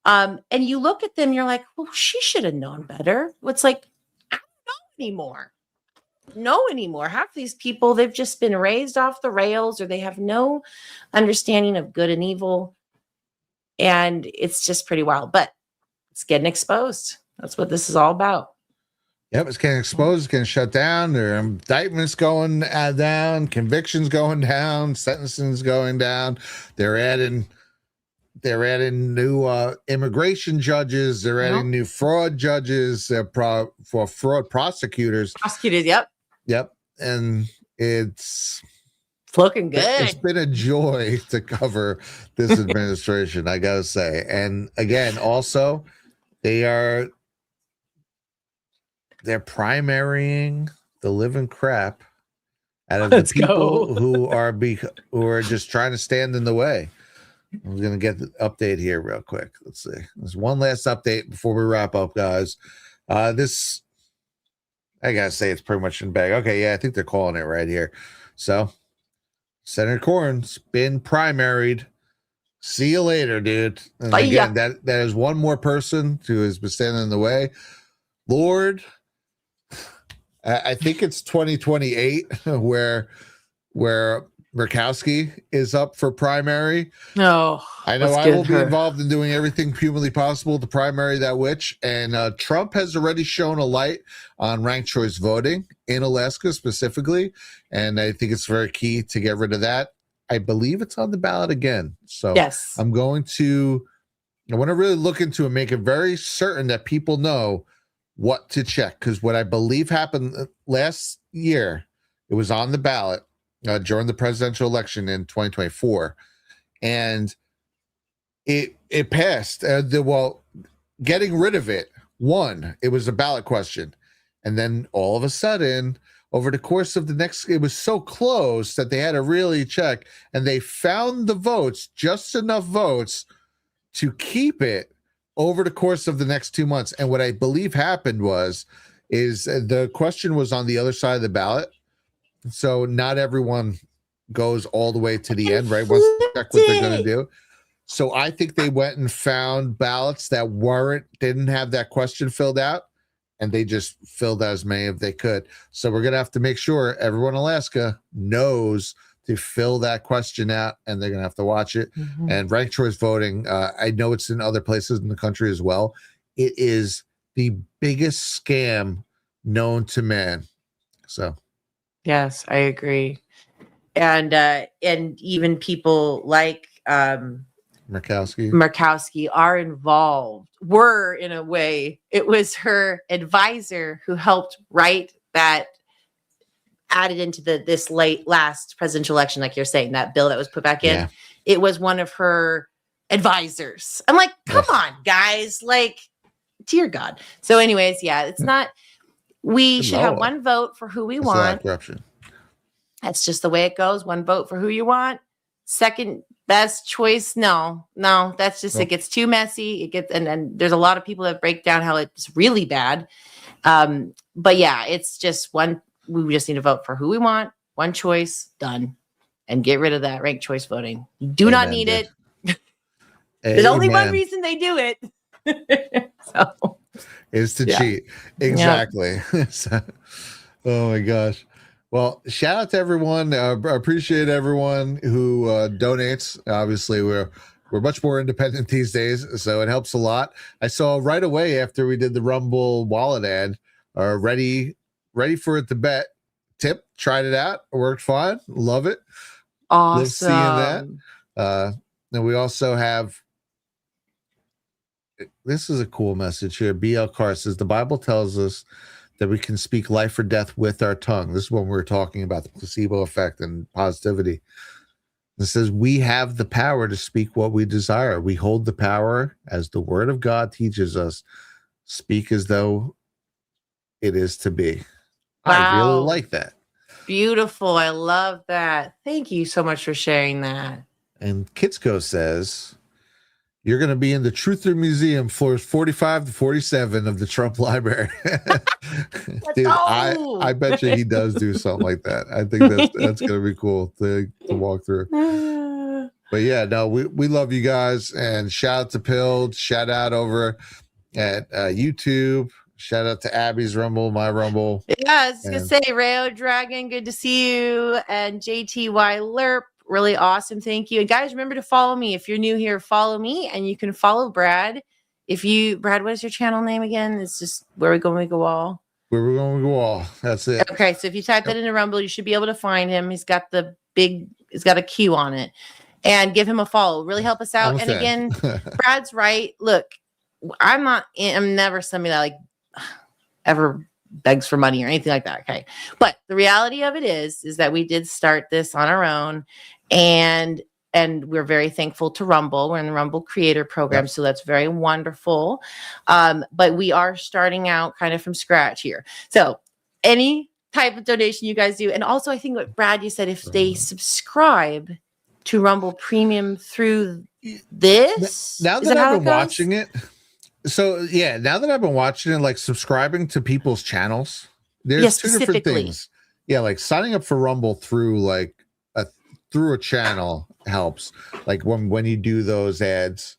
Speaker 2: And you look at them, you're like, well, she should have known better. It's like, I don't know anymore. Half of these people, they've just been raised off the rails, or they have no understanding of good and evil. And it's just pretty wild, but it's getting exposed. That's what this is all about.
Speaker 1: Yep, it's getting exposed, it's getting shut down. There are indictments going down, convictions going down, sentencing's going down. They're adding new immigration judges. They're adding new fraud judges for fraud prosecutors. Yep, and it's
Speaker 2: looking good.
Speaker 1: It's been a joy to cover this administration, I gotta say. And again, also, they're primarying the living crap out of the people who are just trying to stand in the way. I'm going to get the update here real quick. Let's see. There's one last update before we wrap up, guys. This, I got to say, it's pretty much in bag. Okay, yeah, I think they're calling it right here. So, Senator Cornyn's been primaried. See you later, dude. And again, that is one more person who has been standing in the way. Lord, I think it's 2028 where Murkowski is up for primary.
Speaker 2: No,
Speaker 1: I know I will be involved in doing everything humanly possible to primary that witch. And Trump has already shown a light on ranked choice voting in Alaska specifically. And I think it's very key to get rid of that. I believe it's on the ballot again. So
Speaker 2: yes,
Speaker 1: I want to really look into and make it very certain that people know what to check. Because what I believe happened last year, it was on the ballot during the presidential election in 2024. And it passed. Getting rid of it was a ballot question. And then all of a sudden, over the course of it was so close that they had to really check, and they found the votes, just enough votes to keep it over the course of the next 2 months. And what I believe happened is the question was on the other side of the ballot. So not everyone goes all the way to the end, right? Once they check what they're going to do. So I think they went and found ballots that didn't have that question filled out, and they just filled out as many as they could. So we're going to have to make sure everyone in Alaska knows to fill that question out, and they're going to have to watch it. Mm-hmm. And ranked choice voting, I know it's in other places in the country as well. It is the biggest scam known to man. So,
Speaker 2: yes, I agree. And even people like Murkowski were, in a way. It was her advisor who helped write that, added into this last presidential election, like you're saying, that bill that was put back in. Yeah. It was one of her advisors. I'm like, come on, guys, like, dear God. So anyways, yeah, it's not, we should have one vote for who we want.
Speaker 1: Corruption.
Speaker 2: That's just the way it goes. One vote for who you want. Second best choice. No, that's just, it gets too messy. And there's a lot of people that break down how it's really bad. But yeah, it's just one. We just need to vote for who we want. One choice, done. And get rid of that ranked choice voting. You do not need it. There's only one reason they do it. So
Speaker 1: is to cheat. Exactly. Yeah. Oh my gosh. Well, shout out to everyone. I appreciate everyone who donates. Obviously, we're much more independent these days, so it helps a lot. I saw right away after we did the Rumble wallet ad, ready for it to bet. Tip, tried it out. It worked fine. Love it.
Speaker 2: Awesome.
Speaker 1: Love seeing that. Then we also have this is a cool message here. BL Carr says the Bible tells us that we can speak life or death with our tongue. This is when we're talking about the placebo effect and positivity. It says we have the power to speak what we desire. We hold the power, as the word of God teaches us, speak as though it is to be. I really like that.
Speaker 2: Beautiful. I love that. Thank you so much for sharing that.
Speaker 1: And Kitsko says, you're going to be in the Truther Museum, floors 45 to 47 of the Trump Library. Dude, I bet you he does do something like that. I think that's going to be cool to walk through. But yeah, no, we love you guys. And shout out to Pilled. Shout out over at YouTube. Shout out to Abby's Rumble, my Rumble.
Speaker 2: Yeah, I was going to say, Rayo Dragon, good to see you. And JTY Lerp, really awesome. Thank you. And guys, remember to follow me. If you're new here, follow me. And you can follow Brad. Brad, what is your channel name again? It's just Where We Go When We Go All.
Speaker 1: Where We Go When We Go All. That's it.
Speaker 2: Okay, so if you type that into Rumble, you should be able to find him. He's got a Q on it. And give him a follow. Really help us out. And again, Brad's right. Look, I'm never somebody that ever begs for money or anything like that. Okay. But the reality of it is that we did start this on our own, and we're very thankful to Rumble. We're in the Rumble Creator Program. Yep. So that's very wonderful. But we are starting out kind of from scratch here. So any type of donation you guys do. And also I think what Brad, you said, if they subscribe to Rumble Premium through this.
Speaker 1: Now that I've been watching it. So yeah, now that I've been watching it, like subscribing to people's channels, there's two different things. Yeah, like signing up for Rumble through a channel helps. Like when you do those ads,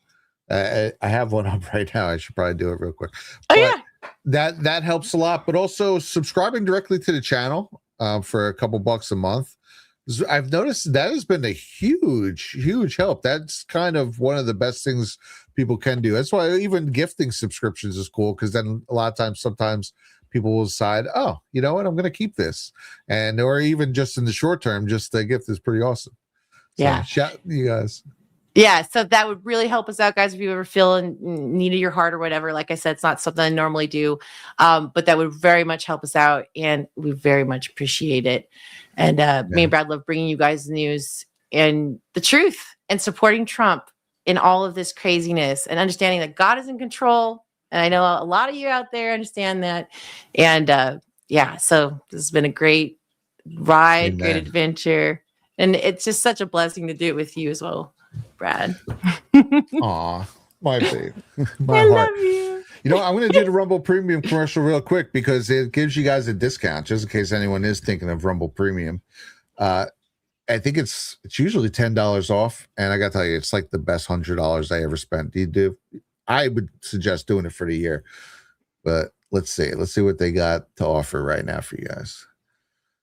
Speaker 1: I have one up right now. I should probably do it real quick. But that helps a lot. But also subscribing directly to the channel for a couple bucks a month. I've noticed that has been a huge help. That's kind of one of the best things people can do. That's why even gifting subscriptions is cool, because then a lot of times, sometimes people will decide, oh, you know what, I'm going to keep this. Or even just in the short term, just the gift is pretty awesome. So,
Speaker 2: yeah.
Speaker 1: Shout you guys.
Speaker 2: Yeah, so that would really help us out, guys, if you ever feel in need of your heart or whatever. Like I said, it's not something I normally do, but that would very much help us out, and we very much appreciate it. And me and Brad love bringing you guys the news and the truth and supporting Trump in all of this craziness and understanding that God is in control. And I know a lot of you out there understand that. And so this has been a great ride, great adventure. And it's just such a blessing to do it with you as well, Brad.
Speaker 1: Aw, my babe. My heart. Love you. You know, I'm going to do the Rumble Premium commercial real quick because it gives you guys a discount, just in case anyone is thinking of Rumble Premium. I think it's usually $10 off, and I got to tell you, it's like the best $100 I ever spent. I would suggest doing it for the year, but let's see what they got to offer right now for you guys.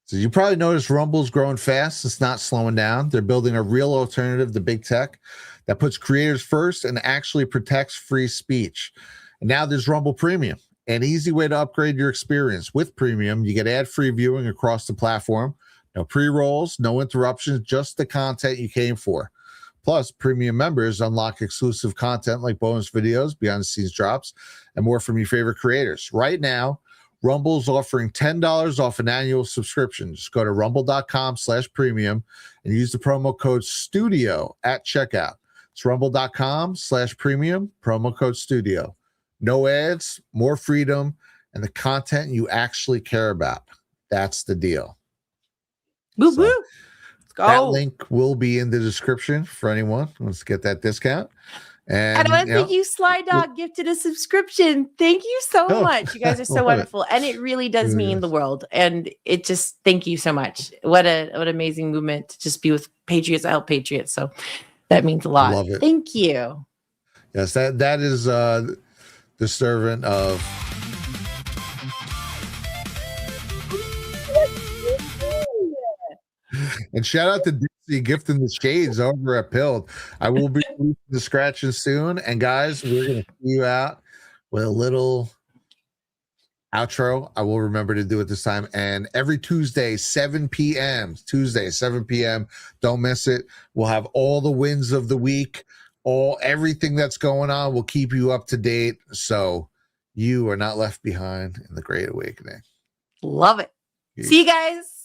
Speaker 1: So you probably noticed Rumble's growing fast. It's not slowing down. They're building a real alternative to big tech that puts creators first and actually protects free speech. And now there's Rumble Premium, an easy way to upgrade your experience. With Premium, you get ad-free viewing across the platform. No pre-rolls, no interruptions, just the content you came for. Plus, Premium members unlock exclusive content like bonus videos, behind-the-scenes drops, and more from your favorite creators. Right now, Rumble's offering $10 off an annual subscription. Just go to rumble.com/premium and use the promo code STUDIO at checkout. It's rumble.com/premium, promo code STUDIO. No ads, more freedom, and the content you actually care about. That's the deal.
Speaker 2: Woo woo. Let's go.
Speaker 1: That link will be in the description for anyone who wants to get that discount. And
Speaker 2: I want to thank you, Sly Dog, gifted a subscription. Thank you so much. You guys are so wonderful. And it really does mean the world. And it just, thank you so much. What an amazing movement to just be with patriots. I help patriots. So that means a lot.
Speaker 1: Love it.
Speaker 2: Thank you.
Speaker 1: Yes, that is the servant of. And shout out to Dixie gifting the shades over at Pilled. I will be releasing the scratches soon. And guys, we're going to see you out with a little outro. I will remember to do it this time. And every Tuesday, 7 p.m. Don't miss it. We'll have all the wins of the week. everything that's going on. We'll keep you up to date, so you are not left behind in the Great Awakening.
Speaker 2: Love it. See you guys.